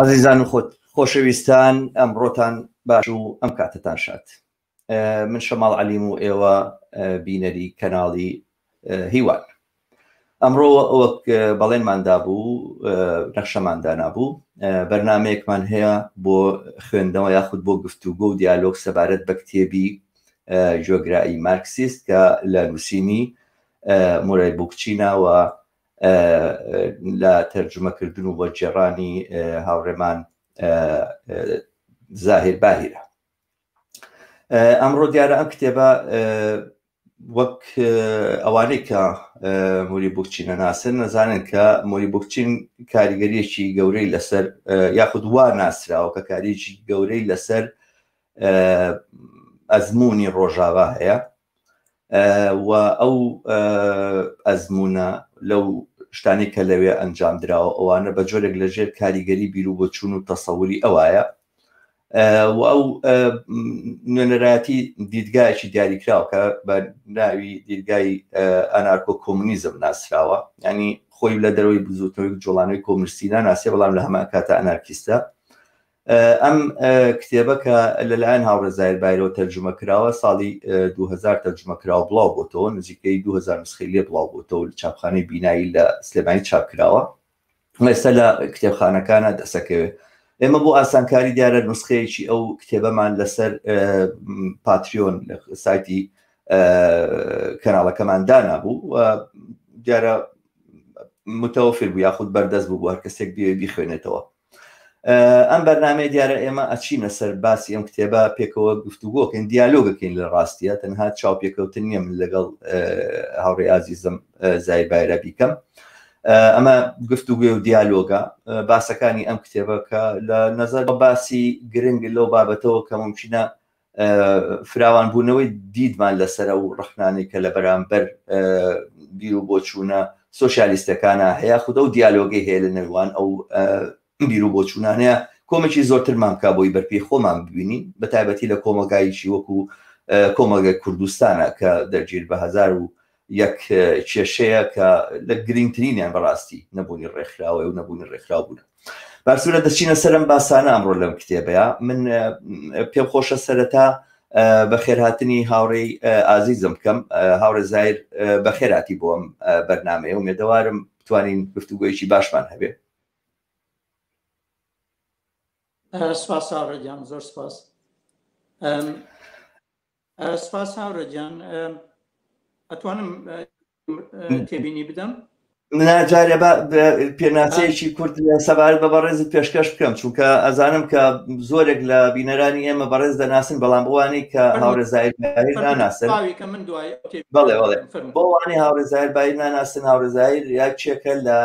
عزیزان خۆشەویستان ئەمڕۆتان باش و ئەم کاتتان شاد. من شەماڵ عەلیم و ئێوە بینەری کەناڵی هیوان. ئەمڕۆ وەک بەڵێنماندا بوو نەخشەماندانا بوو بەرنامەیەکمان هەیە بۆ خوێندنەوە یاخود بۆ گفتوگۆ و دیالۆگ سەبارەت بە کتێبی ژۆگرایی مارکسیست کە لە نووسینی مۆرای بوکچیناوە لە تەرجمەکردن و بۆ جێڕانی هاوڕێمان زاهیر باهیرە. ئەمڕۆ دیارە ئەم کتێبە وەک ئەوانەی کە مۆری بوکچینە ناسن نەزانن کە مۆری بوکچین کاریگەریەکی گەورەی لەسەر یاخود وا ناسراوە کە کاریگەریەکی گەورەی لەسەر ئەزموونی ڕۆژاوا هەیە و ئەو ئەزمونە لەو شتانی کە لەوێ ئەنجام دراوە ئەوانە بە جۆرێک لەژێر کاریگەری بیر و بۆچوون و تەسەووری ئەوایە و ئەو نوێنەرایەتی دیدگایەکی دیاریکراوە کە بە ناوی دیدگای ئەنارکۆ کۆمونیزم ناسراوە، ینی خۆی لە دەرەوەی بزوتنەوەی جوڵانەوەی کۆمونیستی ناناسێ بەڵام لە هەمان کاتە ئەنارکیستە. ئەم کتێبە کە لەلایەن هاوڕێ زاهیر باهیرەوە تەرجمە کراوە ساڵی 2000 تەرجمە کراوە بڵاو بۆتەوە، نزیکەی 2000 نسخەی لێ بڵاو بۆتەوە لە چاپخانەی بینایی لە سلێمانی چاپ کراوە، ئێستا لە کتێبخانەکانە دەسەکەوێت. ئێمە بۆ ئاسانکاری دیارە نسخەیەکی ئەو کتێبەمان لەسەر پاتریۆن لە سایتی کەناڵەکەمان دانابوو و دیارە متەوەفر بوو یاخود بەردەست بوو بۆ هەر کەسێک بیخوێنێتەوە. ئەم بەرنامەی دیارە ئێمە ئەچینە سەر باسی ئەم کتێبە پێکەوە گفتوگۆکەین، دیالۆگەکەین لە ڕاستیە، تەنها چاوپێکەوتن نییە من لەگەڵ هاوڕێی ئازیزم زاهیر باهیرە بیکەم. ئەمە گفتوگۆ و دیالۆگە باسەکانی ئەم کتێبە کە لە نەزەر باسی گرنگ لەو بابەتەوە کە ممکنە فراوانبوونەوەی دیدمان لەسەر و ڕخنانەی کە لە بەرامبەر بیر و بۆچوونە سۆشیالیستەکانە هەیە خودە و دیالۆگەی هەیە لە نێوان ئەو بیر و بۆچوونانەیە کۆمەکی زۆرترمان کا بۆی بەرپێی خۆمان ببینین، بە تایبەتی لە کۆمەلگایشی وەکو کۆمەلگای کوردستانە کە دەرگیر بە 1001 کێشەیە کە لە گرنگترینیان بەڕاستی نەبوونی ڕێکخراوە و نەبوونی ڕێکخراو بوون. باشسوورە دەچینە سەرم باسانە ئەمڕۆ لەم کتێبەیە. من پێم خۆشە سەرەتا بە خێرهاتنی هاوڕێی ئازیزم بکەم، هاوڕێ زاهیر بەخێرهاتی بۆ ئەم بەرنامەیە و مێدەوارم بتوانین گفتوگۆیەکی باشمان هەبێ. سپاس هاوڕێجان، زۆر سپاس. سپاس هاوڕێجان، ئەتوانم تێبینی بدەم؟ ناجارێ پێناسەیەکی کورد سەبارەت بە بەڕێزت پێشکەش بکەم، چونکە ئەزانم کە زۆرێک لە بینەرانی ئێمە بەڕێز دەناسن بەڵام بۆوانەی کە هاوڕێ زاهیر باهیر ناناسن. بەڵێ بۆ وانەی هاوڕێ زاهیر باهیر ناناسن، هاوڕێ زاهیر یاکێکە لە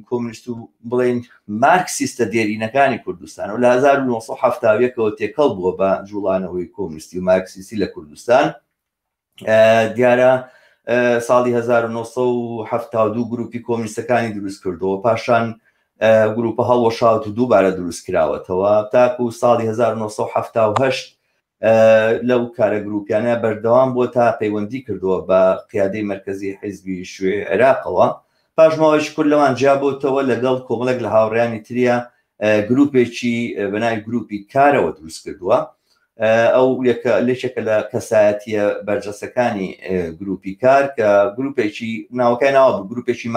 کۆمونیست و بڵێن مارکسیستە دێرینەکانی کوردستان و لە 1970ەوە تێکەڵ بووە بە جوڵانەوەی کۆمونیستی و مارکسیستی لە کوردستان. دیارە ساڵی 1972 گروپی کۆمونیستەکانی دروست کردەوە، پاشان گروپە هەڵوەشاوت و دووبارە دروست کراوەتەوە تاکو ساڵی 1978 لەو کارە گروپیانە بەردەوام بووە تا پەیوەندی کردووە بە قیادەی مەرکەزی حیزبی شوێ عێراقەوە. پاشماوەیەکی کورد لەوان جیابۆتەوە لەگەڵ کۆمەڵێک لە هاوڕێیانی تریە گروپێکی بەناوی گروپی کارەوە دروست کردووە. ئەو لێکێکە لە کەسایەتیە بەرجەسەکانی گروپی کار کە گروپێکی ناوەکەی ناوە بوو گروپێکی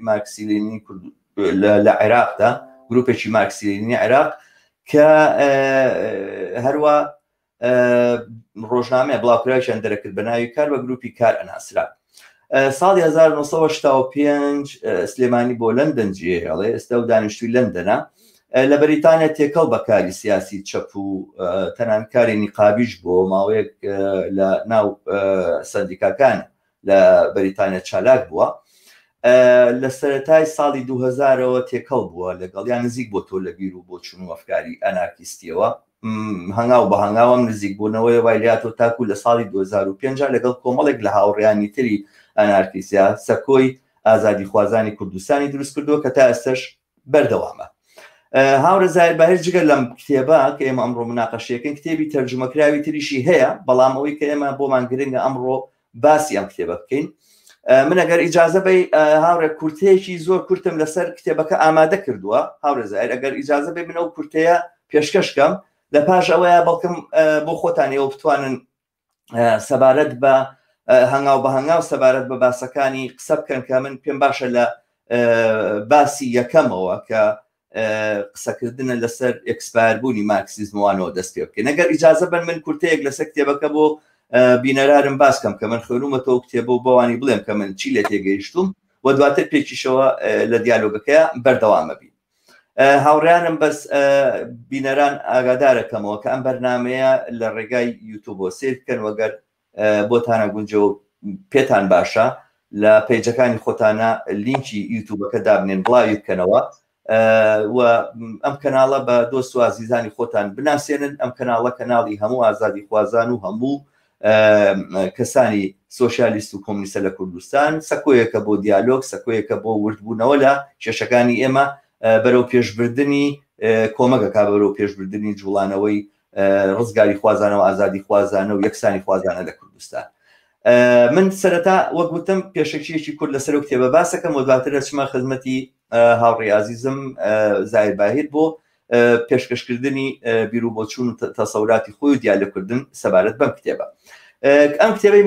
مارکسی لێنینی لە عێراقدا، گروپێکی مارکسی لێنینی عێراق کە هەروە ڕۆژنامەیە بڵاوکراویشیان دەرەکرد بە ناوی کار بە گروپی کار ئەناسرا. ساڵی 1985 سلێمانی بۆ لەندەن جێهێڵێ، ئێستا و دانیشتووی لەندەنە، لە بەریتانیا تێکەڵ بە کاری سیاسی چەپ و تەنانکاری نیقابیش بۆ ماوەیەک لە ناو سەندیکاکان لە بەریتانیا چالاک بووە. لە سەرەتای ساڵی 2000ەوە تێکەڵ بووە لەگەڵیان نزیک بۆ تۆ لە بیر و بۆچوون و ئەفکاری ئەنارکیستیەوە، هەنگاو بە هەنگاوم نزیک بوونەوەی وایلاتۆ تاکو لە ساڵی 2005 لەگەڵ کۆمەڵێک لە هاوڕێیانی تری ئەنارکیسیا سەکۆی ئازادی خوازانی کوردستانی دروست کردووە کە تا ئێستش بەردەوامە. هاوڕێ زاهیر باهیر جگە لەم کتێبە کە ئێمە ئەمڕۆ مناقەشەکەین کتێبی تەرجمەکراوی تریشی هەیە، بەڵام ئەوەی کە ئێمە بۆمان گرنگە ئەمڕۆ باسی ئەم کتێبە بکەین من ئەگەر ئیجازە بی هاوڕێ کورتەیەکی زۆر کورتم لەسەر کتێبەکە ئامادە کردووە هاوڕێ زایر ئەگەر ئیجازە بی من ئەو کورتەیە پێشکەشکەم لە پاش ئەوەیە بەڵکم بۆ خۆتانەوە بتوانن سەبارەت بە هەنگاو بە هەنگاو سەبارەت بە باسەکانی قسە بکەن کە من پێم باشە لە باسی یەکەمەوە کە قسەکردنە لەسەر ئێکسپایربوونی مارکسیزمەوانەوە دەست پێ بکەین ئەگەر ئیجازە بن من کورتەیەک لەسەر کتێبەکە بۆ بینەرارم باسکەم کە من خوێنومەتەوە کتێبە و بەوانی بڵێم کە من چی لێ تێگەیشتوم و دواتر پێکیشەوە لە دیالۆگەکەیە بەردەوامە بین هاوڕیانم بەس بینەران ئاگادارەکەمەوە کە ئەم بەرنامەیە لە ڕێگای یوتیوب سیر بکەن وەگەر بۆتانە گونجەوە پێتان باشە لە پێیجەکانی خۆتانە لینکی یوتیوبەکە دابنێن بڵاوی بکەنەوە و ئەم کەناڵە بە دۆست و ئازیزانی خۆتان بناسێنن ئەم کەناڵە کەناڵی هەموو ئازادی خوازان و هەموو کەسانی سۆشیالیست و کۆمونیستە لە کوردستان سەکۆیەکە بۆ دیالۆگ سەکۆیەکە بۆ وردبوونەوە لە کێشەکانی ئێمە بەرەو پێشبردننی کۆمەگەکە بەرەو پێشبردننی جوڵانەوەی ڕزگاری خوازانەوە ئازادی خوازانە و یەکسانی خوازانە لە کوردستان من سەرەتا وەگوتم پێشەکیەکی کورد لەسەر و کتێبە باسەکەم و دواتر دەچمە خزمەتی هاوڕێی عزیزم زاهیر باهیر بۆ پێشکەشکردنی بیر و بۆچوون و تەسەوراتی خۆی و دیالۆگکردن سەبارەت بەم کتێبە ئەم کتێبەی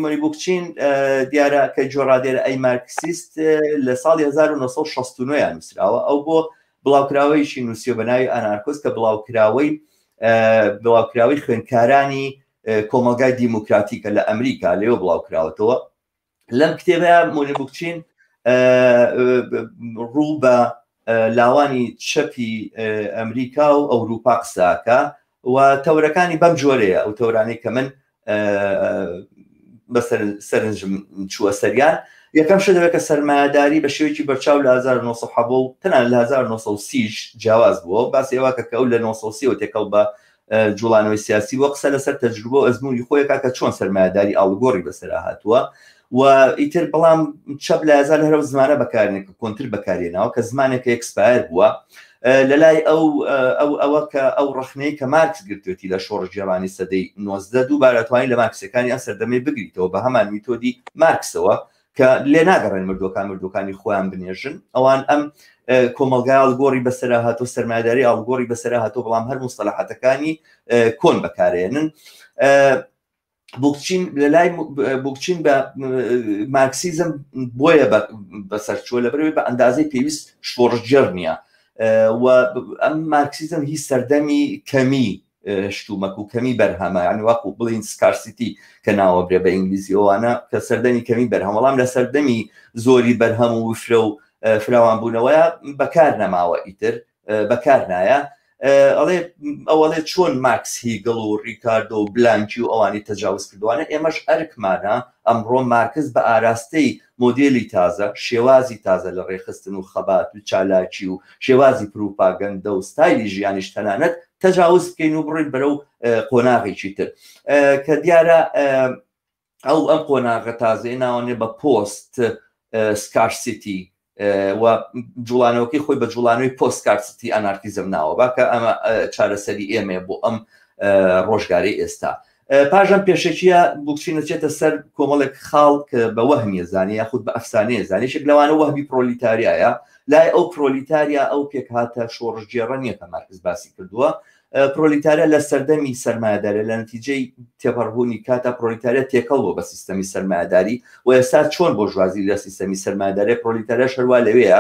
موری بوکچین دیارە کە جۆڕادێرە ئەی مارکسیست لە ساڵی 1969 نووسراوە ئەو بۆ بڵاوکراوەیشی نووسیۆ بە ناوی ئانارکۆس کە بڵاوکراوەی خوێندکارانی کۆمەلگای دیموکراتیکە لە ئەمریکا لێوە بڵاوکراوەتەوە لەم کتێبەیە موری بوکچین ڕوو بە لاوانی چەپی ئەمریکا و ئەوروپا قساکە و تەورەکانی بەم جۆرەیە ئەو تەورانەی کە من بە سەرنجم چووە سەریان یەکەم شەدەوە کە سەرمایهداری بە شێوەیەکی بەرچاو لە 1970 و تەنان لە 1930 جیاواز بووە باسی ئێوە کە ئەو لە 1930 تێکەڵ بە جوڵانەوەی سیاسی وە قسە لەسەر تەجروبە و ئەزمموی خۆیەکە کە چۆن سەرمایهداری ئاڵگۆڕی بەسەرا هاتووە و ئیتر بەڵام چەپ لە هەزار هەرە زمانە بەکارێنێک کۆنتر بەکارێنەوە کە زمانێکە ئێکسپایر بووە لە لای ئەوە کە ئەو ڕخنەی کە مارکس گرتوێتی لە شۆڕژێڕانی سەدەی 19 دووبارە توانین لە مارکسەکانی ئەم سەردەمەی بگریتەوە بە هەمان میتۆدی مارکسەوە کە لێ ناگەڕێن مردوەکانی خۆیان بنێژن ئەوان ئەم کۆمەلگای ئاڵگۆڕی بەسەرا هاتۆ سەرمایهداری ئاڵگۆڕی بەسەرا هاتۆ بەڵام هەر مستەلاحاتەکانی کۆن بەکارێنن بوکچین لەلای بوکچین بە مارکسیزم بۆیە بەسەرچووە لەبەرەوەی بە ئەندازەی پێویست شۆڕژێر نییە و ئەم مارکسیزم هیچ سەردەمی کەمی شتومەک و کەمی بەرهەمە ینی واقع بڵین سکارسیتی کە ناوەبرێ بە ئینگلیزیەوەوانە کە سەردەمی کەمی بەرهەم وەڵام لە سەردەمی زۆری بەرهەم و وفرە و فراوانبوونەوەیە بەکار نەماوە ئیتر بەکار نایە ئەوڵێ چۆن ماکس هیگڵ و ریکاردۆ و بلانکی و ئەوانی تەجاوز کردوانە ئێمەش ئەرکمانە ئەمڕۆ مارکس بە ئاراستەی مۆدێلی تازە شێوازی تازە لە ڕێخستن و خەبات و چالاکی و شێوازی پروپاگەندە و ستایلی ژیانیش تەنانەت تەجاوز بکەین و بڕین بەرەو قۆناغێکی تر کە دیارە ئەم قۆناغە تازەی ناوانێ بە پۆست سکارسیتی و جوڵانەوەکەی خۆی بە جوڵانەوەی پۆستکارسیتی ئەنارکیزم ناوە باکە ئەمە چارەسەری ئێمە بۆ ئەم ڕۆژگاری ئێستا پاژەم پێشێکیە بوکچینەچێتە سەر کۆمەڵێک خاڵ کە بە وەهمیە زانی یاخود بە ئەفسانەیە زانیشێک لەوانە وەهمی پرۆلیتاریایە لای ئەو پرۆلیتاریا ئەو پێک هاتە شۆڕژگێڕە نییە کە مارکس باسی کردووە پرۆلیتاریا لە سەردەمی سەرمایهدارە لە نتیجەی تێپەڕبوونی کاتە پرۆلیتاریا تێکەڵ بۆ بە سیستەمی سەرمایهداری و ئێستا چۆن بۆ ژوازی لە سیستەمی سەرمایهداری پرۆلیتاریا شەروا لەوەیە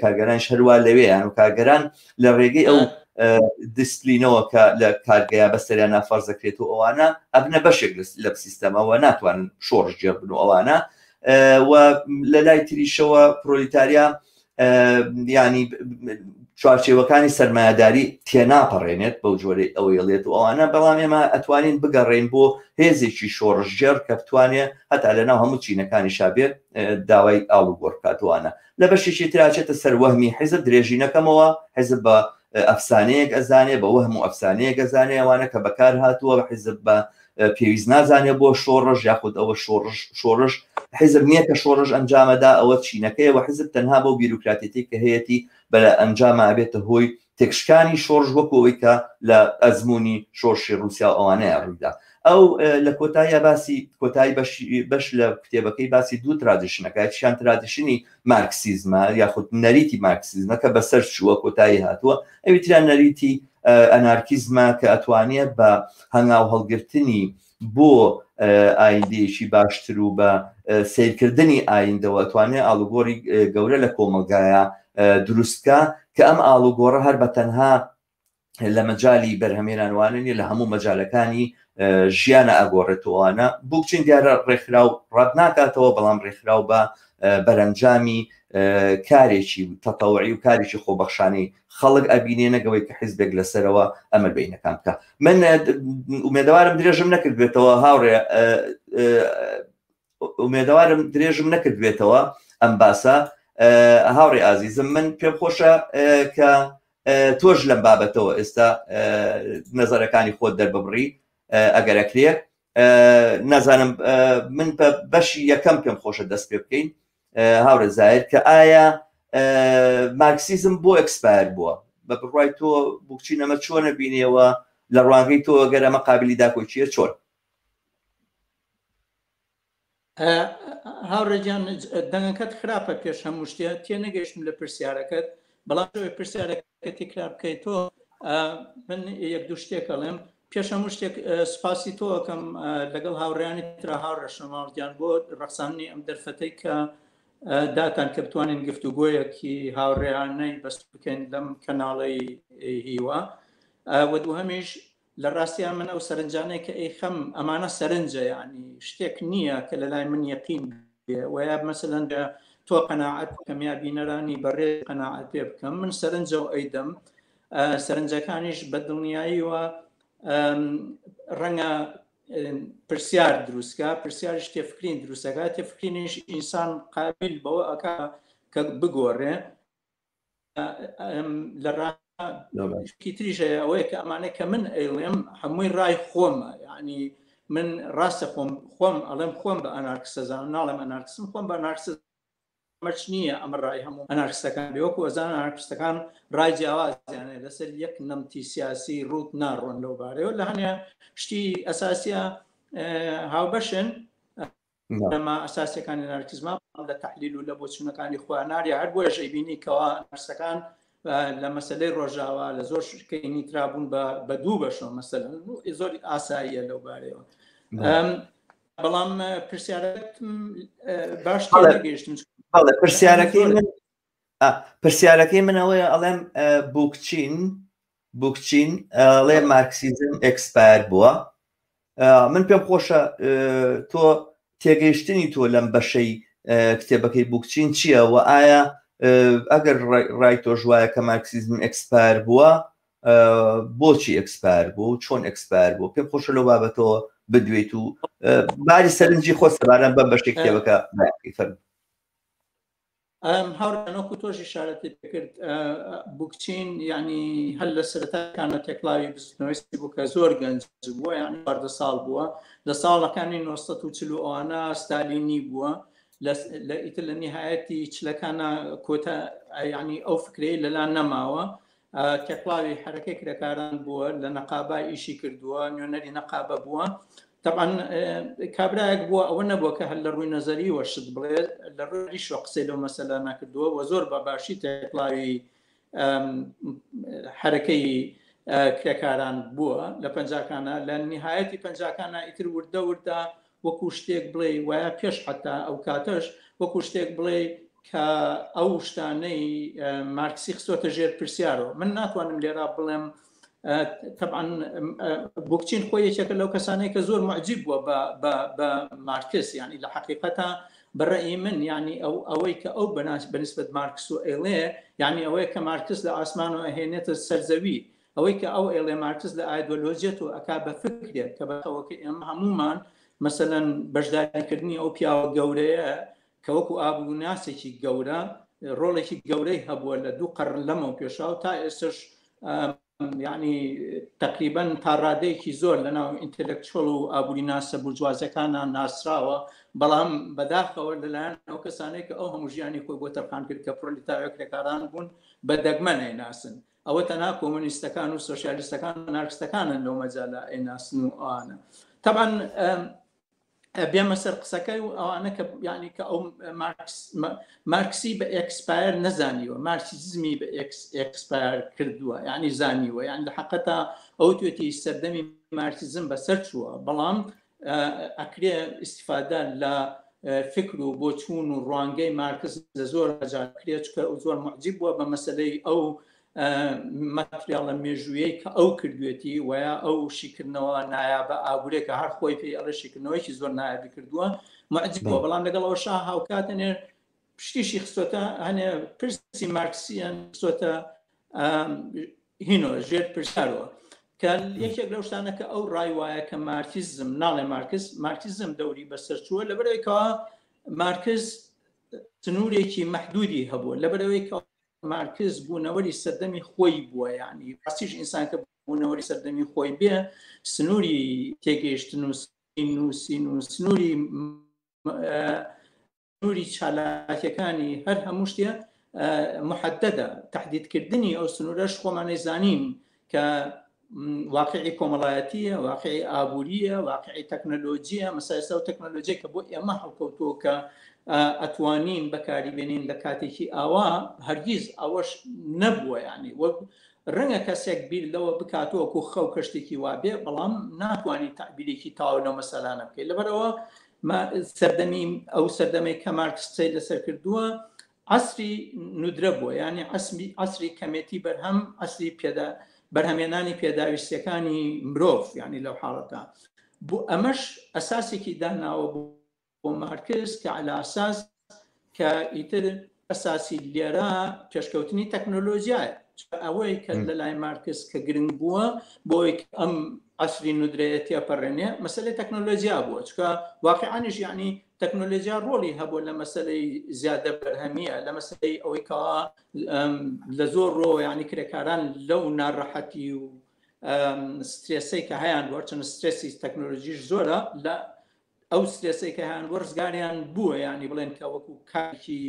کارگەران شەروا لەوەیان و کارگەران لە ڕێگەی ئەو دیسپلینەوە کە لە کارگەیە بەسەریان نافەرز دەکرێت و ئەوانە ئەبنە بەشێک لە سیستەمەوە ناتوانن شۆڕژگێڕ بن و ئەوانە و لە لای تریشەوە پرۆلیتاریا ینی چوارچێوەکانی سەرمایهداری تێناپەڕێنێت بەو جۆرەی ئەوەی ئەڵێت و ئەوانە بەڵام ئێمە ئەتوانین بگەڕێن بۆ هێزێکی شۆڕژگێڕ کە بتوانێت هەتا لەناو هەموو چینەکانی شابێت داوای ئاڵوگۆڕ بکاتوانە لە بەشێکی تراچێتە سەر وەهمی حیزب درێژی نەکەمەوە حیزب بە ئەفسانەیەک ئەزانێ بە وەهم و ئەفسانەیەک ئەزانێ ئەوانە کە بەکار هاتووە بە حیزب بە پێویست نازانێ بۆ شۆڕژ یاخود ئەوە شۆڕش حیزب نییە کە شۆڕژ ئەنجامەدا ئەوە چینەکەیەوە حیزب تەنها بۆ بیروکراتێتی کە هەیەی بەلە ئەنجامە ئەبێتە هۆی تێکشکانی شۆڕژ وەکەوەی کە لە ئەزمموی شۆڕشی رووسیا ئەوانەیە ڕوویدا. ئەو لە کۆتاییە باسی کۆتایی بەش لە کتێبەکەی باسی دوو ترادیشنەکە، یەکیان ترادیشنی مارکسیزمە یاخود نەریتی مارکسیزمە کە بەسەر چووە کۆتایی هاتووە، ئەویتران نەریتی ئەنارکیزمە کە ئەتوانێت بە هەنگاو هەڵگرتنی بۆ ئایندێشی باشتر و بە سیرکردنی ئایندەوە ئەتوانێت ئاڵوگۆڕی گەورە لە کۆمەلگایە دروستکە کە ئەم ئاڵوگۆڕە هەر بە تەنها لە مەجای بەرهەمێنانواننی لە هەموو مەجالەکانی ژیانە ئەگۆڕێتەوەوانە بووکچین دیارە ڕێکخرا و ڕەت ناکاتەوە، بەڵام ڕێکخراو بە بەرەنجامی کارێکی تەتەوعی و کارێکی خۆبەخشانەی خەڵک ئەبینێ نەگەوەی کە حیزبێک لەسەرەوە ئەمە بینەکان بکە. من ئومێدەوارم درێژم نەکردبێتەوە هاوڕێ، ئومێدەوارم درێژم نەکردبێتەوە ئەم باسە هاوڕێ ئازیزم. من پێم خۆشە کە تۆش لەم بابەتەوە ئێستا نەزەرەکانی خۆت دەرببڕی ئەگەرەکرێت. نازانم من بەشی یەکەم پێم خۆشە دەست پێ بکەین هاوڕێ زایر کە ئایا مارکسیزم بۆ ئەکسپایر بووە بە بڕای تۆ بووکچین ئەمە چۆنە بینیەوە لە ڕوانگەی تۆ ئەگەر ئەمە قابلی داکۆچیە چۆن؟ هاوڕێجان دەنگەکەت خراپە پێش هەموو شتێ تێنەگەیشتم لە پرسیارەکەت، بەڵام پرسیارەکە تێکرار بکەیت تۆ من یەک دوو شتێک ئەڵێم. پێش هەموو شتێک سپاسی تۆکەم لەگەڵ هاوڕێیانی ترا هاوڕێ شەماڵگیان بۆ ڕەخسانی ئەم دەرفەتەی کە داتان کە بتوانین گفتوگۆیەکی هاوڕێیانەی بەست بکەین لەم کەناڵی هیوە. و دووهەمیش لە ڕاستیان من ئەو سەرنجانەی کە ئەی خەم ئەمانە سەرنجە، یعنی شتێک نییە کە لە لای من یەقین بێ ویا مەسەلەن تۆ قەناعەت بکەم یا بینەرانی بەڕێ قەناعەت پێ بکەم، من سەرنجە و ئەیدەم. سەرنجەکانیش بە دڵنیاییوە ڕەنگە پرسیار دروستکە، پرسیارش تێفکرین دروستەکە، تێفکرینیش ئینسان قابل بەوە ئەکا کە بگۆڕێ. لە ڕاکی تریژە ئەوەیە کە ئەمانەی کە من ئەیڵێم هەمووی ڕای خۆمە، یعنی من ڕاستە خۆم ئەڵێم خۆم بە ئەنارکسەزان ناڵێم ئەنارکسم خۆم بە ئەنارکسە مەچ نییە ئەمە ڕای هەموو ئەنارکسەکان بێوەکو ئەزان ئەنارکسەکان ڕای جیاوازیانێ لەسەر یەک نەمتی سیاسی ڕوت ناڕۆن لەو بارەوە. لە هەنێ شتی ئەساسیە هاوبەشن لەما ئەساسیەکانی ئەنارکیزما لە تەحلیل و لە بۆچوونەکانی خواناریە هەر بۆیە ژەیبینی کەوا ئەنارکسەکان لە مەسەلەی ڕۆژاوا لە زۆر شکەینی ترابوون بە دوو بەشەوە مەسەلەن زۆر ئاساییە لەو بارەوە. بەڵام پرسیارەکەت باش تێگەیشتم. پرسیارەکەی من ئەوەیە ئەڵێم بووکچین ئەڵێ مارکسیزم ئەکسپایر بووە. من پێم خۆشە تۆ تێگەیشتنی تۆ لەم بەشەی کتێبەکەی بووکچین چییە و ئایا ئەگەر ڕای تۆ ژوایە کە مارکسیزم ئەکسپایر بووە بۆچی ئەکسپایر بوو، چۆن ئەکسپایر بوو؟ پێم خۆشە لەو بابەتەوە بدوێت و باری سەرنجی خۆ سەبارەت بەم بەشەی کتێبەکە فەرموو. هاوڕێنەوەکو تۆژی شارەتی پێکرد بووکچین یعنی هەر لە سەرەتاکانە تێکڵاوی بزنەوەستی بوو کە زۆر گەنج بووە، یعنی 12 ساڵ بووە. لە ساڵەکانی 1940 ئەوانە ستالینی بووە، لە ئیتر لە نهایەتی چلەکانە کۆتا یعنی ئەو فکرەی لەلا نەماوە. تێکڵاوی حرەکەی کرێکاران بووە، لە نەقابە ئیشی کردووە، نوێنەری نەقابە بووە. طبعا کابراایەک بووە ئەوە نەبووە کە هەر لە ڕووی نەزەری وەشت بڵێ، لە ڕووی شۆ قسەی لەو مەسەلە نەکردووە و زۆر بەباشی تێکڵاوی حرەکەی کرێکاران بووە لە پەنجاکانە. لە نهایەتی پەنجاکانە ئیتر وردە وردە وەکو شتێک بڵێ وایە پێش حتا ئەو کاتەش وەکو شتێک بڵێ کە ئەو شتانەی مارکسی خستۆتە ژێر پرسیارەوە. من ناتوانم لێرا بڵێم طبعا بووکچین خۆی یەکێکە لەو کەسانەی کە زۆر معجب بووە بە مارکس، یعنی لە حقیقەتە بەڕێی من یعنی ئەوەی کە ئەو بەنسبەت مارکس و ئێڵێ، یعنی ئەوەیە کە مارکس لە ئاسمانەوە ئەهێنێتە سەرزەوی، ئەوەی کە ئەو ئێڵێ مارکس لە ئایدۆلۆژیەت و ئەکا بە فکرێت کە بەخەوەکە ئێمە هەمومان مەسەلەن بەشداریکردنی ئەو پیاوە گەورەیە کە وەکو ئابووناسێکی گەورە ڕۆڵێکی گەورەی هەبووە لە 2 قەرن لەمە و پێشاو تا ئێستش يعني تقريبا تاڕادەیەکی زۆر لەناو ئینتەلێکچوەڵ و ئابووری ناسە بورجوازیەکانە ناسراوە، بەڵام بەداخەوە لەلایەن ئەو کەسانەی کە ئەو هەموو ژیانی خۆی بۆ تەرخان کرد کە پرۆلیتاریا کرێکاران بوون بە دەگمە نەیناسن. ئەوە تەنها کۆمونیستەکان و سۆشیالیستەکان و نارکستەکانن لەو مەجالە ئەیناسن و ئەوانە. طبعا بێمە سەر قسەکەی و ئەوانە کە یعنی کە ئەو مارکسی بە ئێکسپایر نەزانیوە، مارکسیزمی بە ئێکسپایر کردووە، یعنی زانیوە، یعنی لە حەقەتە ئەو توێتی سەردەمی مارکسیزم بەسەر چووە، بەڵام ئەکرێ ئیستیفادە لە فکر و بۆچوون و ڕوانگەی مارکس لە زۆر جارکرێت کە زۆر معجب بووە بە مەسەلەی ئەو ماتریاڵە مێژوویەی کە ئەو کردوێتی ویا ئەو شیکردنەوە نایابە ئابوورێکە هەر خۆی پێی ئەڵە شیکردنەوەیکی زۆر نایابی کردووە معجب بووە، بەڵام لەگەڵەوە شا هاوکاتەنێ پشتیشی خستۆتە هەنێ پرسی مارکسیان خستۆتە هینۆ ژێر پرسیارەوە کە یەکێک لەو شتانە کە ئەو ڕای وایە کە مارکسیزم ناڵێ مارکسیزم دەوری بەسەرچووە لەبەرەوەیکەوە مارکس سنوورێکی مەحدودی هەبووە، لەبەرەوەی کە مارکس بوونەوەری سەردەمی خۆی بووە، یعنی ڕاستیش ئینسان کە بوونەوەری سەردەمی خۆی بێ سنووری تێگەیشتن و نووسین و سنووری چالاکیەکانی هەر هەموو شتێ محددە، تحدیدکردنی ئەو سنوورەش خۆمانەی زانین کە واقعی کۆمەڵایەتیە، واقعی ئابووریە، واقعی تەکنەلۆجیە، مەسایستا و تەکنەلۆجیە کە بۆ ئێمە هەڵکەوتووە کە ئەتوانین بەکاری بێنین لە کاتێکی ئاوا هەرگیز ئەوەش نەبووە، یعنی ڕەنگە کەسێک بیر لەوە بکاتەوەکو خەو کەشتێکی وابێ، بەڵام ناتوانانی تعبیرێکی تاو لەو مەسەلانە بکەیت. لەبەرەوە سەردەمی ئەو سەردەمەی کە مارکس قسەی لەسەر کردووە عەسری نودرە بووە، یعنی عەسری کەمێتی بەرهەم، عەسری بەرهەمێنانی پێداویستیەکانی مرۆڤ، یعنی لەو حاڵەتە بۆ ئەمەش ئەساسێکی داناوە بۆ مارکس کە عەلا ئەساس کە ئیتر ئەساسی لێرە پێشکەوتنی تەکنۆلۆژیایە، ئەوەی کە لەلای مارکس کە گرنگ بووە بۆی ئەم عەسری نودرەیە تێپەڕێنێ مەسەلەی تەکنۆلۆژیا بووە، چکە واقعانیش یعنی تەکنۆلۆژیا ڕۆڵی هەبووە لە مەسەلەی زیادە بەرهەمیە، لە مەسەلەی ئەوەی کەوا لە زۆر ڕۆ یعنی کرێکاران لەو ناڕەحەتی و سترێسەی کە هەیان بووە، چەند سترێسی تەکنۆلۆژیش زۆرە، لە ئەو سترێسەی کە هەیان وەرزگاریان بووە، یعنی بڵێن کە وەکو کارێکی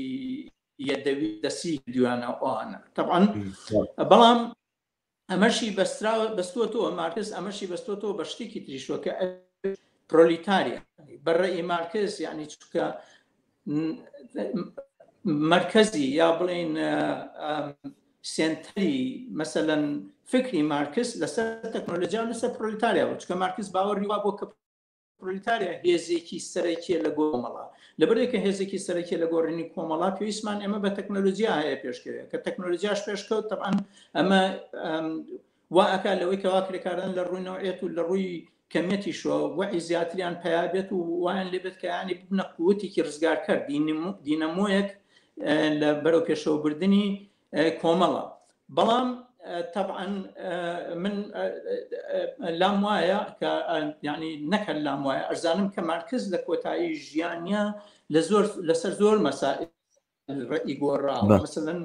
یەدەوی دەسی دوانە ئەوانە. طبعا بەڵام ئەمەشی بەستووەتەوە مارکس، ئەمەشی بەستووەتەوە بە شتێکی تریشوە کە پرۆلیتاریا بەڕێی مارکس، یعنی چونکە مرکزی یا بڵێن سێنتەری مەسەلەن فکری مارکس لەسەر تەکنۆلۆژیا و لەسەر پرۆلیتاریا بوو، چونکە مارکس باوەڕی وا بوو کە پرۆلیتاریا هێزێکی سەرەکیە لە کۆمەڵە، لەبەرێکە هێزێکی سەرەکیە لە گۆڕینی کۆمەڵا پێویستمان ئێمە بە تەکنۆلۆژیا هەیە پێشکەوێت، کە تەکنۆلۆژیاش پێشکەوت طبعاً ئەمە وا ئەکا لەوەی کەوا کرێکاران لە ڕووی نەوعیەت و لە ڕووی کەمیەتیشەوە وەعی زیاتریان پەیابێت و وایان لێبێت کە یعنی ببنە قووەتێکی ڕزگارکەر دینەمۆیەک لە بەرەو پێشەوە بردننی کۆمەڵە. بەڵام طبعا من لام وایە کە یعنی نەکەن لام وایە ئەرزانم کە مارکس لە کۆتایی ژیانیا لەسەر زۆر مەسائل ڕێی گۆڕاوە، مەسەلەن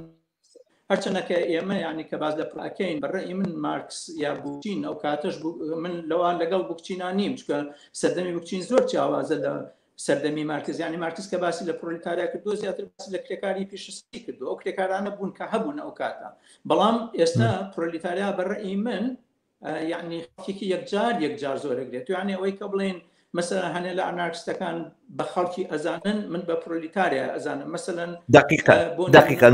هەرچەندەکە ئێمە یعنی کە باز لە پڕاکەین بەڕێی من مارکس یا بوکچین ئەو کاتەش من لەوان لەگەڵ بوکچینا نیم، چکە سەردەمی بوکچین زۆر جیاوازە لە سەردەمی مارکس، یعنی مارکس کە باسی لە پرۆلیتاریا کردو زیاتر باسی لە کرێکاری پێشەستی کردو، ئەو کرێکارانە بوون کە هەبوون ئەو کاتە، بەڵام ئێستا پرۆلیتاریا بەڕێی من یعنی خەڵکێکی یەکجار زۆرەگرێت، یعنی ئەوەی کە بڵێن مثلا هەنێ لە ئەنارکستەکان بە خەڵکی ئەزانن من بە پرۆلیتاریا ئەزانم مثلا دقیقاً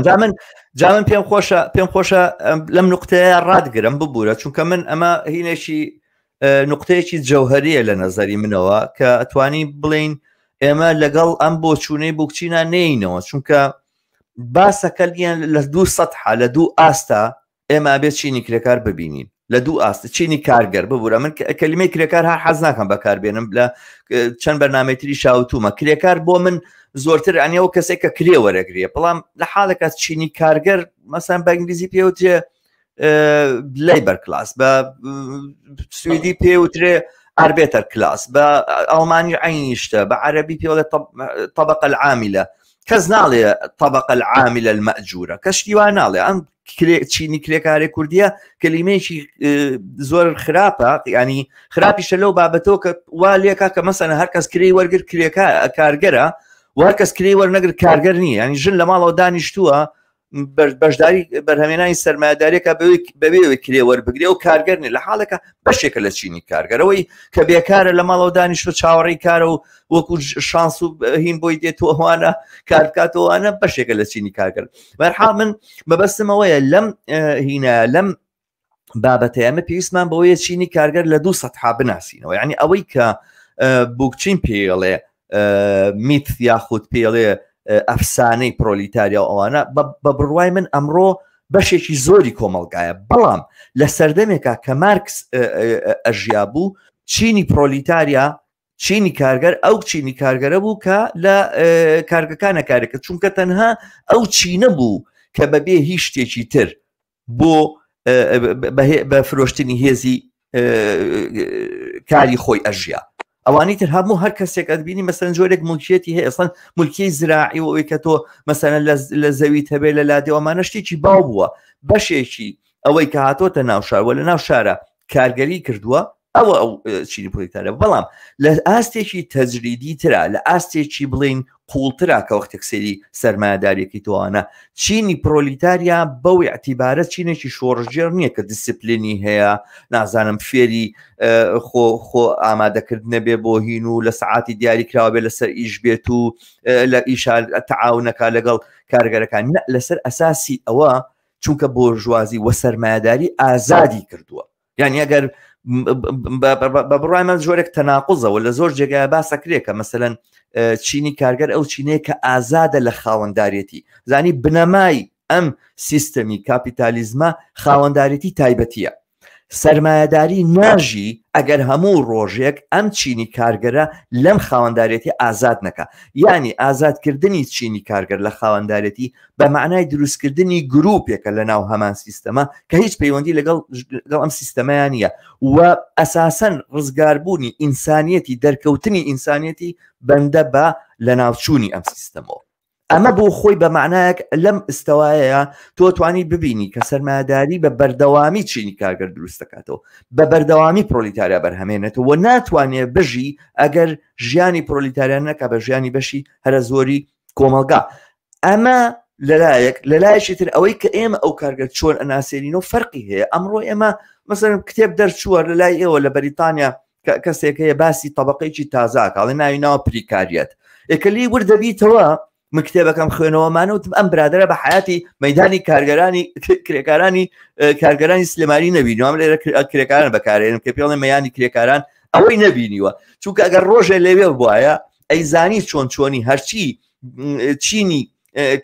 جا من پێم خۆشە لەم نقطەیە ڕادگرم ببوورە، چونکە من ئەمە هینێکی نقطەیەکی جەوهەریە لە نەزەری منەوە کە ئەتوانی بڵین ئێمە لەگەڵ ئەم بۆچوونەی بوکچینە نینەوە، چونکە باسەکە لیان لە دوو سەتحە لە دوو ئاستا ئێمە بێت چینی کرێکار ببینین، لە دوو ئاست چینی کارگەر ببوورە. من کەلیمەی کرێکار هەر حەز ناکەم بەکاربێنم، لە چەند بەرنامەیتری شاوتومە کرێکار بۆ من زۆرتر ئەنیەوە کەسێک کە کرێ وەرەگرێ، بەڵام لە حاڵێکە چینی کارگەر مەسەن بە ئینگلیزی پێوترێ لیبەر کلاس، بە سویدی پێوترێ ئاربێتەر کلاس، بە ئەڵمانی عینی شتە، بە عەرەبی پێوڵێت طەبەقە العامیلە، کەس ناڵێ طبقة العاملة المأجورة کەشتی وان ناڵێ ئەم چینی کرێکارێ کوردیە کەلیمەیەکی زۆر خراپە ینی خراپیشە لەو بابەتەوە کە وا لێکا کە مەسەنە هەر کەس کرێی وەرگر کارگەرە و هەر کەس کرێی وەرنەگر کارگەر نییە ینی ژن لە ماڵەوە دانیشتووە بەشداری بەرهەمێنانی سەرمایه‌داریەکە بەبێ کرێ وەربگرێ و کارگەر نیە لە حاڵێکە بەشێکە لە چینی کارگەرەوەی کە بێکارە لە ماڵەوە دانیشتو چاوەڕێی کارە و وەکو شانس و هین بۆی دێتەوەوانە کارکاتەوەوانە بەشێکە لە چینی کارگەر بەرحاڵ من بەبەستمەوەیە لەم هینە لەم بابەتەیە ئەمە پێویستمان بەوەیە چینی کارگەر لە دوو سەتحا بناسینەوە یعنی ئەوەی کە بوکچین پێڵێ میت یاخود پێڵێ ئەفسانەی پرۆلیتاریا ئەوانە بە بڕوای من ئەمڕۆ بەشێکی زۆری کۆمەڵگایە بەڵام لە سەردەمێکە کە مارکس ئەژیا بوو چینی پرۆلیتاریا چینی کارگەر ئەو چینی کارگەرە بوو کە لە کارگەکانە کارێکە چونکە تەنها ئەو چینە بوو کە بەبێ هیچ شتێکی تر بۆ بە فرۆشتنی هێزی کاری خۆی ئەژیا ئەوانی تر هەموو هەر کەسێک ئەبینی مەسەن جۆرێک مولکیەتی هەیە ئەسڵەن مولکی زراعی و ئەوەی کە تۆ مەسەنە لە زەویت هەبێ لە لادێوەمانە شتێکی باو بووە بەشێکی ئەوەی کە هاتۆتە ناو شاروە لە ناو شارە کارگەری کردووە ئەوە ئەو چینی پۆلیتارە بەڵام لە ئاستێکی تەجریدی ترە لە ئاستێکی بڵین قوڵترا کە وەختێک سێری سەرمایه‌دارێکی تۆوانە چینی پرۆلیتاریا بەو ئەتیبارەت چینێکی شۆڕژێر نییە کە دیسپلینی هەیە نازانم فێری خۆ ئامادەکردنە بێ بۆ هین و لە سعاتی دیاری کراوە بێ لەسەر ئیش بێت و لە ئیش تەعاونەکە لەگەڵ کارگەرەکان لەسەر ئەساسی ئەوە چونکە بۆرژوازی وە سەرمایه‌داری ئازادی کردووە یعنی ئەگەر بە بڕای من جۆرێک تەناقوزەوە لە زۆر جێگایە باسەکرێکە مەسەلەن چینی کارگەر ئەو چینەیە کە ئازادە لە خاوەنددارێتی زانی بنەمای ئەم سیستەمی کاپیتالیزمە خاوەنددارێتی تایبەتیە سەرمایه‌داری ناژی ئەگەر هەموو ڕۆژێک ئەم چینی کارگەرە لەم خاوەنددارێتی ئازاد نەکە یعنی ئازادکردنی چینی کارگەر لە خاوەنددارێتی بە معنای دروستکردنی گروپێکە لە ناو هەمان سیستەمە کە هیچ پەیوەندی لەگەڵ ئەم سیستەمەیان نییە و ئەساسەن ڕزگاربوونی ئینسانیەتی دەرکەوتنی ئینسانیەتی بەندە بە لە ناوچوونی ئەم سیستەمەوە ئەمە بۆ خۆی بە معنایەک لەم ئستەوایەیە تۆ توانی ببینی کە سەرمایه‌داری بە بەردەوامی چینی کارگەر دروست دەکاتەوە بە بەردەوامی پرۆلیتاریا بەرهەمێنێتەوە و ناتوانێت بژی ئەگەر ژیانی پرۆلیتاریان نەکە بە ژیانی بەشی هەرە زۆری کۆمەلگا ئەمە لەلایەکی تر ئەوەی کە ئێمە ئەو کارگەر چۆن ئەناسێنینەوە فەرقی هەیە ئەمڕۆ ئێمە مەسەڵەن کتێب دەرچووە لە لای ئێوە لە بەریتانیا کەسێک هەیە باسی طبقەیەکی تازاکەڵی ناوی ناوە پریکاریەت ئێکەلی وردەبیتەوە من کتێبەکەم خوێنەوەمانە وتم ئەم برادرە بە حیاتی مەیدانی کارگەرانی کرێکارانی کارگەرانی سلێمانی نەبینیوە لێرە کرێکاران بەکارێنم کە پێڵێ مەیانی کرێکاران ئەوەی نەبینیوە چونکە ئەگەر ڕۆژێ لەوێ بواە ئەیزانی چۆنی هەرچی چینی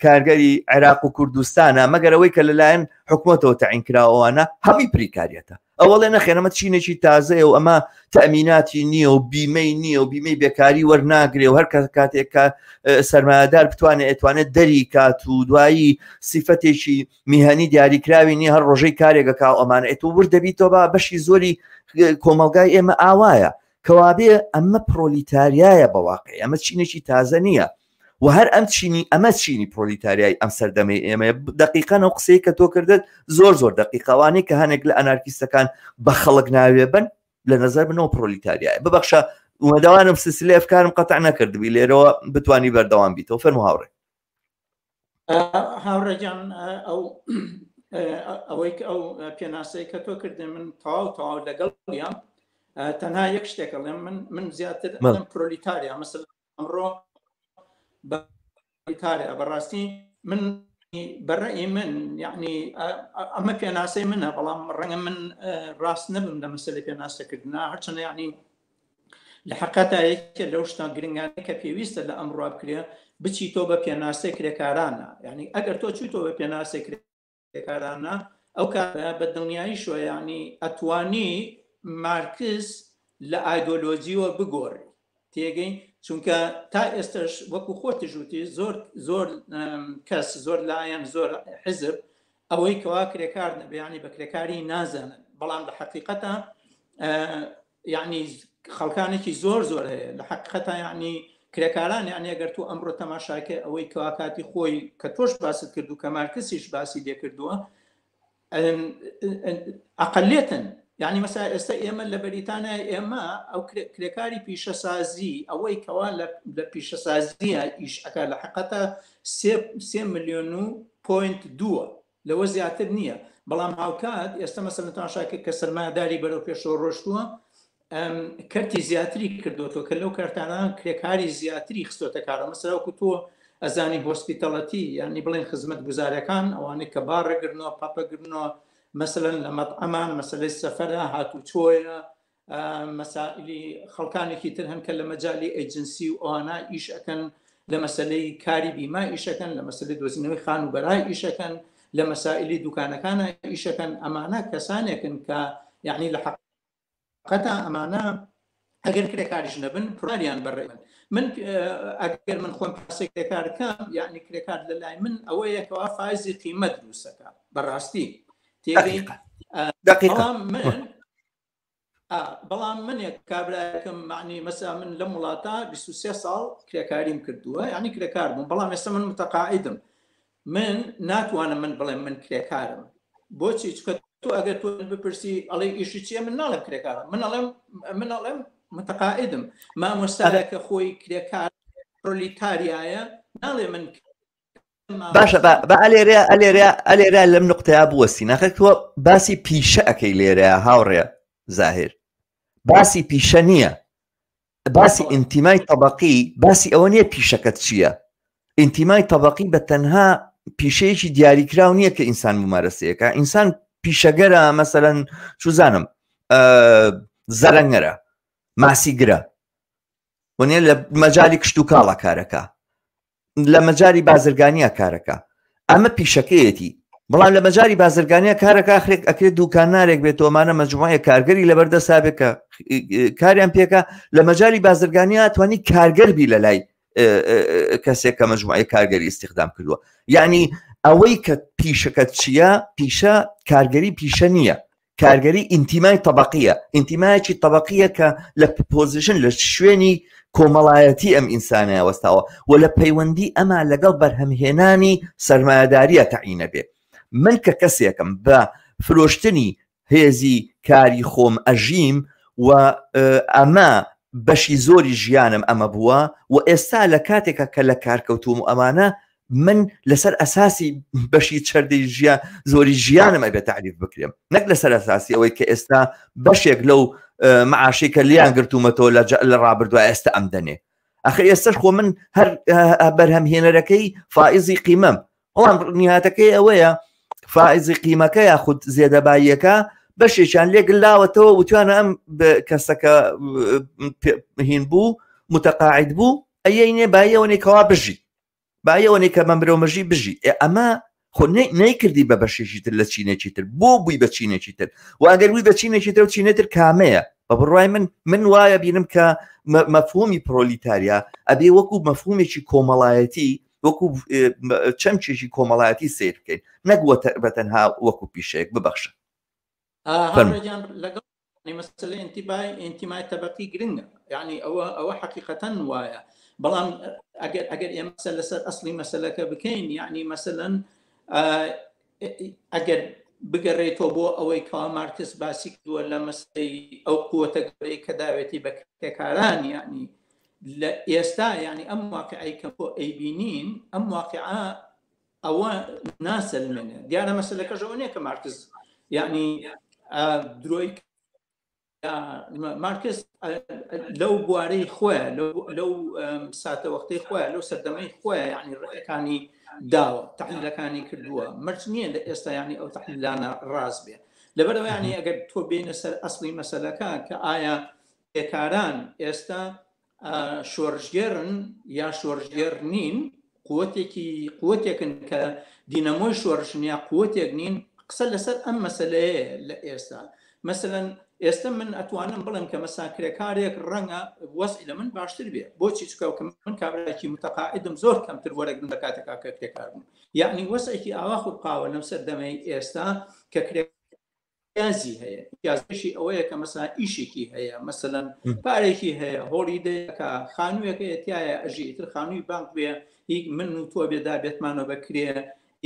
کارگەری عێراق و کوردستانە مەگەرەوەی کە لەلایەن حکوومەتەوە تەعین هەمی پریکاریەتە ئەوەڵێ نەخێنەمە چینێکی تازەیە و ئەمە تەمیناتی نییە و بیمەی نییە و بیمەی بێکاری وەرناگرێ و هەر کاتێک کە سەرمایه‌دار ئەتوانێت دەری کات و دوایی سیفەتێکی میهەنی دیاریکراوی نیە هەر ڕۆژەی کارێکەکە ئەمانە ئێت و وردەبیتەوە بە بەشی زۆری کۆمەلگای ئێمە ئاوایە کەوابێ ئەمە پرۆلیتاریایە بەواقع ئەمە چینێکی تازە نییە و هەر ئەمە چینی پرۆلیتاریای ئەم سەردەمەی ئێمە دقیقاً ئەو قسەی کە تۆ کردت زۆر دقیقەوانی کە هەنێک لە ئەنارکیستەکان بە خەڵک ناوێ بن لە نەزەر بنەوە پرۆلیتاریایە ببەخشە ومەداوانم سلسلەی ئەفکارم قەتع نەکردبی لێرەوە بتوانی بەردەوام بیتەوە فەرموو هاوڕێ هاوڕێجان ئەوەی ئەو پێناسەی کە تۆ کردی من تەواو لەگەڵیان تەنها یەک شتێکەڵێم من زیاتر پرۆلیتاریا مەسەڵەن ئەمڕۆ بەریتاریا بەڕاستی من بەڕێی من یعنی ئەمە پێناسەی منە بەڵام ڕەنگە من ڕاست نەبم لە مەسەلەی پێناسەکردنا هەرچەندە یعنی لە حقیقەتایەکە لەو شتە گرنگانەی کە پێویستە لە ئەمڕۆ بکرێ بچی تۆ بە پێناسەی کرێکارانە یعنی ئەگەر تۆ چیتۆ بە پێناسەی کرێکارانە ئەو کاتە بە دڵنیایی شۆ یعنی ئەتوانی مارکس لە ئایدۆلۆژیەوە بگۆڕی تێگەی چونکە تا ئێستش وەکو خۆتی ژووتی زۆر کەس زۆر لایەن زۆر حزب ئەوەی کەوا کرێکار نەبیانی بە کرێکاری نازانن بەڵام لە حقیقەتە یعنی خەڵکانێکی زۆر هەیە لە حقیقەتە یعنی کرێکاران یعنی ئەگەر تۆ ئەمڕۆ تەماشاکە ئەوەی کەواکاتی خۆی کە تۆش باست کردو کە مارکسیش باسی لێ کردووە ئەقلێتن یعنی مەسا ئێستا ئێمە لە بەریتانیا ئێمە ئەو کرێکاری پیشەسازی ئەوەی کەوا لە پیشەسازیە ئیش ئەکا لە حقەتە 3 ملیۆن و پۆینت 2 لەوە زیاتر نییە بەڵام هاوکات ئێستا مەسەلەن تەماشاکە کە سەرمایەداری بەرەو پێشەوە ڕۆشتووە کەرتی زیاتری کردوتەوە کە لەو کارتانان کرێکاری زیاتری خستۆتە کارە مەسەلاوەکو تۆ ئەزانی هۆسپیتەڵەتی یعنی بڵێن خزمەت گوزارەکان ئەوانەی کە باڕێگرنەوە پاپەگرنەوە مەسەلەن لە مەطعەمان مەسەلەی سەفەرە هاتوچۆیە مەسائلی خەڵکانێکی تر هەن کە لە مەجالی ئەجنسی و ئەوانە ئیش ئەکەن لە مەسەلەی کاری بیما ئیشەکەن لە مەسەلەی دۆزینەوەی خان و بەرای ئیشەکەن لە مەسائلی دوکانەکانە ئیشەکەن ئەمانە کەسانێکن کە یعنی لە حقیقەتە ئەمانە ئەگەر کرێکاریش نەبن پراریان بەڕێن من ئەگەر من خۆم پاسێک کرێکارەکەم یعنی کرێکار لە لای من ئەوەیەکەوە فایزی قیمەت دروستەکە بەڕاستی تێگەی بەڵام منێک کابراەکەم معنی مەسا من لە وڵاتە 23 ساڵ کرێکاریم کردووە یعنی کرێکار بووم بەڵام ئێستا من متەقاعدم من ناتوانم من بڵێم من کرێکارم بۆچی چکە تۆ ئەگەر تۆ بپرسی ئەڵێ ئیشی چییە من ناڵێم کرێکارم من ئەڵێم متەقاعدم مامۆستایەکە خۆی کرێکار پرۆلیتاریایە ناڵێ من باشە بە ئەلێرە لەم نقطەیە بوەستی ناخێت تۆ باسی پیشە ئەەکەی لێرەیە هاوڕێ زاهر باسی پیشە نییە باسی ئینتیمای تەبەقی باسی ئەوە نییە پیشەکەت چییە ئینتیمای تەبەقی بە تەنها پیشەیەکی دیاریکراو نییە کە ئینسان ممارەسەیەکە ئینسان پیشەگەرە مەسەلەن چوزانم زەرەنگەرە ماسیگرە وەنیە لە مەجای کشت و کاڵە کارەکە لە مەجاری بازرگانیە کارەکە ئەمە پیشەکەیەتی بەڵام لە مەجاری بازرگانیە کارەکە ئەخرێک ئەکرێت دوکانارێک بێت ئەمانە مەجموعەیە کارگەری لەبەردە سابێکە کاریان پێکە لە مەجاری بازرگانیە توانی کارگەربی لە لای کەسێک کە مەجموعەیە کارگەری استیخدام کردووە یعنی ئەوەی کە پیشەکەت چییە پیشە کارگەری پیشە نییە کارگەری ئینتیمای تەبەقیە ئینتیمایەکی تەبەقیە کە لە پۆزیشن لە شوێنی کۆمەڵایەتی ئەم ئینسانەیە وەستاوە و لە پەیوەندی ئەمە لەگەڵ بەرهەمهێنانی سەرمایەداریە تەعینە بێ من کە کەسێکم بە فرۆشتنی هێزی کاری خۆم ئەژیم و ئەمە بەشی زۆری ژیانم ئەمە بووە و ئێستا لە کاتێکە کە لە کارکەوتوم و ئەمانە من لەسەر ئەساسی بەشی چەردەی زۆری ژیانم ئەبێت تعریف بکرێم نەک لەسەر ئەساسی ئەوەی کە ئێستا بەشێک لەو معاشی کە لیان گرتوومەتەوە لە ڕابردووە ئێستا ئەم دەنێ ئەخر ئێستش خۆ من هەر بەرهەمهێنەرەکەی فائزی قیمەم بەڵام نهاتەکەی ئەوەیە فائزی قیمەکە یاخود زێدەباییەکە بەشێکیان لێگلاوەتەوە وتوانە ئەم کەسەکە هین بوو متەقاعد بوو ئەیەینێ بایەوەنێکەوە بژی بایەوەنێک کە مەمرۆمەژی بژی ئەمە خۆ نەیکردی بە بەشێکی تر لە چینێکی تر بۆ بووی بە چینێکی تر و ئەگەر بووی بە چینێکی تر و چینێتر کامەیە بە بڕای من وایە بینم کە مەفهومی پرۆلیتاریا ئەبێ وەکو مەفهومێکی کۆمەڵایەتی وەکو چەمچێکی کۆمەڵایەتی سیر بکەین نەگووە بەتەنها وەکو پیشەیەک ببەخشە لەگەڵ مەسەلەی ئینتیمای تەبەقی گرنگە یعنی ئەوە حەقیقەتەن وایە بەڵام ئەگەر ئێمە لەسەر ئەسلی مەسەلەکە بکەین یعنی مەسەلەن ئەگەر بگەڕێتەوە بۆ ئەوەی کەوا مارکس باسی کردووە لە مەسەلەی ئەو قووەتە گەورەی کە داوێتی بە کرێکاران یعنی لە ئێستا یعنی ئەم واقعەی کە بۆ ئەیبینین ئەم واقعە ئەوە ناسەلمێنێ دیارە مەسەلەکەشەوە نییە کە مارکس یعنی درۆی مارکس لەو بوارەی خۆیە لەو ساتە وەختەی خۆیە لەو سەردەمەی خۆیە یعنی ڕێەکانی داوە تەحلیلەکانی کردووە مەرج نییە لە ئێستا یعنی ئەو تەحلیلانە ڕاست بێ لەبەرەوە یعنی ئەگەر تۆ بینە سەر ئەسلی مەسەلەکە کە ئایا کرێکاران ئێستا شۆڕژگێرن یا شۆڕژگێر نین قووەتێکن کە دینەمۆی شۆڕژن یا قووەتێک نین قسە لەسەر ئەم مەسەلەیە لە ئێستا مەسەلەن ئێستا من ئەتوانم بڵم کە مەسا کرێکارێک ڕەنگە وەزعی لە من باشتر بێ بۆچی چکە من کابراایکی متەقاعدم زۆر کەمتر وەرەگرم لە کاتێکا کە کرێکار بووم یعنی وەزعێکی ئاوا خوڕقاوە لەم سەردەمەی ئێستا کە امتیازی هەیە امتیازشی ئەوەیە کە مەسەلا ئیشێکی هەیە مەسەلەن پارێکی هەیە هۆلیدەیەکە خانوویەکە ئەتیایە ئەژیتر خانووی بانک بێ هیچ من و تۆ بێدا بێتمانەوە بکرێ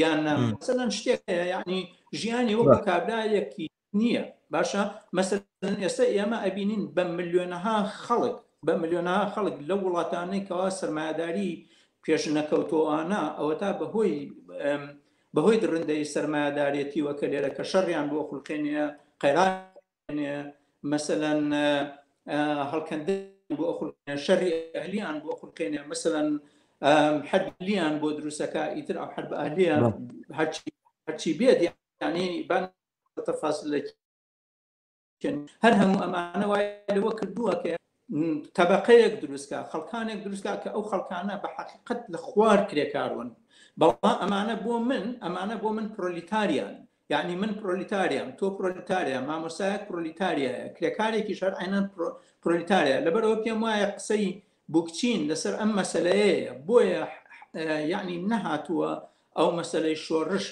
یان مەسەلەن شتێک هەیە یعنی ژیانی وەکو کابرایەکی نییە باشە مەسەلەن ئێستا ئێمە ئەبینین بە ملیۆنەها خەڵک لە وڵاتانەی کەوا سەرمایه‌داری پێش نەکەوتۆوانە ئەوە تا بەهۆی درڕندەی سەرمایه‌دارێتی وەکە لێرە کە شەڕیان بۆ خوڵقێنێ قەیرانێ مەسەلەن هەڵکەندن بۆ خوڵقێنێ شەڕی ئەهلیان بۆ خوڵقێنێ مەسەلەن حەربلیان بۆ دروستەکە ئیتر ئەو حەرب ئەهلیە هەرچی بێت یعنی بان تەفاسیلێکی هەر هەموو ئەمانە وای لەوە کردووە کە تەبەقەیەک دروستکە خەڵکانێک دروستکە کە ئەو خەڵکانە بە حەقیقەت لە خوار کرێکارون بەڵام ئەمانە بۆ من پرۆلیتاریان یعنی من پرۆلیتاریان تۆ پرۆلیتاریا مامۆستایەک پرۆلیتاریە کرێکارێکی شەر عینەن پرۆلیتاریا لەبەرەوە پێم وایە قسەی بووکچین لەسەر ئەم مەسەلەیە بۆیە یعنی نەهاتووە ئەو مەسەلەی شۆڕش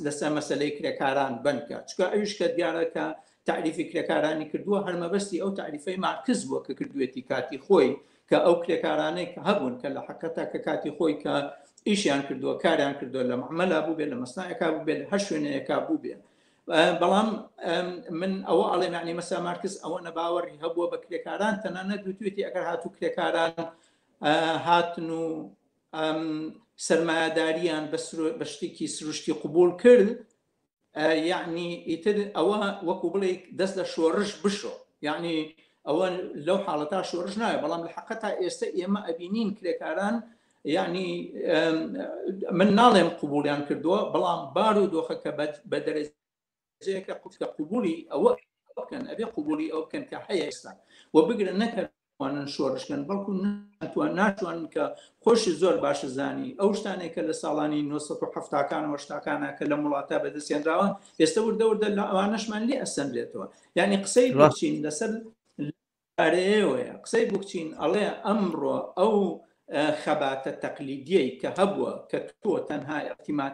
لەسەر مەسەلەی کرێکاران بنکە چکە ئەویش کە دیارەکە تعریفی کرێکارانی کردووە هەرمەبەستی ئەو تعریفەی مارکس بووە کە کردوێتی کاتی خۆی کە ئەو کرێکارانەی کە هەبوون کە لە حقیقەتە کە کاتی خۆی کە ئیشیان کردووە کاریان کردووە لە معاملە بوو بێ لە مەسنایەکە بوو بێ لە هەر شوێنەیەکا بوو بێ بەڵام من ئەوە ئەڵێم یعنی مەسا مارکس ئەوە نەباوەڕی هەبووە بە کرێکاران تەنانەت دوتوێتی ئەگەر هاتوو کرێکاران هاتن و سەرمایه‌داریان بە شتێکی سروشتی قبول کرد یعنی ئیتر ئەوە وەکو بڵێ دەست لە شۆڕش بشۆ یعنی ئەوە لەو حاڵەتا شۆڕش نایە بەڵام لە حقیقەتا ئێستا ئێمە ئەبینین کرێکاران یعنی من ناڵێم قبولیان کردووە بەڵام بار و دۆخەکە بە دەرەجەیەکە قبولی ئەوە بکەن ئەبێ قبولی ئەو بکەن کە هەیە ئێستا و بگرن نەکەوانن شۆڕشکەن بەڵکو ناتوان کە خۆشی زۆر باشە زانی ئەو شتانێکە لە ساڵانی 1970 شتاکانە کە لە وڵاتە بەدەستێنراوە ئێستا وردە لە ئەوانەشمان لێ ئەسەندرێتەوە یعنی قسەی بووکچین لەسەر ئارەیەوەیە قسەی بووکچین ئەڵێ ئەمڕۆ ئەو خەباتە تەقلیدیەی کە هەبووە کە تۆ تەنها ئەحتیمات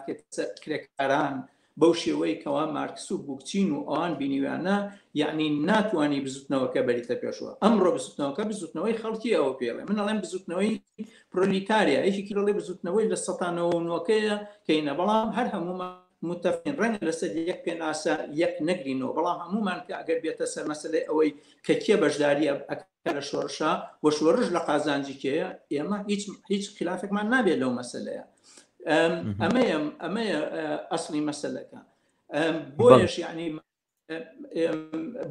کرێکاران بەو شێوەی کەوا مارکس و بووکچین و ئەوان بینیوانە یعنی ناتوانانی بزوتنەوەکە بەریتە پێشوە ئەمڕۆ بزوتنەوەکە بزوتنەوەی خەڵکی ئەوە پێڵێ من ئەڵێم بزوتنەوەی پرۆلیتاریا یەکێکی لەڵێ بزوتنەوەی لە سەتانەوە نوۆکەیە کەینە بەڵام هەر هەمومان متفقین ڕەنگە لەسەر یەک پێناسە یەک نەگرینەوە بەڵام هەمومان کە ئەگەر بێتە سەر مەسەلەی ئەوەی کە کێ بەشداریە لە شۆڕشە و شۆڕش لە قازانجی کێیە ئێمە هیچ خلافێکمان نابێت لەو مەسەلەیە ئەمەیە ئەسڵی مەسەلەکە بۆیش یعنی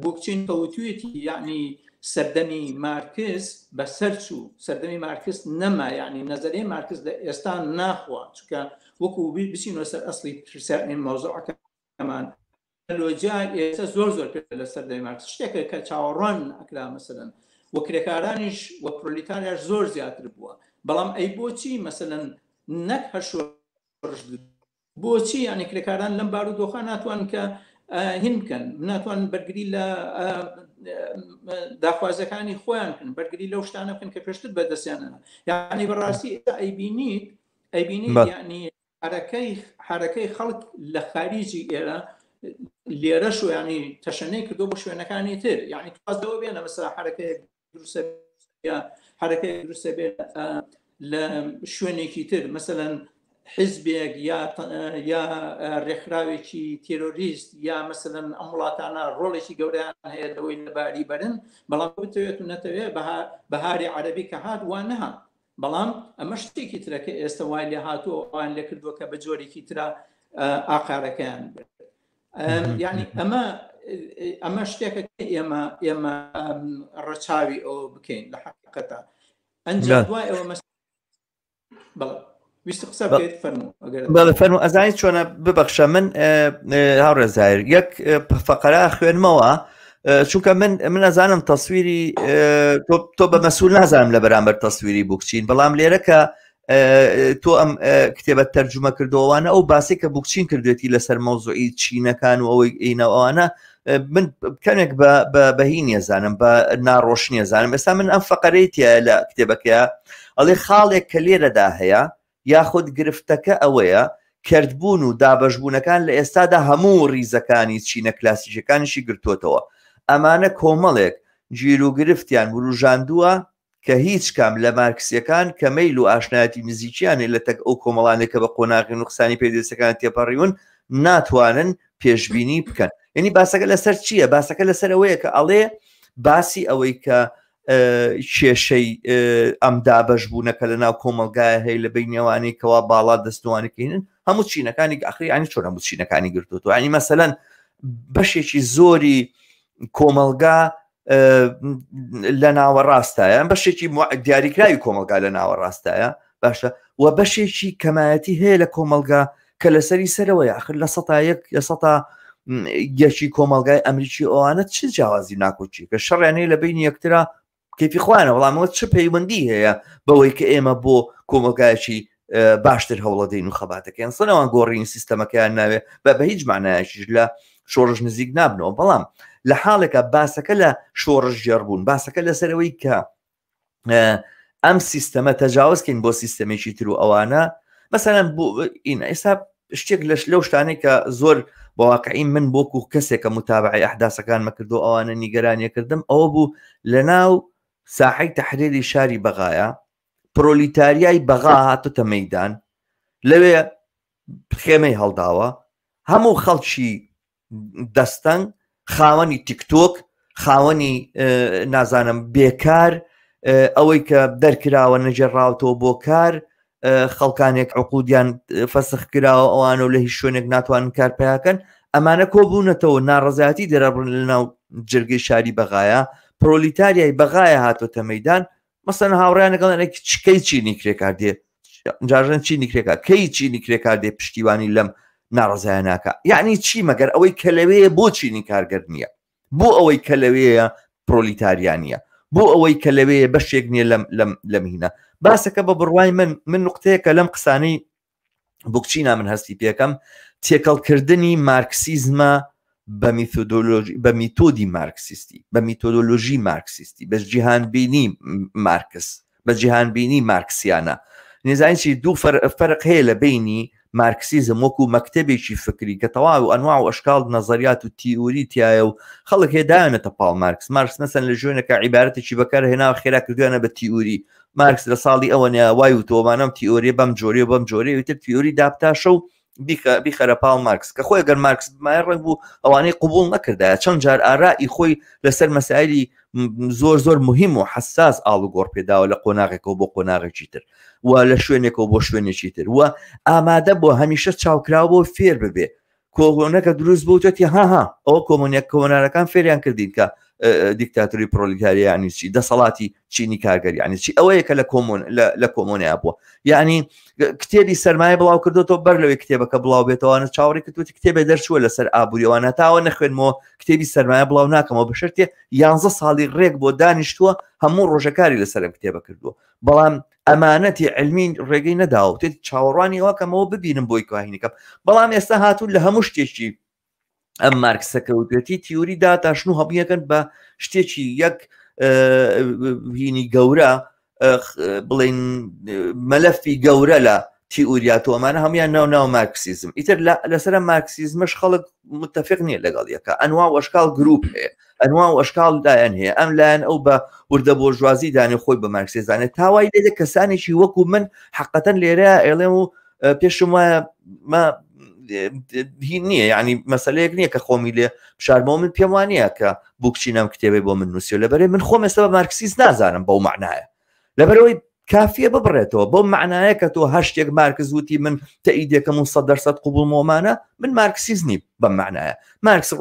بووکچین کەوتوێتی یعنی سەردەمی مارکس بەسەر چوو سەردەمی مارکس نەما یعنی نەزەرەی مارکس لە ئێستا ناخوا چکە وەکو بچینەوە سەر ئەسڵی پرسیارین مەوزوعەکەمان لۆجیا ئێستا زۆر پێ لە سەردەمی مارکس شتێکە کە چاوەڕوان ئەکرا مەسەلەن وە کرێکارانیش وە پرۆلیتاریاش زۆر زیاتر بووە بەڵام ئەی بۆچی مەسەلەن نەک هەر شۆڕش بۆچی یعنی کرێکاران لەم بارودۆخە ناتوان کە هین بکەن ناتوان بەرگری لە داخوازەکانی خۆیان بکەن بەرگری لەو شتانە بکەن کە پێشتر بەدەستیانە یعنی بەڕاستی ئەیبینیت یعنی حرەکەی خەڵک لە خارجی ئێرە لێرەش و ینی تەشەنەی کردو بۆ شوێنەکانی تر یعنی توازدەوە بێنە مەسەلا حرەکەی دروستە بێت لە شوێنێکی تر مەسەلەن حزبێک یا ڕێکخراوێکی تێرۆریست یا مەسەلەن ئەم وڵاتانە ڕۆڵێکی گەورەیان هەیە لەوەی لەباری بەرن بەڵام بتەوێت و نەتەوێت بەهاری عەرەبی کە هات وان نەهات بەڵام ئەمە شتێکی ترەکە ئێستا وای لێ هاتووە ئەوان لێ کردووە کە بە جۆرێکی ترە ئاقارەکەیان بێت یعنی ئەمە شتێکە ئێمە ڕەچاوی ئەوە بکەین لە حقیقەتە ئەنجام دوای ئەوە بەڵێ فەرموو ئەزانیت چۆنە ببەخشە من هاوڕێزایر یەک فەقەرە خوێنمەوە چونکە من ئەزانم تەسویری تۆ بە مەسئول نازانم لە بەرامبەر تەسویری بووکچین بەڵام لێرە کە تۆ ئەم کتێبەت تەرجمە کردووانە ئەو باسی کە بووکچین کردوێتی لەسەر مەوزوعی چینەکان و ئەوەی ئینەوەوانە من کەمێک بەهی نیەزانم بە ناڕۆش نیەزانم ئێستا من ئەم فەقەرەیتە لە کتێبەکەیە ئەڵێ خاڵێک کە لێرەدا هەیە یاخود گرفتەکە ئەوەیە کردبوون و دابەشبوونەکان لە ئێستادا هەموو ڕیزەکانی چینە کلاسیکەکانیشی گرتووەتەوە. ئەمانە کۆمەڵێک گیر و گرفتیان وروژاندووە کە هیچ کام لە مارکسیەکان کە مەیل و ئاشنایەتی نزیکیانێ لە تەک ئەو کۆمەڵانێکە بە قۆناغی نوقسانی پێدەستەکان تێپەڕیون ناتوانن پێشبینی بکەن. یعنی باسەکە لەسەر چییە؟ باسەکە لەسەر ئەوەیە کە ئەڵێ باسی ئەوەی کە کێشەی ئەم دابەشبوونەکە لە ناو کۆمەلگایە هەیە لە بینەوانی کەوا باڵا دەستوانەکەینن هەموو چینەکانی ئەخری ینی چۆن هەموو چینەکانی گرتووە. ینی مەسەلەن بەشێکی زۆری کۆمەلگا لە ناوەڕاستایە، بەشێکی دیاریکراوی کۆمەلگا لە ناوەڕاستایە باشە، و بەشێکی کەمایەتی هەیە لە کۆمەلگا کە لەسەری سەرەوەی آخر لە 100 یەکی کۆمەلگای ئەمریکی ئەوانە چ جیاوازی ناکۆچی کە شەڕیانەیە لە بینی یەکترا کەفی خوانە، بەڵامەوە چه پەیوەندی هەیە بەوەی کە ئێمە بۆ کۆمەلگایەکی باشتر هەوڵە دەین و خەباتەکەیان سەرەوان گۆڕین سیستەمەکەیان ناوێ بە هیچ معنایەکیش لە شۆڕژ نزیک نابنەوە. بەڵام لە حاڵێکە باسەکە لە شۆڕژ ژێڕبوون، باسەکە لەسەرەوەی کە ئەم سیستەمە تەجاوزکەین بۆ سیستەمێکی تر و ئەوانە مەسەلەن بۆ ئینە ئێستا شتێک لەو شتانەی کە زۆر بەواقعی من بۆکو کەسێکە متابعی ئەحداسەکان مەکردو ئەوانە نیگەرانیە کردم ئەوە بوو لە ناو ساحەی تەحریری شاری بەغایە پرۆلیتاریای بەغا هاتوتە مەیدان، لەوێ خێمەی هەڵداوە، هەموو خەڵکی دەستەنگ خاوەنی تیکتۆک، خاوەنی نازانم بێکار، ئەوەی کە دەرکراوە نەجێڕاوتەوە بۆ کار، خەڵکانێک عقودیان فەسخ کراوە ئەوانە و لە هیچ شوێنێک ناتوانن کارپیاکەن، ئەمانە کۆبوونەتەوە ناڕەزایەتی دەرەبڕن لە ناو جرگەی شاری بەغایە، پرۆلیتاریای بەغایە هاتوتە مەیدان. مەسەن هاوڕیان لەگەڵ کەی چینی کرێکار دێ جاژن چینی کرێکار کەی چینی کرێکار دێ پشتیوانی لەم ناڕەزایە ناکە. یعنی چی مەگەر ئەوەی کە لەوەیە بۆ چینی کارگەر نییە، بۆ ئەوەی کە لەوەیە پرۆلیتاریانە، بۆ ئەوەی کە لەوەیە بەشێک نییە لەم هینە. باسەکە بە بڕوای من نقطەیەکە لەم قسانەی بوکچینە من هەستی پێکەم تێکەڵکردنی مارکسیزمە بە میتۆدی مارکسیستی، بە میتۆدۆلۆژی مارکسیستی، بە جیهانبینی مارکس، بە جیهانبینی مارکسیانە. نێزانیی دوو فەرق هەیە لە بینی مارکسیزم وەکو مەکتەبێکی فکری کە تەواو و ئەنواع و ئەشکال نەزەریات و تیوری تایە و خەڵک هێدایەنێتە پاڵ مارکس. مارکس مەسەن لە ژوێنێکە عیبارەتێکی بەکارهێناوە خێرا کردویانە بە تیوری. مارکس لە ساڵی ئەوەنە وای و تۆمانەم تیۆریە بەم جۆری و بەم جۆری وتر تیۆری دابتاشە و بیخەرە پاڵ مارکس کە خۆی گەر مارکس بمای ڕنگ بوو ئەوانەی قبول نەکردایە چەند جار ئارائی خۆی لەسەر مەسائلی زۆر مهم و حساس ئاڵوگۆڕ پێداوە لە قۆناغێکەوە بۆ قۆناغێکی تر و لە شوێنێکەوە بۆ شوێنێکی تر و ئامادە بۆ هەمیشە چاوکراوە بۆ فێر ببێ. کۆگۆنەکە دروست بووتێتی هاها ئەوە کۆمۆنارەکان فێریان کردین کە دیکتاتوری پرۆلیتاریانی چی دەسەڵاتی چینی کارگەری یعنی چی ئەوەیە کە لە کۆمۆنیا بووە. یعنی کتێبی سەرمایە بڵاو کردوەوە بەر لەوەی کتێبەکە بڵاو بێتەوەوانە چاوەڕێ کردوێتی کتێبێ دەرچووە لەسەر ئابوووریەوەوانە تاوە نەخوێنمەوە کتێبی سەرمایە بڵاو ناکەمەوە بەشێتێ 11 ساڵی ڕێک بۆ دانیشتووە هەموو ڕۆژەکاری لەسەرم کتێبە کردووە. بەڵام ئەمانەتی علمی ڕێگەی نەداوە تێت چاوەڕوانی ئەوە کەمەوە ببینم بۆی کاهینەکەم. بەڵام ئێستا هاتوون لە هەموو شتێکی ئەم مارکسەکەوتێتی تیوری داتاشن و هەبوویەکەن بە شتێکی یەک هینی گەورە بڵین مەلەفی گەورە لە تیئوریاتۆمانە هەمویان ناو مارکسیزم. ئیتر لەسەر مارکسیزمش خەڵک متفق نییە لەگەڵ یەکە ئەنوا و ئەشکال گروپ هەیە ئەنوا و ئەشکال لایەن هەیە ئەم لایەن ئەو بە وردە بۆژوازی دانێ خۆی بە مارکسیزانێت تاوای لێدە کەسانێکی وەکو من حقەتەن لێرە ئێڵێم و پێشم وایە هی نییە ینی مەسلەیەک نییە کە خۆمی لێ بشارمەوە من پێم وانە کە بووکچینەم کتێبی بۆ من نووسیۆ لەبەرێ من خۆم ئێستا بە مارکسیز نازانم بەو معنایە لەبەرەوەی کافیە ببڕێتەوە بۆ معنایە کە تۆ هەشتێک مارکس وتی من تەئیدێکم و 100% قبولمۆمانە من مارکسیز نیم بەم معنایە. مارکس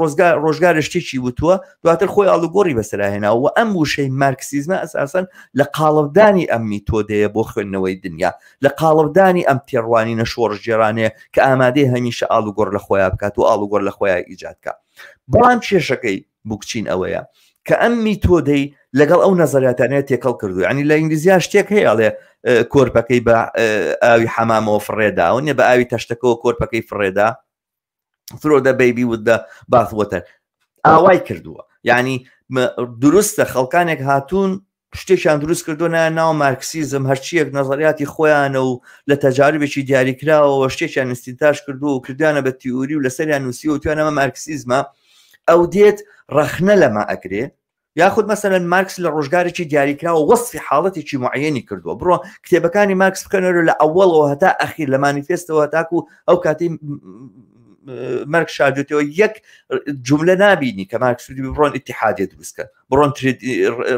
ڕۆژگار شتێکی وتووە دواتر خۆی ئاڵوگۆڕی بەسەراهێناوە و ئەم وشەی مارکسیزمە ئەساسەن لە قاڵبدانی ئەم میتۆدەیە بۆ خوێندنەوەی دنیا لە قاڵبدانی ئەم تێڕوانینە شۆڕژگێرانەیە کە ئامادەی هەمیشە ئاڵوگۆڕ لە خۆیان بکات و ئاڵوگۆڕ لە خۆیان ئیجادکە. بەڵام کێشەکەی بووکچین ئەوەیە کە ئەم میتۆدەی لەگەڵ ئەو نەزەریاتانەیە تێکەڵ کردو ینی لە ئینگلیزیا شتێک هەیە ئەڵێ کۆرپەکەی بە ئاوی حەمامەوە فڕێداون نیە بە ئاوی تەشتەکەەوە کۆرپەکەی فڕێدا throw the baby with the bath water ئاوای کردووە. یعنی دروستە خەڵکانێک هاتوون شتێکیان دروست کردوونە ناو مارکسیزم هەرچیەک نەزەریاتی خۆیانە و لە تەجاربێکی دیاریکراوە شتێکیان ئستینتاژ کردو و کردیانە بە تیوری و لەسەریان نووسی و توانەمە مارکسیزمە ئەو دێت ڕەخنە لەمە ئەگرێ یاخود مەسەرەن مارکس لە ڕۆژگارێکی دیاریکراوە وەصفی حاڵەتێکی معەنی کردووە بڕۆ کتێبەکانی مارکس بکەنەوە لە ئەوڵەوە هەتا ئەخیر لە مانیفێستەوە تاکو ئەو کاتی مەرگ شاردێتەوە یەک جملە نبینی کە مارکسودی بڕۆن ئیتیحادیە دروستکە بڕۆن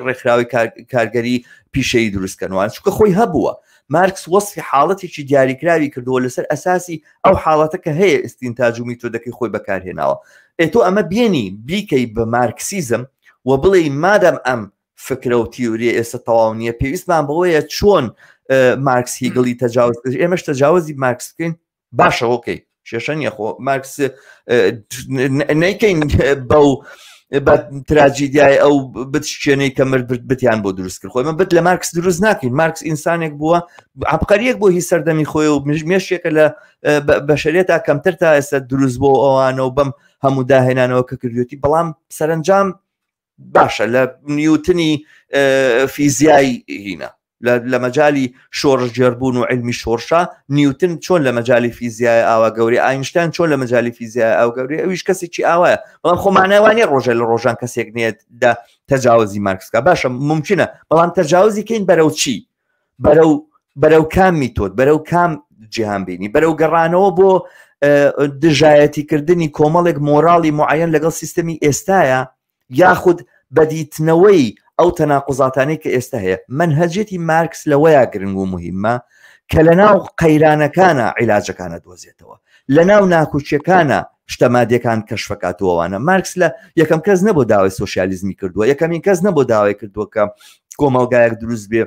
ڕێکخراوی کارگەری پیشەیی دروستکەنەوە چونکە خۆی هەبووە مارکس وەصفی حاڵەتێکی دیاریکراوی کردووە لەسەر ئەساسی ئەو حاڵەتە کە هەیە ئستینتاج و میتۆدەکەی خۆی بەکارهێناوە تۆ ئەمە بێنی بیکەی بە مارکسیزم و بڵێ مادەم ئەم فکرە و تیوریە ئێستا تەواو نییە پێویستمان بەوەیە چۆن مارکس هیگڵی تەجاوز ئێمەش تەجاوزی مارکس بکەین باشە ئۆکەی شێشە نیە خۆ مارکس نەیکەین بەو بە تراجیدیای ئەو بتشێنەی کە مرد بتیان بۆ دروست کرد خۆی من بت لە مارکس دروست ناکەین مارکس ئینسانێک بووە عبقەریەک بۆ هی سەردەمی خۆی و مێشتێکە لە بەشەریەتا کەمتر تا ئێستا دروست بۆ ئەوانە و بەم هەموو داهێنانەوە کە کردوێتی بەڵام سەرنجام باشە لە نیوتنی فیزیایی هینە لە مەجای شۆڕش جێربوون و علمی شۆڕشا نیوتن چۆن لە مەجای فیزیای ئاوا گەوری ئاینشتین چۆن لە مەجای فیزیای ئاو گەوری ئەویش کەسێکی ئاوایە بەڵام خۆمانەوانی ڕۆژە لە ڕۆژان کەسێک نێت دا تەجاوزی مارکسکە باشە ممکنە بەڵام تەجاوزی کەین بەرەو چی بەرەو کام میتۆد بەرەو کام جیهانبینی بەرەو گەڕانەوە بۆ دژایەتیکردنی کۆمەڵێک مۆراڵی معەن لەگەڵ سیستەمی ئێستایە یاخود بەدیتنەوەی ئەو تەناقوزاتانەی کە ئێستا هەیە منهەجێتی مارکس لەوەیە گرنگ و مهمە کە لە ناو قەیرانەکانە عیلاجەکانە دۆزێتەوە لە ناو ناکوچیەکانە شتەمادیەکان کەشفەکاتەوەوانە مارکس لە یەکەم کەس نەبوو داوای سۆشیالیزمی کردووە یەکەمین کەس نەبوو داوای کردووە کە کۆمەڵگایەک دروست بێ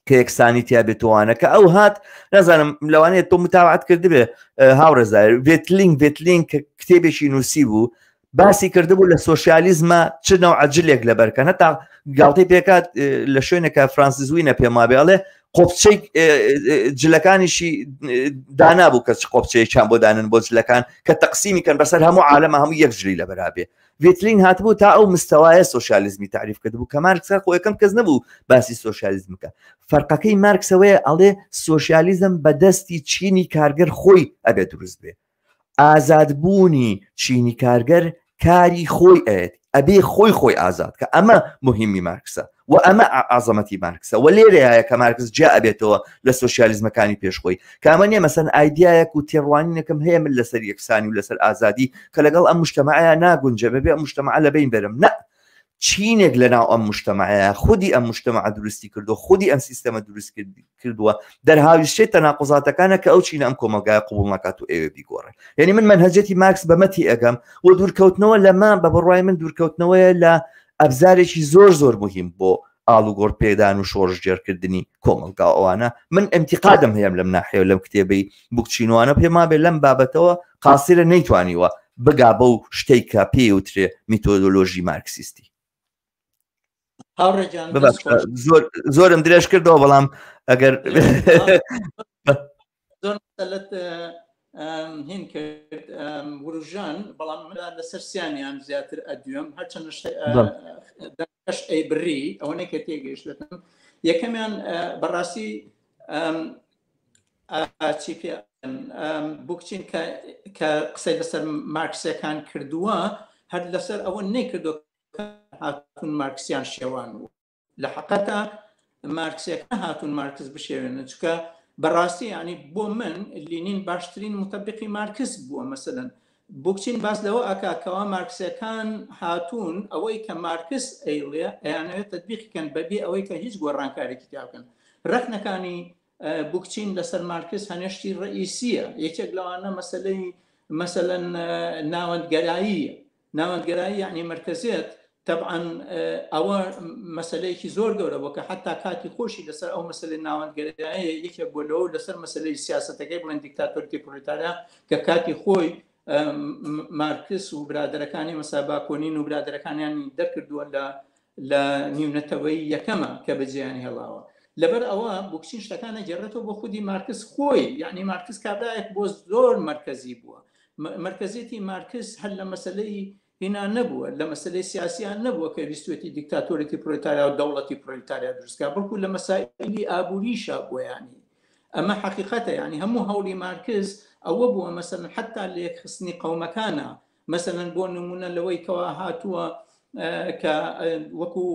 کە یەکسانی تیا بێتوانە کە ئەو هات نازانم لەوانەیە تۆ متابعەت کردبێ هاوڕێزار ڤێتلینگ کە کتێبێکی نووسی بوو باسی کردبوو لە سۆشیالیزمە چ نەو عەجلێک لەبەرکە هەتا گاڵتەی پێکات لە شوێنێکە فرانسیزوینە پێما بێڵێ قۆپچەی جلەکانیشی دانابوو کە قۆپچەیەکیان بۆ دانن بۆ جلەکان کە تەقسیمی کەن بەسەر هەموو عالەمە هەموو یەک جلی لە بەرابێ ڤێتلین هاتبوو تا ئەو مستەوایە سۆشیالیزمی تعریف کردبوو کە مارکس خۆ یەکەم کەس نەبوو باسی سۆشیالیزمکە فەرقەکەی مارکسەوەیە ئەڵێ سۆشیالیزم بەدەستی چینی کارگەر خۆی ئەبێ دروست بێ ئازادبوونی چینی کارگەر کاری خۆی ئەبێ خۆی ئازاد کە ئەمە مهمی مارکسە و ئەمە عەزەمەتی مارکسە و لێرەیە کە مارکس جا ئەبێتەوە لە سۆشیالیزمەکانی پێشخۆی کامە نیە مەسەن ئایدیایەک و تێڕوانینەکەم هەیە من لەسەر یەکسانی و لەسەر ئازادی کە لەگەڵ ئەم مجتەمەعە ناگونجە بەبێ ئەم مجتەمەعە لەبین بەرم نە چینێک لەناو ئەم مجتەمەعە خودی ئەم مجتەمەعە دروستی کردو خودی ئەم سیستەمە دروست کردووە دەرهاویشتێت تەناقوزاتەکانە کە ئەو چینە ئەم کۆمەلگایە قبوڵ ناکات و ئێوە بیگۆڕێ یعنی من منهەجەتی مارکس بەمەتی ئەگەم و دوورکەوتنەوە لەمە بە بڕوای من دوورکەوتنەوەیە لە ئەبزارێکی زۆر مهم بۆ ئاڵوگۆڕ پێدان و شۆڕش جێرکردنی کۆمەلگا ئەوانە من ئەمتیقادم هەیەم لەم ناحیە لەم کتێبەی بووکچینوانە پێما بێ لەم بابەتەوە قاسیرە نەیتوانیوە بگا بەو شتێک کە پێوترێ میتۆدۆلۆژی مارکسیستی زۆرم درێژ کردەوە بەڵام ئەگەر زۆر مەسەلەت هین کرد وروژان بەڵام لەسەر سیانیان زیاتر ئەدوێم هەرچەند دەش ئەی بڕی ئەوەنەی کە تێگەیشتم یەکەمیان بەڕاستی چی پێ بووکچین کە قسەی لەسەر مارکسیەکان کردووە هەر لەسەر ئەوە نەیکردو هاتون مارکسیان شێوان بوو لە حقیقەتە مارکسیەکە هاتون مارکس بشێوێنن چکە بەڕاستی ینی بۆ من لینین باشترین متەبقی مارکس بووە مەسەلەن بووکچین باس لەوە ئاکاکەوە مارکسیەکان هاتوون ئەوەی کە مارکس ئەیڵێ ئەیانەوێت تەطبیقیکەن بەبێ ئەوەی کە هیچ گۆڕانکارێکی تیاکەن ڕەخنەکانی بووکچین لەسەر مارکس هەنێشتی ڕئیسیە یەکێک لەوانە مەسەلەن ناوەندگەرایی یعنی مرکزیت طبعا ئەوە مەسلەیەکی زۆر گەورە بۆ کە حتا کاتی خۆشی لەسەر ئەو مەسلەی ناوەندگەراییە یەکێک بۆ لەوە لەسەر مەسلەی سیاسەتەکەی بڵێن دیکتاتۆریەتی پرۆلتاریا کە کاتی خۆی مارکس و برادەرەکانی مەساباکۆنین و برادەرەکانیانی دەرکردووە لە نیونەتەوەی یەکەمە کە بەجێیانی هێڵاوە لەبەر ئەوە بووکچین شتەکانە گەڕێتەوە بۆ خودی مارکس خۆی یعنی مارکس کابرایەک بۆ زۆر مرکزی بووە مرکزیەتی مارکس هەر لە مەسلەی هینا نەبووە لە مەسلەی سیاسیان نەبووە کە ویستوێتی دیکتاتۆریەتی پرۆلتاریا و دەوڵەتی پرۆلتاریا دروستکە بەڵکو لە مەسائلی ئابووریشە بۆیانی ئەمە حقیقەتە یعنی هەموو هەوڵی مارکز ئەوە بووە مەسەلەن حتا لە یەکخستنی قەومەکانە مەسەلەن بۆ نمونە لەوەی کەوا هاتووە کە وەکو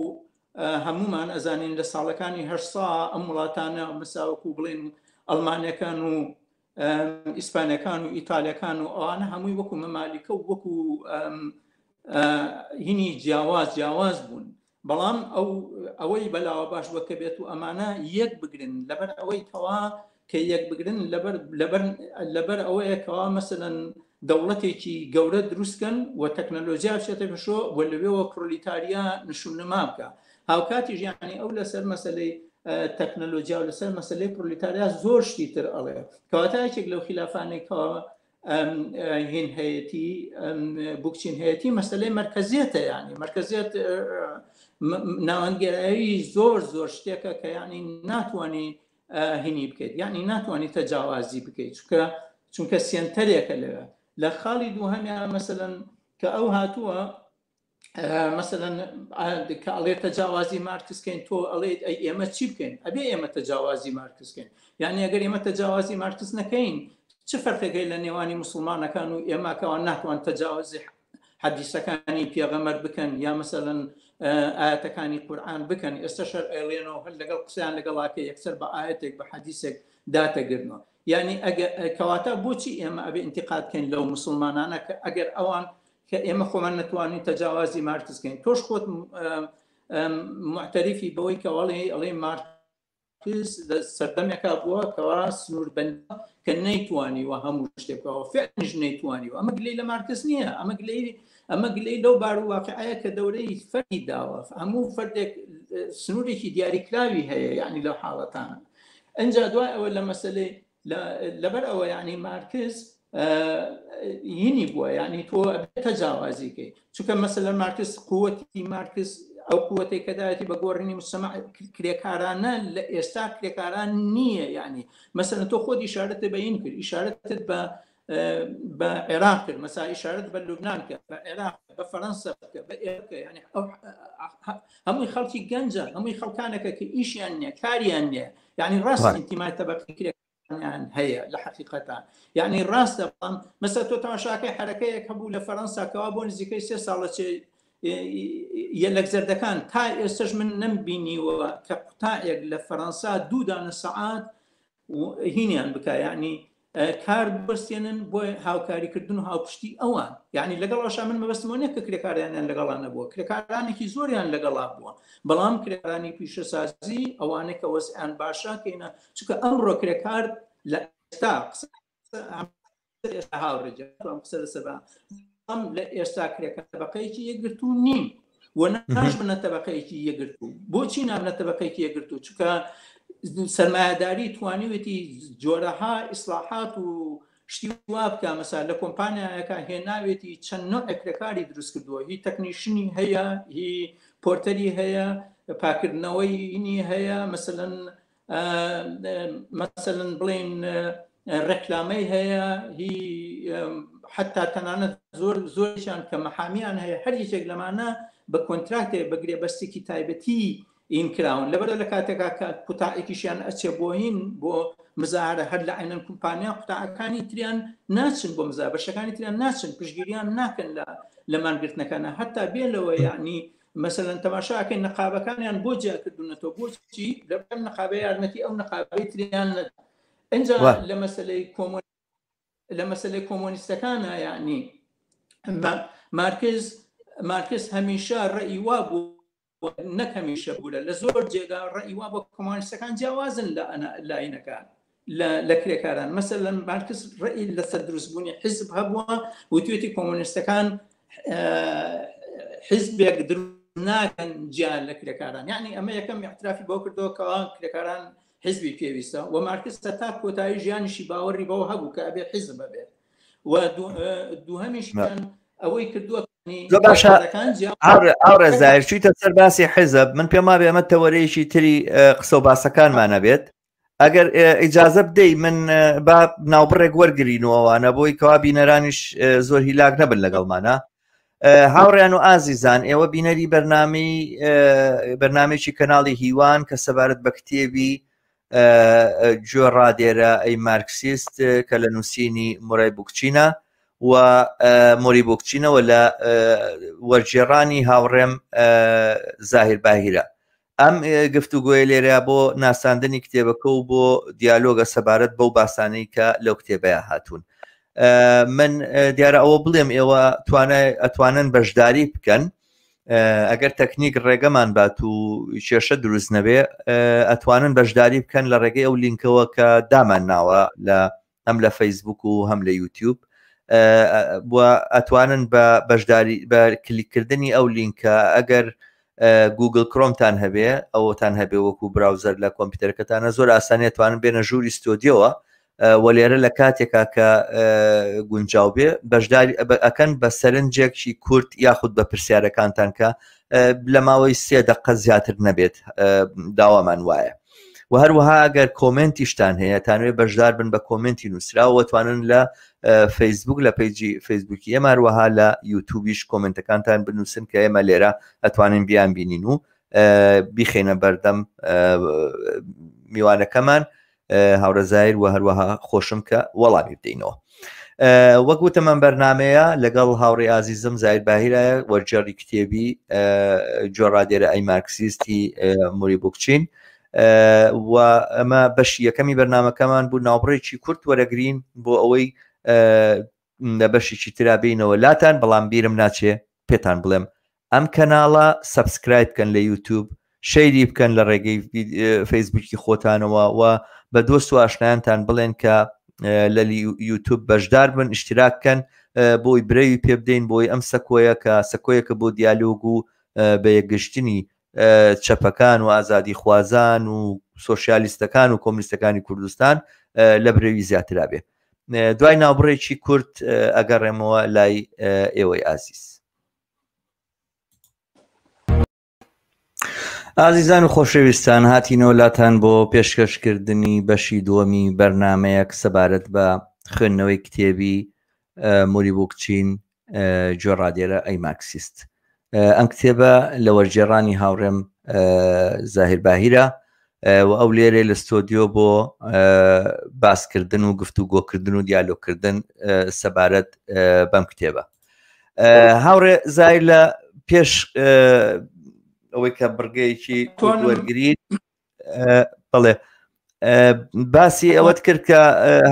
هەمومان ئەزانین لە ساڵەکانی هەشتا ئەم وڵاتانە مەساوەکو بڵێن ئەڵمانیەکان و ئیسپانیەکان و ئیتالیەکان و ئەوانە هەمووی وەکو مەمالیکە و وەکو هینی جیاواز بوون بەڵام ئەوەی بەلاوە باش وە کە بێت و ئەمانە یەک بگرن لەبەر ئەوەی کەوا کە یەک بگرن لەبەر ئەوەیە کەوا مەسەلەن دەوڵەتێکی گەورە دروستکەن و تەکنەلۆژیا بچێتە پێشۆ و لەوێەوە پرۆلیتاریا نشونما بکە هاوکاتی ژیانی ئەو لەسەر مەسەلەی تەکنەلۆژیا و لەسەر مەسەلەی پرۆلیتاریا زۆر شتی تر ئەڵێ کەواتایەکێک لەو خلافانێکەوە هین هەیەتی بووکچین هەیەتی مەسەلەی مرکزیەتە یعنی مرکزیت ناوەندگەرایی زۆر شتێکە کە یعنی ناتوانانی هینی بکەیت یعنی ناتوانانی تەجاوازی بکەیت چونکە سێنتەرێکە لەوە لە خاڵی دووهەمیان مەسەلەن کە ئەو هاتووە مەسەلەن کە ئەڵێ تەجاوازی مارکسکەین تۆ ئەڵێت ئەی ئێمە چی بکەین ئەبێ ئێمە تەجاوازی مارکسکەین یعنی ئەگەر ئێمە تەجاوازی مارکس نەکەین چه فەرقێکەی لە نێوانی مسلمانەکان و ئێمەکەوان ناتوان تەجاوازی حەدیسەکانی پێغەمبەر بکەن یا مەسەلەن ئاەتەکانی قورئان بکەن ئێستا شەر ئەڵێنەوە هەر لەگەڵ قسەیان لەگەڵاکە یەکسەر بە ئاەتێک بە حەدیسێک داتەگرنەوە یعنی کەواتە بۆچی ئێمە ئەبێ ئینتیقادکەین لەو مسلمانانە کە ئەگەر ئەوان کە ئێمە خۆمان نتوانین تەجاوازی مارکسکەین تۆش خۆت معتەریفی بەوەی کە ئەڵێ مارکس سەردەمێکا بووە کەوا سنووربەندی کە نەیتوانی و هەموو شتێکەوە فعلیش نەیتوانی و ئەمە گلەی لە مارکس نییە ئەمە گلەی لەو بار و واقعەیە کە دەورەی فەردی داوە هەموو فەردێک سنوورێکی دیاریکراوی هەیە یعنی لەو حاڵەتانە ئەنجا دوای ئەوە لە مەسەلەی لەبەر ئەوە یعنی مارکس یینی بووە یعنی تۆ تەجاوازیکەی چونکە مەسەلەن مارکس قووەتی مارکس ئەو قووەتەی کەدایەتی بە گۆڕینی مجتەمع کرێکارانە لە ئێستا کرێکاران نییە یعنی مەسەلەن تۆ خۆت ئیشارەت بە این کرد ئیشارەتت بە عێراق کرد مەسا ئیشارەت بە لوبنان کرد بە عێراق بە فەرەنسا بە ئێرە یعنی هەمووی خەڵکی گەنجە هەمووی خەڵکانێکە کە ئیشیان نییە کاریان نییە یعنی ڕاست ئینتیمای تەبەقی کرێک هەیە لە حقیقەتان یعنی ڕاستە بەڵام مەسەل تۆ تەماشاکەی حرەکەیەک هەبوو لە فەرەنساکەوا بۆ نزیکەی 3 ساڵە یەلەک زەردەکان تا ئێستش من نەمبینیوە کە قوتاعێک لە فەرەنسا 2 دانە سەعات هینیان بکە یعنی کار بەستێنن بۆ هاوکاریکردن و هاوپشتی ئەوان یعنی لەگەڵ ئەوەش من مەبەستمەوە کە کرێکاریانیان لەگەڵانە بووە کرێکارانێکی زۆریان لەگەڵا بووە بەڵام کرێکارانی پیشەسازی ئەوانەی کە وەزعیان باشە کەینە چونکە ئەمڕۆ کرێکار لە ئێستا هاوڕێجە قسە لەسەر لە ئێستا کرێکە تەبەقەیەکی یەکگرتو نیم و ناش بنە تەبەقەیەکی یەکگرتو بۆچی نابنە تەبەقەیەکی یەکگرتو چونکە سەرمایه‌داری توانیوێتی جۆرەها ئیسلاحات و شتی وا بکە مەسا لە کۆمپانیایەکە هێناوێتی چەند نوع کرێکاری دروست کردووە هی تەکنیشنی هەیە هی پۆرتەری هەیە پاکردنەوەی هەیە مەسەلەن بڵێن ڕێکلامەی هەیە هی حتا تەنانەت زۆرشان کە مەحامیان هەیە هەر هیچێک لەمانە بە کۆنتراکتێک بە گرێبەستێکی تایبەتی این کراون لەبەر لە کاتێکا کە قوتاعێکیشیان ئەچێ بۆ هین بۆ مزارە هەر لە عینەن کۆمپانیا قوتاعەکانی تریان ناچن بۆ مزار بەشەکانی تریان ناچن پشگیریان ناکەن لە مانگرتنەکانە هەتا بێلەوە یعنی مەسەلەن تەماشاکەین نەقابەکانیان بۆ جیاکردونەتەوە بۆچی لەبەر نەقابەی یارمەتی ئەو نەقابەی تریان ئەنجا لە مەسەلەی کۆمۆنیستەکانە یعنی مارکس هەمیشە ڕێی وا بوو نەک هەمیشە بوو لە زۆر جێگا ڕێی وا بۆ کۆمۆنیستەکان جیاوازن لە لاینەکان لە کرێکاران مەسەلەن مارکس ڕێی لەسەر دروستبوونی حیزب هەبووە وتوێتی کۆمۆنیستەکان حیزبێک دروست ناکەن گیان لە کرێکاران یعنی ئەمە یەکەم اعترافی بۆ کردەوە کە کرێکاران حزبی پێویستە و مارکس تا کۆتایی ژیانیشی باوەڕی بەوە هەبوو کە ئەبێ حیزب ببێت و دووهەمیشیان ئەوەی کردووە ئاڕێزایر چیتە سەر باسی حیزب من پێم وابێ ئەمە تەوەرەیەکی تری قسە و باسەکانمانە بێت ئەگەر ئیجازە بدەی من با ناوبڕێک وەرگرینەوەوانە بۆی کەوا بینەرانیش زۆر هیلاک نەبن لەگەڵمانە هاوڕێیان و ئازیزان ئێوە بینەری بەرنامێکی کەناڵی هیوان کە سەبارەت بە کتێبی جۆ ڕادێرە ئەی مارکسیست کە لە نووسینی مۆری بوکچینە و مۆری بوکچینەوە لە وەرجێڕانی هاوڕێم زاهیر باهیرە. ئەم گفتوگۆیە لێرە بۆ ناساندنی کتێبەکە و بۆ دیالۆگە سەبارەت بەو باسانەی کە لەو کتێبەیە هاتوون. من دیارە ئەوە بڵێم ئێوە ئەتوانن بەشداری بکەن ئەگەر تەکنیک ڕێگەمان بات و کێشە دروست نەبێ ئەتوانن بەشداری بکەن لە ڕێگەی ئەو لینکەوە کە دامان ناوە هەم لە فەیسبوک و هەم لە یوتیوب ئەتوانن بە بەشداری بە کلیککردنی ئەو لینکە ئەگەر گوگل کرۆمتان هەبێ ئەوەتان هەبێ وەکو براوزەر لە کۆمپیوتەرەکەتانە زۆر ئاسانی توانن بێنە ژووری ستۆدیۆوە وە لێرە لە کاتێکا کە گونجاو بێ بەشداری ئەکەن بە سەرنجێکی کورت یاخود بە پرسیارەکانتان کە لە ماوەی 3 دقیقە زیاتر نەبێت داوامان وایە و هەروەها ئەگەر کۆمنتیشتان هەیە تانوێ بەشدار بن بە کۆمنتی نووسراوە توانن لە فەیسبوک لە پیجی فەیسبوکی ئێمە هەروەها لە یوتیوبیش کۆمنتەکانتان بنووسن کە ئێمە لێرە ئەتوانین بیان بینین و بیخێنە بەردەم میوانەکەمان هاورە زایر و هەروەها خۆشم کە وەڵامی بدەینەوە. وەک وتەمەم بەرنمەیە لەگەڵ هاوڕێ ئازیزم زایر باهیرایە وەرجێڕی کتێبی جۆ ڕادێرە ئەی مارکسیستی مۆری بوکچین و ئەمە بەشی یەکەمی بەرنمەکەمان بوو ناوبڕێکی کورت وەرەگرین بۆ ئەوەی لە بەشێکی ترابینەوە لاتان بەڵام بیرم ناچێ پێتان بڵێم ئەم کەناڵە سەبسکرایب بکەن لە یوتیوب شەیری بکەن لە ڕێگەی فەیسبوکی خۆتانەوە و بە دۆست و ئاشنایانتان بڵێن کە لە یوتیوب بەشدار بن ئیشتراککەن بۆی برەوی پێ بدەین بۆی ئەم سەکۆیە کە سەکۆیەکە بۆ دیالۆگ و بە یەکگەشتنی چەپەکان و ئازادی خوازان و سۆشیالیستەکان و کۆمونیستەکانی کوردستان لە برەوی زیاترا بێ. دوای ناوبڕێکی کورت ئەگەڕێمەوە لای ئێوەی ئازیز. ئازیزان و خۆشەویستان هاتینەوە لاتان بۆ پێشکەشکردنی بەشی دووەمی بەرنمەیەک سەبارەت بە خوێندنەوەی کتێبی مۆری بوکچین جۆ ڕادێرە ئەی مارکسیست. ئەم کتێبە لە وەرجێڕانی هاوڕێم زاهیر باهیرە و ئەو لێرە لە ستۆدیۆ بۆ باسکردن و گفتوگۆکردن و دیالۆگکردن سەبارەت بەم کتێبە. هاوڕێ زایر لە پێش ئەوەی کە بڕگەیەکی وەرگریت بڵێ باسی ئەوەت کرد کە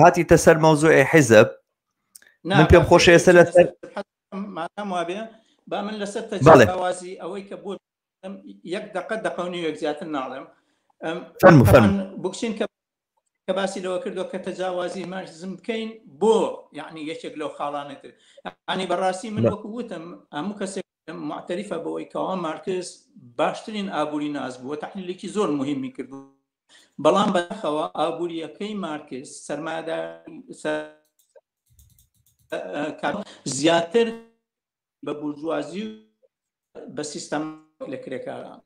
هاتیتە سەر مەوزوعی حیزب من پێم خۆشە ئێستا لەسەر با من لەسەر تەجاوازی ئەوەی کە بۆ 1 دقە و نیوێک زیاتر ناڵێم بوکچین کە باسی لەوە کردو کە تەجاوازی مارکسیزم بکەین بۆ یعنی یەکێک لەو خاڵانێتر ینی بەڕاستی من وەکو وتم هەموو کەسێک معتەریفە بەوەی کەوا مارکس باشترین ئابووری ناز بووە تحلیلێکی زۆر مهمی کردو بەڵام بەخەوە ئابووریەکەی مارکس زیاتر بە بورژوازی و بە سیستەم لە کرێکاران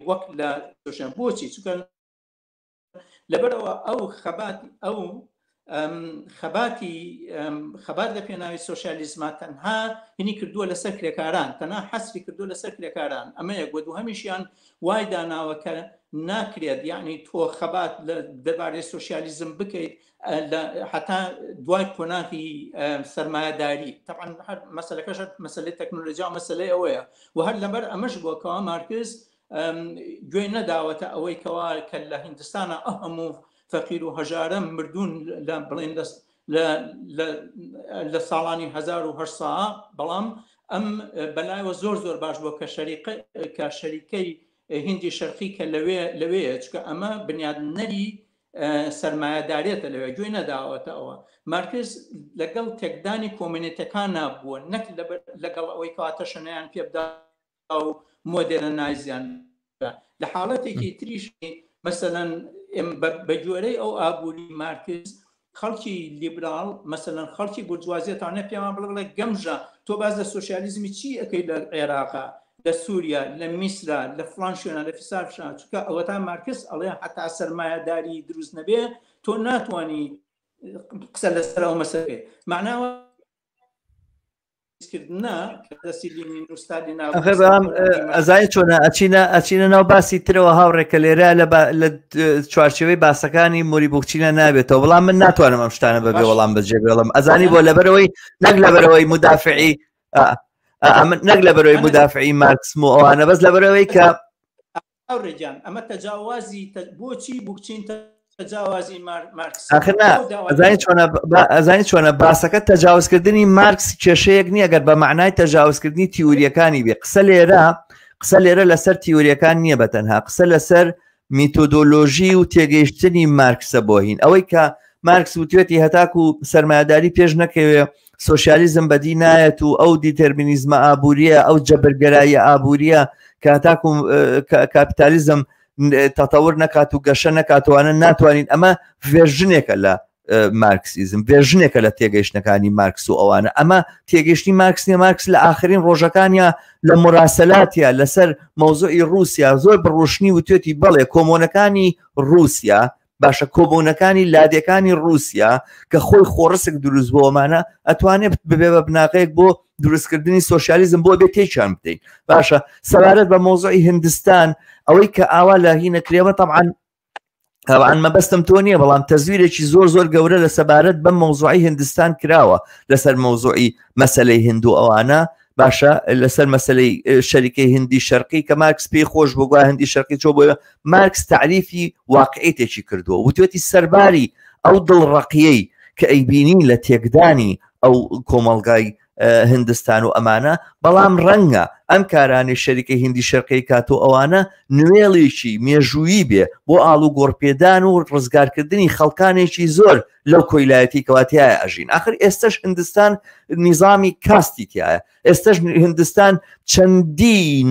وەک لە سۆشیال بۆچی چونکە لەبەرەوە ئەو خەبات لە پێناوی سۆشیالیزما تەنها هینی کردووە لەسەر کرێکاران تەنها حەسری کردووە لەسەر کرێکاران ئەمە یەک بۆ دووهەمیشیان وای داناوە کە ناکرێت یعنی تۆ خەبات دەربارەی سۆشیالیزم بکەیت حتا دوای کۆناغی سەرمایەداری طبعا هەر مەسەلەکەش مەسەلەی تەکنۆلۆژیا مەسەلەی ئەوەیە و هەر لەبەر ئەمەش بووەکەوە مارکس گوێ نەداوەتە ئەوەی کەوا کە لە هیندستانە هەموو فەقیر و هەژارە مردوون لە بڵێن لە ساڵانی 1800 بەڵام ئەم بەلایەوە زۆر باش بووە کە شەریکەی هیندی شەرقی کە لەوەیە چکە ئەمە بنیادنەری سەرمایەدارێتە لەوێ گوێ نەداوەتە ئەوە مارکس لەگەڵ تێکدانی کۆمونیتەکان نابووە نەک لەگەڵ ئەوەی کەواتە شەنەیان پێبدا و مۆدێرنایزیان لە حاڵەتێکی تریش مەسەلەن بە گوێرەی ئەو ئابووری مارکس خەڵکی لیبرال مەسەلەن خەڵکی بورژوازیەتانە پێمان بڵێ گەمژە تۆ باز لە سۆشیالیزمی چی ئەەکەی لە عێراقا لە سووریا لە میسرا لە فڵان شوێنە لە فیسارشان چونکە ئەوەتا مارکس ئەڵێ حتا سەرمایەداری دروست نەبێ تۆ ناتوانی قسە لەسەر ئەو مەسەلەیە معناوە ئەزای چۆنە ئەچینە ناو باسی ترەوە هاوڕێکە لێرە لە چوارچێوەی باسەکانی موری بووکچینە نابێتەوە بەڵام من ناتوانم ئەم شتانە بەبێ وەڵام بەجێ بێڵم ئەزانی بۆ لەبەرەوەی نەک لەبەرەوەی مدافعی نەک لەبەرەوەی مدافعی مارکسم و ئەوانە بەس لەبەرەوەی کە ڕێجان ئەمە تەجاوازی بۆچی بووکچین تەجاوازی مارکس ئەزانی چۆنە باسەکە تەجاوزکردنی مارکس کێشەیەک نییە گەر بە معنای تەجاوزکردنی تیوریەکانی بێ قسە لێرە لەسەر تیوریەکان نییە بەتەنها قسە لەسەر میتۆدۆلۆژی و تێگەیشتنی مارکسە بۆ هین ئەوەی کە مارکس وتوێتی هەتاکو و سەرمایهداری پێش نەکەوێ سۆشیالیزم بەدی نایەت و ئەو دیتەرمینیزمە ئابووریە ئەو جەبرگەرایی ئابووریە کە هەتاکو کاپیتالیزم تەتەور نەکات و گەشە نەکاتوانە ناتوانین ئەمە ڤێژنێکە لە مارکسیزم ڤێژنێکە لە تێگەیشتەکانی مارکس و ئەوانە ئەمە تێگەیشتنی مارکس نیە مارکس لە ئاخرین ڕۆژەکانیە لە مراسەلاتیە لەسەر مەوزوعی رووسیا زۆر بڕۆشنی وتێتی بەڵێ کۆمۆنەکانی رووسیا باشە کۆمۆنەکانی لادەکانی رووسیا کە خۆی خۆڕسک دروست بۆمانە ئەتوانێت ببێ بە بناغەیەک بۆ دروستکردنی سۆشیالیزم بۆ بێت تێکیان بدەین باشە سەبارەت بە مۆزوعی هندستان ئەوەی کە ئاوا لە هینە کرێوە طبعاً مەبەستم تۆ نییە بەڵام تەزویرێکی زۆر گەورە لە سەبارەت بە مۆزوعی هندستان کراوە لەسەر مۆزوعی مەسەلەی هندو ئەوانە باشە لەسەر مەسەلەی شەریکەی هندی شەرقی کە مارکس پێی خۆش بگووە هندی شەرقی چۆ بۆ مارکس تعریفی واقعیتێکی کردووە وتوێتی سەرباری ئەو دڵڕەقیەی کە ئەیبینی لە تێکدانی ئەو کۆمەڵگای هندستان و ئەمانە بەڵام ڕەنگە ئەم کارانی شەریکەی هندی شەرقی کاتۆ ئەوانە نوێڵێکی مێژوویی بێ بۆ ئاڵو گۆڕپێدان و ڕزگارکردنی خەڵکانێکی زۆر لەو کۆیلایەتی کەواتیایە ئەژین آخر ئێستش هندستان نیزامی کاستی تایە ئێستش هندستان چەندین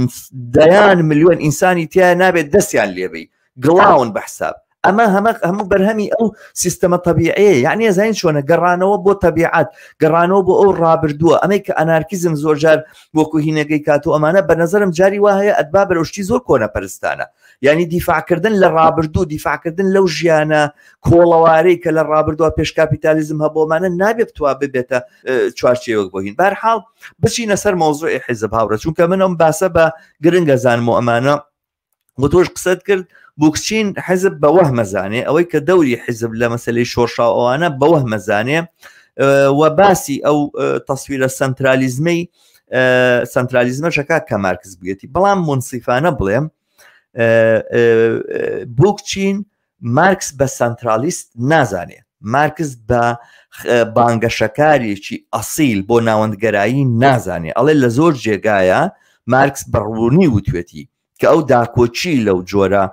دەیان ملیۆن ئینسانی تایە نابێت دەستیان لێبی گڵاون بەحساب ئەمە هەموو بەرهەمی ئەو سیستەمە تەبیعەیە یعنی ئەزانین چۆنە گەڕانەوە بۆ تەبیعەت گەڕانەوە بۆ ئەو ڕابردووە ئەمەی کە ئەنارکیزم زۆر جار وەکو هینەکەی کاتۆ ئەمانە بە نەزەرم جاری وا هەیە ئەدبا بەرەوشتی زۆر کۆنەپەرستانە یعنی دیفاعکردن لە ڕابردوو دیفاعکردن لەو ژیانە کۆڵەوارەی کە لە ڕابردووە پێش کاپیتالیزم هەبوومانە نابێت بتوا ببێتە چوارچێوەک بۆ هین بەرحاڵ بچینە سەر مۆزوعی حیزب هاوڕە چونکە من ئەم باسە بە گرنگە زانم و ئەمانە بۆ تۆش قسەت کرد بووکچین حزب بەوە مەزانێ ئەوەی کە دەوری حزب لە مەسلەی شۆڕشاوانە بەوە مەزانێ و باسی ئەو تەسویرە سنترالیزمەشەکە کە مارکس بێتی بەڵام منسیفانە بڵێم بووکچین مارکس بە سنترالیست نازانێ مارکس بە بانگەشەکارێکی ئەسیل بۆ ناوەندگەرایی نازانێ ئەڵێ لە زۆر جێگایە مارکس بەڕوونی وتوێتی کە ئەو داکۆچی لەو جۆرە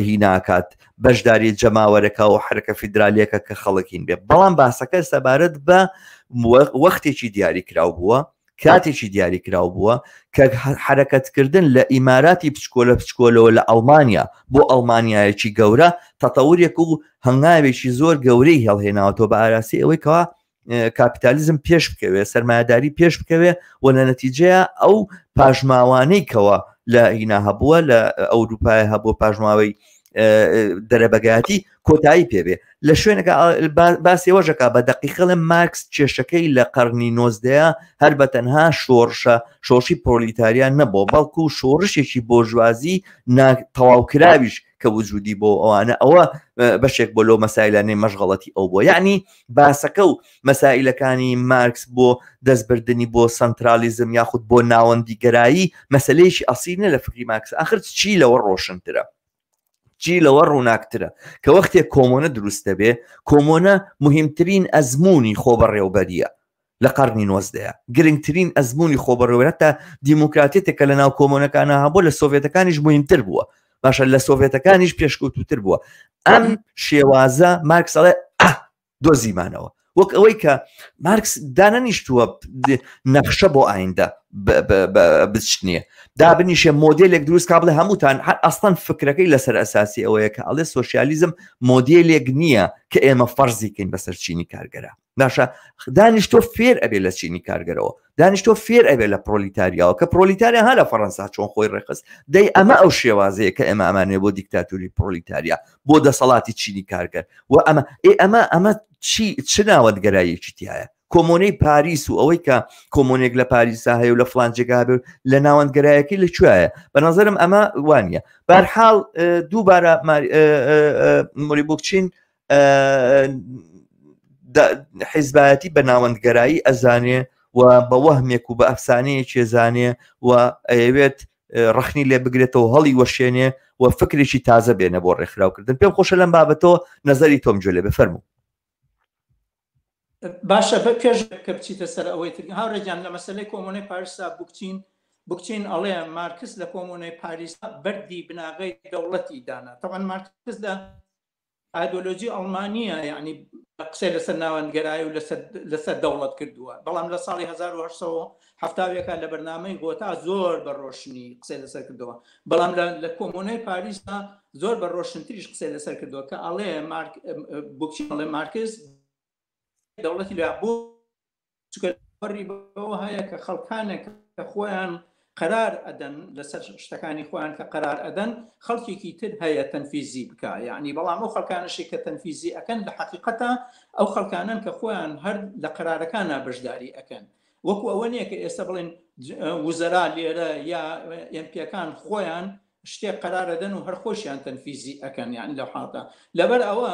هیناکات بەشداری جەماوەرەکە و حرەکە فیدرالیەکە کە خەڵکین بێ بەڵام باسەکە سەبارەت بە وەختێکی دیاری کراو بووە کاتێکی دیاری کراو بووە کە حرەکەتکردن لە ئیماراتی پچکۆلەوە لە ئەڵمانیا بۆ ئەڵمانیایەکی گەورە تەتەورێک و هەنگاوێکی زۆر گەورەی هێڵهێناوەتەوە بە ئاراسی ئەوەی کەوا کاپیتالیزم پێش بکەوێ سەرمایهداری پێش بکەوێ و لە نەتیجەیە ئەو پاژماوانەی کەوە لە هینا هەبووە لە ئەوروپای هەبوو پاژماوەی دەرەبەگاتی کۆتایی پێبێ لە شوێنەکە باسی وەژەکە بە دەقیقەڵم مارکس کێشەکەی لە قەرنی 19 هەر بە تەنها شۆڕشی پرۆلیتاریان نەبوو بەڵکو شۆڕشێکی بۆژوازی تەواوکراویش کە وجودی بۆ ئەوانە ئەوە بەشێک بۆ لەو مەسایلانەی مەشغەڵەتی ئەو بۆ یعنی باسەکە و مەسائلەکانی مارکس بۆ دەستبردننی بۆ سنترالیزم یاخود بۆ ناوەندیگەرایی مەسلەیەکی ئەسیلە لە فکری مارکس آخر چی لەوە ڕۆشنترە چی لەوە ڕووناکترە کە وەختێک کۆمۆنە دروستە بێ کۆمۆنە مهمترین ئەزمموی خۆبەڕێوبەریە لە قەرنی 19 گرنگترین ئەزمموی خۆبەڕێوبەرە تا دیموکراتێتێکە لە ناو کۆمۆنەکانە هەبوو لە سۆڤێتەکانیش مهمتر بووە باشە لە سۆڤێتەکانیش پێشکەوتوتر بووە ئەم شێوازە مارکس ئەڵێ دۆزیمانەوە وەک ئەوەی کە مارکس دانەنیشتووە نەخشە بۆ ئایندە بچنیە دابنیشێ مۆدێلێک دروست کا بڵێ هەمووتان ئەستان فکرەکەی لەسەر ئەساسی ئەوەیە کە ئەڵێ سۆشیالیزم مۆدێلێک نییە کە ئێمە فەرزیکەین بەسەر چینی کارگەرە باشە دانیشتۆ فێر ئەبێ لە چینی کارگەرەوە دانیشتۆ فێر ئەبێ لە پرۆلیتاریاوە کە پرۆلیتاریا هە لە فەڕەنسا چۆن خۆی ڕێخست دەی ئەمە ئەو شێوازەیە کە ئێمە ئەمانێ بۆ دیکتاتوری پرۆلیتاریا بۆ دەسەڵاتی چینی کارگەر و ئەمە چ ناوەندگەرایەکی تایە کۆمۆنەی پاریس و ئەوەی کە کۆمۆنێک لە پاریسا هەیە و لە فلانجێگا بێ لە ناوەندگەرایەکی لەکوێیە بە نظرم ئەمە وانە بەرحاڵ دووبارە مۆری بوکچین حیزبایەتی بە ناوەندگەرایی ئەزانێ و بە وەهمێک و بە ئەفسانەیەکی زانێ و ئەوێت ڕخنی لێ بگرێتەوە هەڵی وەشێنێ و فکرێکی تازە بێنە بۆ ڕێکخراوکردن پێم خۆشە لەم بابەتەوە نەزەری تۆم جوێ لێ بفەرموو. باشە بە پێش کە بچیتە سەر ئەوەی تر هاوڕێجان لە مەسەلەی کۆمۆنەی پاریسا بوکچین ئەڵێ مارکس لە کۆمۆنەی پاریسا بەردی بناغی دەوڵەتی دانا تەوان مارکس لە ئایدۆلۆژی ئەڵمانیە یعنی قسەی لەسەر ناوەندگەرایی و لەسەر دەوڵەت کردووە بەڵام لە ساڵی 1970 لە بەرنامەی گۆتا زۆر بە ڕۆشنی قسەی لەسەر کردەوە بەڵام لە کۆمۆنەی پاریسا زۆر بە ڕۆشنتریش قسەی لەسەر کردووە کە ئەڵێ بوکچین ئەڵێ مارکس دەوڵەتی لە بۆڕی بەوە هەیە کە خەڵکانێک کە خۆیان قرار ئەدەن لەسەر شتەکانی خۆیان کە قرار ئەدەن خەڵکێکی تر هەیە تەنفیزی بکە یعنی بەڵام ئەو خەڵکانشی کە تەنفیزی ئەکەن لە حقیقەتە ئەو خەڵکانن کە خۆیان هەر لە قرارەکانە بەشداری ئەکەن وەکو ئەوە نییە کە ئێستا بڵێن وزەرا لێرە یا ئێمپیەکان خۆیان شتێک قرارەدەن و هەر خۆشیان تەنفیزی ئەکەن یان لە حاڵدا لەبەر ئەوە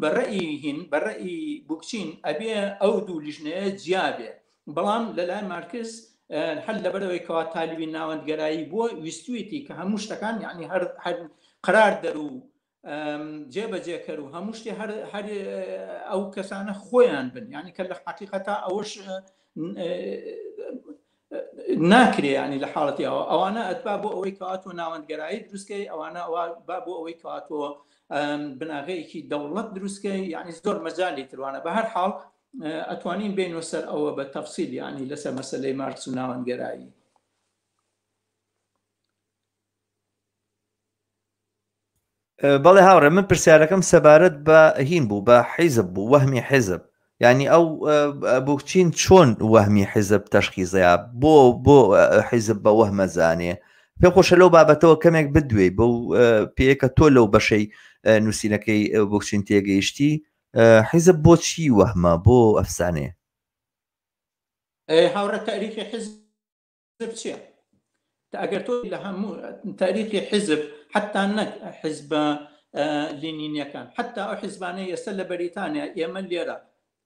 بەڕێی هین بەڕێی بوکچین ئەبێ ئەو دوو لیژنەیە جیابێ بەڵام لەلای مارکس هەر لەبەرەوەی کەوا تالیبی ناوەندگەرایی بووە ویستویەتی کە هەموو شتەکان یعنی هەر قرار دەرو جێبەجێکەر و هەموو شتێ هەر ئەو کەسانە خۆیان بن یعنی کە لە حقیقەتە ئەوەش ناکرێ ینی لە حاڵەتی ئەوانە ئەتبا بۆ ئەوەی کەواتۆ ناوەندگەرایی دروستکەی ئەوانە با بۆ ئەوەی کەواتۆ بناغەیەکی دەوڵەت دروستکەی یعنی زۆر مەجای تروانە بە هەر حاڵ ئەتوانین بینەوە سەر ئەوە بە تەفسیل ینی لەسەر مەسەلەی مارکس و ناوەندگەرایی. بەڵێ هاوڕێ من پرسیارەکەم سەبارەت بە هین بوو بە حیزب بوو وەهمی حیزب یعنی ئەو بوکچین چۆن وەهمی حیزب تەشخیزەیە بۆ حیزب بە وەهمەزانێ پێم خۆشە لەو بابەتەوە کەمێک بدوێ بەو پێیەکە تۆ لەو بەشەی نووسینەکەی بوکچین تێگەیشتی حیزب بۆچی وەهمە بۆ ئەفسانەیە؟ هاوڕە تاریخی حیزب چییە؟ ئەگەر تۆ لە هەموو تاریخی حیزب حتا نەک حیزب لینینیەکان حتا ئەو حیزبانەی ئێستا لە بەریتانیا ئێمە لێرە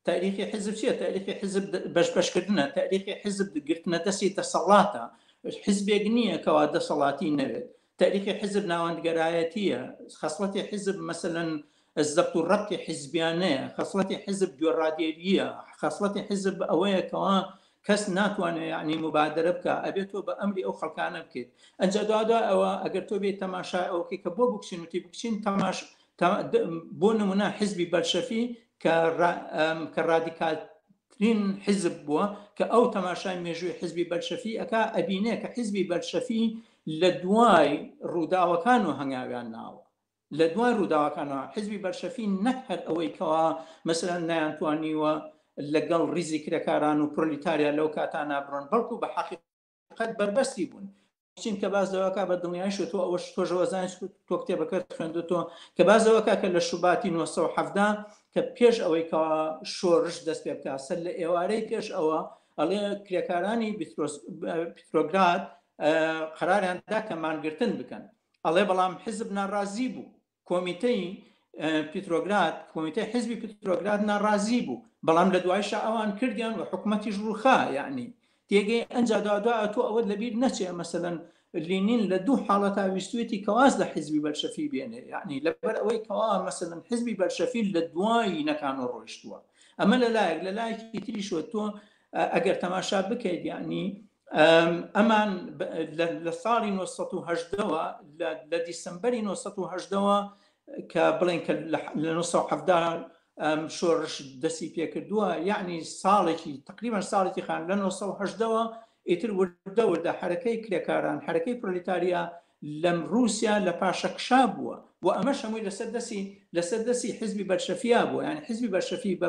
تاریخی حیزب چییە؟ تاریخی حیزب بەشبەشکردنە تاریخی حیزب گرتنە دەستی دەسەڵاتە حیزبێک نییە کەوا دەسەڵاتی نەوێت تاریخی حیزب ناوەندگەرایەتیە خەسڵەتی حیزب مەسەلەن الزەبط و ڕەبتی حیزبیانەیە خەسڵەتی حیزب گوێڕادێریە خەسڵەتی حیزب ئەوەیە کەوا کەس ناتوانێت یعنی مبادرە بکە ئەبێتەوە بە ئەمری ئەو خەڵکانە بکەیت ئەنجا دودا ئەوە ئەگەر تۆ بێت تەماشای ئەوکەی کە بۆ بکچین وتی بکچین تەماش بۆ نمونە حیزبی بەلشەفی کە ڕادیکالترین حیزب بووە کە ئەو تەماشای مێژووی حیزبی بەلشەفی ئەکا ئەبینێ کە حیزبی بەلشەفی لە دوای ڕووداوەکان و هەنگاویان ناوە لە دوای ڕووداوەکانەوە حیزبی بەلشەفی نەک هەر ئەوەی کەوا مەسەلەن نەیانتوانیوە لەگەڵ ریزی کرێکاران و پرۆلیتاریا لەو کاتان نابڕۆن بەڵکو بە حقیقەت بەربەستی بوون چین کە بازەوەکە بە دڵنیاییش تۆ ئەوەش تۆژەوە زانست تۆ کتێبەکەت خوێندوتەوە کە بازەوەکە کە لە شوباتی 1970 کە پێش ئەوەی کەوا شۆڕش دەست پێ بکە سەر لە ئێوارەی پێش ئەوە ئەڵێ کرێکارانی پیترۆگراد قەراریاندا کە مانگرتن بکەن ئەڵێ بەڵام حیزب ناڕازی بوو کۆمیتەی پیترۆگراد کۆمیتەی حیزبی پیترۆگراد ناڕازی بوو بەڵام لە دوایشە ئەوان کردیان و حکوومەتیش ڕووخا یعنی تێگەی ئەنجا دوای تۆ ئەوە لەبیر نەچێ مەسەلەن لینین لە دوو حاڵەتا ویستوێتی کەواز لە حیزبی بەلشەفی بێنێ یعنی لەبەر ئەوەی کەوا مەسەلەن حیزبی بەلشەفی لە دوای نەکان و ڕۆیشتووە ئەمە لە لایەکی تریشوە تۆ ئەگەر تەماشا بکەیت یعنی ئەمان لە ساڵی 1970ەوە لە دیسەمبەری 1970ەوە کە بڵێن کە لە 1970 شۆڕش دەستی پێکردووە یعنی ساڵێکی تقریبا ساڵێکی خان لە 1970ەوە ئیتر وردە حرەکەی کرێکاران حرەکەی پرۆلیتاریا لەم رووسیا لە پاشەکشا بووە بۆ ئەمەش هەمووی لەسەر دەستی حیزبی بەلشەفیا بووە یعنی حیزبی بەلشەفی بە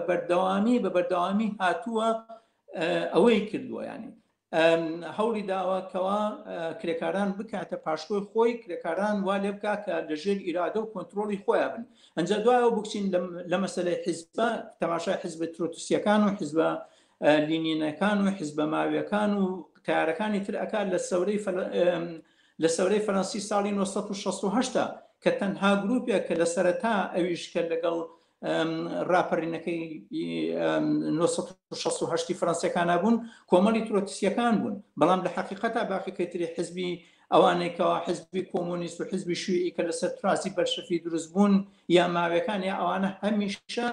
بەردەوامی هاتووە ئەوەی کردووە یعنی هەوڵی داوەکەوە کرێکاران بکاتە پاشکۆی خۆی کرێکاران وا لێ بکە کە لەژێر ئیرادە و کۆنتترۆلی خۆیان بن. ئەنج دوایەوە بچین لە مەسەلەی حیزبە تەماشای حیزبە ترۆتوسیەکان و حیزبە لینینەکان و حیزبە ماویەکان و تارەکانی تر ئەکات لە سەورەی فەرەنسی ساڵی 1968 کە تەنها گروپێک کە لە سەرەتا ئەویش کە لەگەڵ ڕاپەڕینەکەی 1968 فەرەنسیەکانە بوون کۆمەڵی ترۆتسیەکان بوون، بەڵام لە حەقیقەتە باقیەکەی تری حزبی ئەوانێکەوە حزبی کۆمۆنیست و حزبی شوێعی کە لەسەر تراسی بەرشەفی دروست بوون یا ماوەکان یا ئەوانە هەمیشە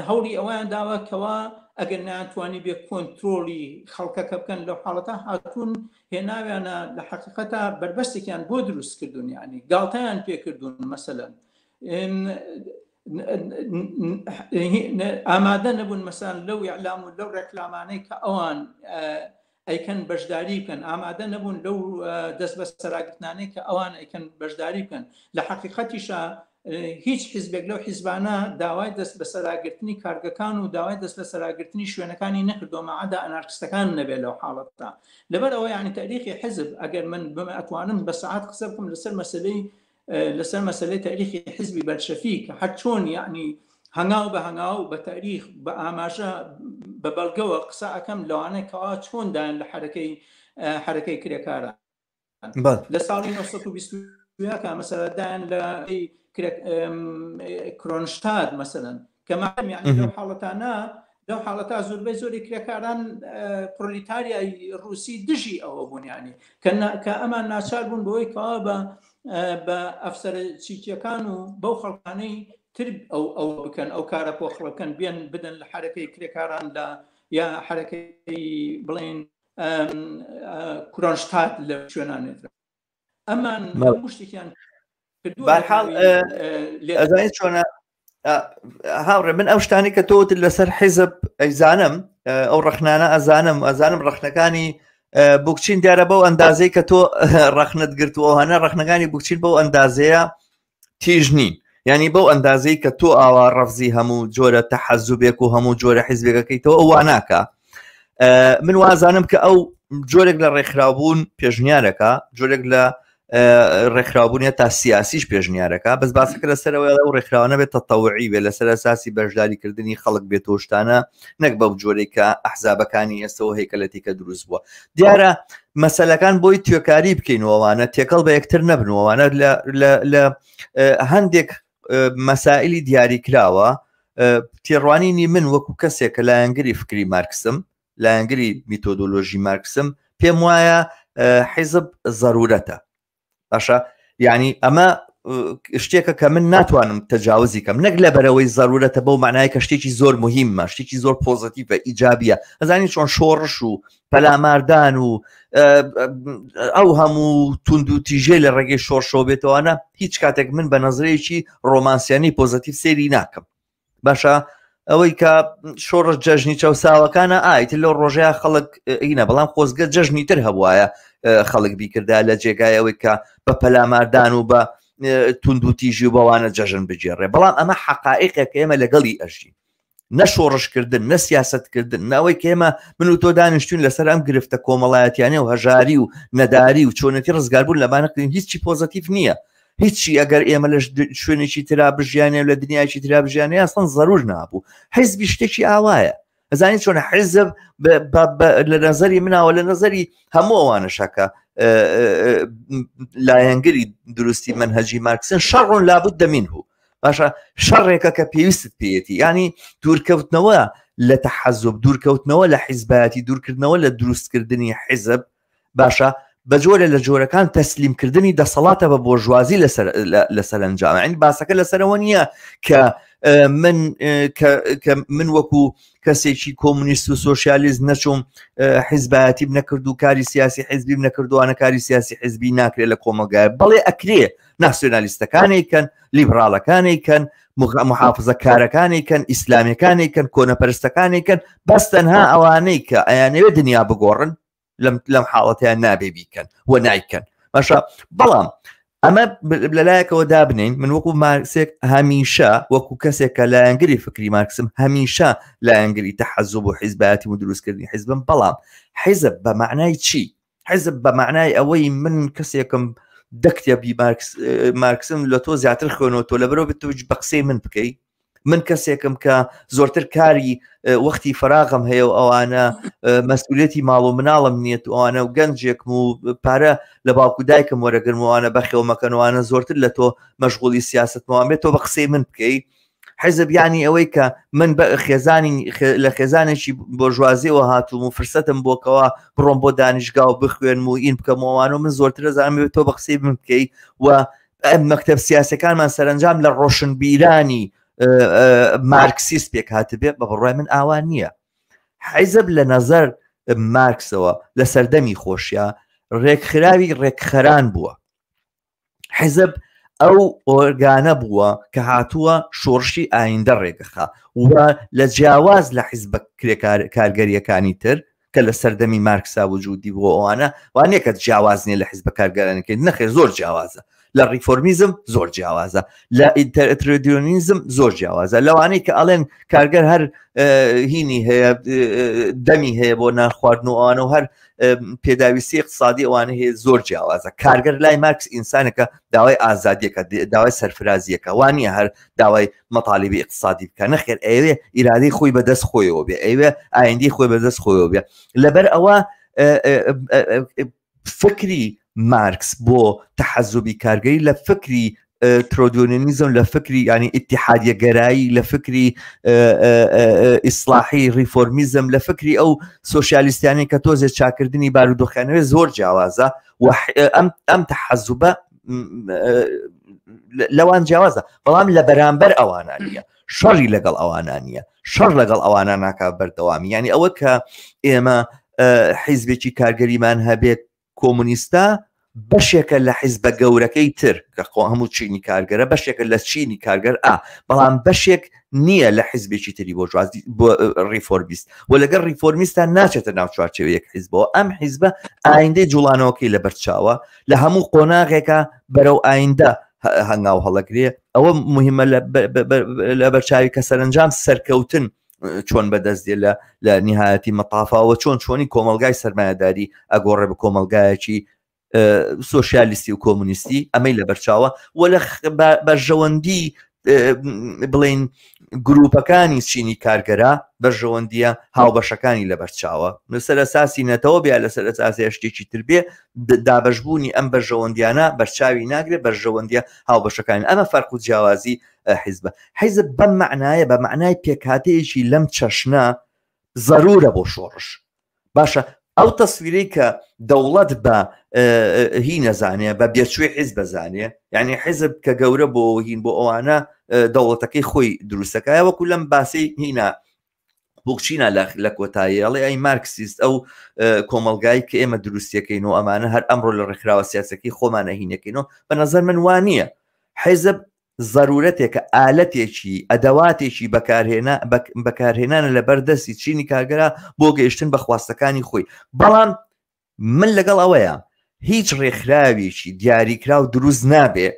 هەوڵی ئەویان داوەکەوە ئەگەر ناتوانانی بێ کۆنتترۆلی خەڵکەکە بکەن لەو حاڵەتە هاتوون هێناویانە لە حەقیقەتە بربەستێکیان بۆ دروست کردوون، یعنی گاڵتەیان پێکردوون مەسەلەن ئامادە نەبوون مەسەن لەو ئیعلام و لەو ڕێکلامانەی کە ئەوان ئەیکەن بەشداری بکەن، ئامادە نەبوون لەو دەست بە سەراگرتنانەی کە ئەوان ئەیکەن بەشداری بکەن. لە حەقیقەتیشە هیچ حیزبێک لەو حیزبانە داوای دەست بە سەراگرتنی کارگەکان و داوای دەست لە سەراگرتنی شوێنەکانی نەکردو مەعەدا ئەنارکستەکان نەبێت لەو حاڵەتە. لەبەر ئەوە یعنی تاریخی حزب ئەگەر من ئەتوانم بە سەعات قسە بکەم لەسەر مەسەلەی تاریخی حزبی بەرشەفی کە هەر چۆن یعنی هەنگاو بە هەنگاو بە تاریخ بە ئاماژە بە بەڵگەوە قسە ئەەکەم لەوانەیە کەوا چۆندایان لە حرەکەی کرێکارە لە ساڵی 1920 کە مەسەلەدایان لە کرۆنشتاد مەسەلەن کە مەعلوم یعنی لەو حاڵەتە زۆربەی زۆری کرێکاران پرۆلیتاریای رووسی دژی ئەوە بوون، ینی کە ئەمان ناچار بوون بەوەی کەوا بە ئەفسەرە چیکیەکان و بەو خەڵکانەی تر ئەو بکەن ئەو کارە پۆخڵەکەن بێن بدەن لە حرەکەی کرێکاران لە یا حرەکەی بڵێن کرۆنشتاد لە شوێنانێت ئەمان شتێکیان بەرحاڵ ئەزانیت چۆنە هاوڕێ من ئەو شتانی کە تۆت لەسەر حیزب ئەیزانم ئەو ڕەخنانە ئەزانم ڕەخنەکانی بوکچین دیارە بەو ئەندازەی کە تۆ ڕەخنت گرتووە هەنە ڕەخنەکانی بوکچین بەو ئەندازەیە تیژ نین، ینی بەو ئەندازەی کە تۆ ئاوا ڕەفزی هەموو جۆرە تەحەزوبێک و هەموو جۆرە حیزبێکەکەیتەوە ئەوە ناکە. من وازانم کە ئەو جۆرێک لە ڕێکخراوبوون پێشنیارەکە، جۆرێک لە ڕێکخراوبوونیە تا سیاسیش پێشنیارەکە، بەس باسەکە لەسەرەوە ئەو ڕێکخراوانە بێت تەتەوعی بێت لەسەر ئەساسی بەشداریکردنی خەڵک بێت تۆشتانە نەک بەو جۆرێک کە ئەحزابەکانی ئێستەوە هێکەلەتیکە دروست بووە. دیارە مەسەلەکان بۆی توێکاری بکەینەوەوانە تێکەڵ بە یەکتر نەبنەوەوانە لە هەندێک مەسائلی دیاریکراوە. تێڕوانینی من وەکو کەسێک کە لایەنگری فکری مارکسم، لایەنگری میتۆدۆلۆژی مارکسم، پێم وایە حیزب ضرورەتە. باشە یعنی ئەمە شتێکە کە من ناتوانم تەجاوزی کەم، نەک لەبەرەوەی ضرورەتە بەو معنای کە شتێکی زۆر مهمە، شتێکی زۆر پۆزتیڤە ئیجابیە. ئەزانی چۆن شۆڕش و پەلاماردان و ئەو هەموو تونند و تیژێ لە ڕێگەی شۆڕشەوە بێتەوەوانە هیچ کاتێک من بە نەزرەیەکی ڕۆمانسیانی پۆزتیڤ سێری ناکەم. باشە ئەوەی کە شۆڕش جەژنی چەوساوەکانە ئایت لەو ڕۆژەیە خەڵک ئینە، بەڵام خۆزگە جەژنی تر هەبوایە خەڵک بیکردا لە جێگای ئەوەی کە بە پەلاماردان و بە تونند و تیژی و بەوانە جەژن بجێڕێ. بەڵام ئەمە حەقائیقێک ئێمە لەگەڵی ئەژین، نە شۆڕشکردن، نە سیاسەتکردن، نەوەی کە ئێمە من و تۆ دانیشتوین لەسەر ئەم گرفتە کۆمەڵایەتیانە و هەژاری و نەداری و چۆنەتی ڕزگاربوون لەبانەکردین هیچی پۆزتیڤ نییە، هیچی ئەگەر ئێمە لە شوێنێکی ترا بژیانێ لە دنیایکی ترا بژیانێ ئەسڵەن زەرور نابوو. حیزبی شتێکی ئاوایە. ئەزانیت چۆنە حیزب لە نەزەری مناوە لە نەزەری هەموو ئەوانەشەکە لایەنگری دروستی منهەجی مارکسن شەڕۆن لابد منه. باشە شەڕێکە کە پێویستت پێیەتی، ینی دوورکەوتنەوە لە تەحەزب، دوورکەوتنەوە لە حیزبایەتی، دوورکردنەوە لە دروستکردنی حیزب، باشە بە جۆرە لە جۆرەکان تەسلیمکردنی دەسەڵاتە بە بۆژوازی لەسەر ئەنجام. یعنی باسەکە لەسەرەوە نییە کە من وەکو کەسێکی کۆمونیست و سۆشیالیست نەچوم حیزبایەتی نەکرد و کاری سیاسی حیزبی نەکردووانە کاری سیاسی حیزبی ناکرێت لە کۆمەلگای، بەڵێ ئەکرێ ناسیۆنالیستەکانێکن، لیبراڵەکانێکن، محافزەکارەکانێکن، ئیسلامیەکانێکن، کۆنەپەرستەکانێکن، بەس تەنها ئەوانەی کە ئەیانەوێت دنیا بگۆڕن لەم حاڵەتیان نابێ بیکەن و نایکەن. باشە بەڵام ئەمە لەلایەکەوە دابنین من وەکو مارکسێک هەمیشە وەکو کەسێک کە لایەنگری فکری مارکسم هەمیشە لایەنگری تەحەزوب و حیزبایەتی و دروستکردنی حیزبم بەڵام حیزب بە معنای چی؟ حیزب بە معنای ئەوەی من کەسێکم دەکتێبی مارکسم لە تۆ زیاتر خوێنەوە تۆ لەبەرەوە بێت تۆ بە قسەی من بکەی من کەسێکم کە زۆرتر کاری وەختی فراغم هەیە و ئەوانە مەسئولێتی ماڵ و مناڵم نییە و ئەوانە و گەنجێکم و پارە لە باوکو دایکم وەرەگرمەوەوانە بەخێومەکەنەوەوانە زۆرتر لە تۆ مەشغوڵی سیاستمەوان بێت تۆ بە قسەی من بکەی حیزب یانی ئەوەی کە من بە خێزانی لە خێزانێکی بۆژوازیەوە هاتووم و فرسەتم بۆکەوە بڕۆم بۆ دانیشگا و بخوێنم و ئین بکەمەوەوان و من زۆرتر دەزانم بێت تۆ بە قسەی من بکەی و مەکتەب سیاسەکانمان سەرنجام لە ڕۆشنبیرانی مارکسیست پێک هاتبێ بە بڕای من ئاوان نییە حیزب لە نەزەر مارکسەوە لە سەردەمی خۆشیە ڕێکخراوی ڕێکخەران بووە حیزب ئەو ئۆرگانە بووە کە هاتووە شۆڕشی ئایندە ڕێگەخا و لە جیاواز لە حیزب کارگەریەکانی تر کە لە سەردەمی مارکسا وجودی بۆ ئەوانە وانەیە کە جیاواز نیە لە حیزب کارگەرانەکەی نەخێر زۆر جیاوازە لە ریفۆرمیزم زۆر جیاوازە لە ئینتەرترۆدیۆنیزم زۆر جیاوازە لەوانەی کە ئەڵێن کارگەر هەر هینی هەیە دەمی هەیە بۆ نان خواردنەوەوانە و هەر پێداویستی اقتصادی ئەوانە هەیە زۆر جیاوازە کارگەر لای مارکس ئینسانێکە داوای ئازادیەکە داوای سەرفرازیەکە وانە هەر داوای مەطالیبی اقتصادی بکە نەخێر ئەوێ ئیرادەی خۆی بەدەست خۆیەوە بێ ئەوێ ئایندی خۆی بەدەست خۆیەوە بێ لەبەر ئەوە فکری مارکس بۆ تەحەزوبی کارگەری لە فکری ترۆدیۆنیزم لە فکری ینی ئیتیحادیە گەرایی لە فکری ئیسلاحی ریفۆرمیزم لە فکری ئەو سۆشیالیستیانی کە تۆزێ چاکردنی بارودۆخانەوەی زۆر جیاوازە و ئەم تەحەزوبە لەوان جیاوازە بەڵام لە بەرامبەر ئەوانە نیە شەڕی لەگەڵ ئەوانە نیە شەڕ لەگەڵ ئەوانە ناکات بەردەوامی ینی ئەوە کە ئێمە حیزبێکی کارگەریمان هەبێت کۆمونیستە بەشێکە لە حیزبە گەورەکەی تر کە هەموو چینی کارگەرە بەشێکە لە چینی کارگەر بەڵام بەشێک نییە لە حیزبێکی تری بۆ ریفۆرمیست و لەگەر ریفۆرمیستان ناچێتە ناو چوارچێوەیەک حیزبەوە ئەم حیزبە ئایندەی جوڵانەوەکەی لە بەرچاوە لە هەموو قۆناغێکە بەرەو ئایندە هەنگاو هەڵەگرێ ئەوە مهمە لە بەرچاوی کە سەرنجام سەرکەوتن چۆن بەدەست دێ لە نهایەتی مەتافاوە چۆنی کۆمەلگای سەرمایهداری ئەگۆڕێ بە کۆمەلگایەکی سۆشیالیستی و کۆمونیستی ئەمەی لە بەرچاوە و لە بەرژەوەندی بڵین گروپەکانی چینی کارگەرە بەرژەوەندیە هاوبەشەکانی لە بەرچاوە لەسەر ئەساسی نەتەوە بێ لەسەر ئەساسی شتێکی تر بێ دابەشبوونی ئەم بەرژەوەندیانە بەرچاوی ناگرێت بەرژەوەندیە هاوبەشەکانی ئەمە فەرق و جیاوازی حیزبە حیزب بەم معنایە بە معنای پێکهاتەیەکی لەم چەشنە ضرورە بۆ شۆڕش باشە ئەو تەسویرەی کە دەوڵەت بە هی نەزانێ بە بێچوێ حیزب بەزانێ یعنی حیزب کە گەورە بۆ هین بۆ ئەوانە دەوڵەتەکەی خۆی دروستەکە وەکو لەم باسی هینە بۆچینە لە کۆتاییڵێ ئەی مارکسیست ئەو کۆمەلگای کە ئێمە دروستیەکەینەوە ئەمانە هەر ئەمڕۆ لە ڕێکخراوە سیاسەکەی خۆمانە هینەکەینەوە بە نەزەر من وانە حیزب ضرورەتێکە ئالەتێکی ئەدەواتێکی بەکارهێنانە لە بەردەستی چینی کارگەرە بۆ گەیشتن بە خواستەکانی خۆی بەڵام من لەگەڵ ئەوەیە هیچ ڕێکخراوێکی دیاریکرا و دروست نابێ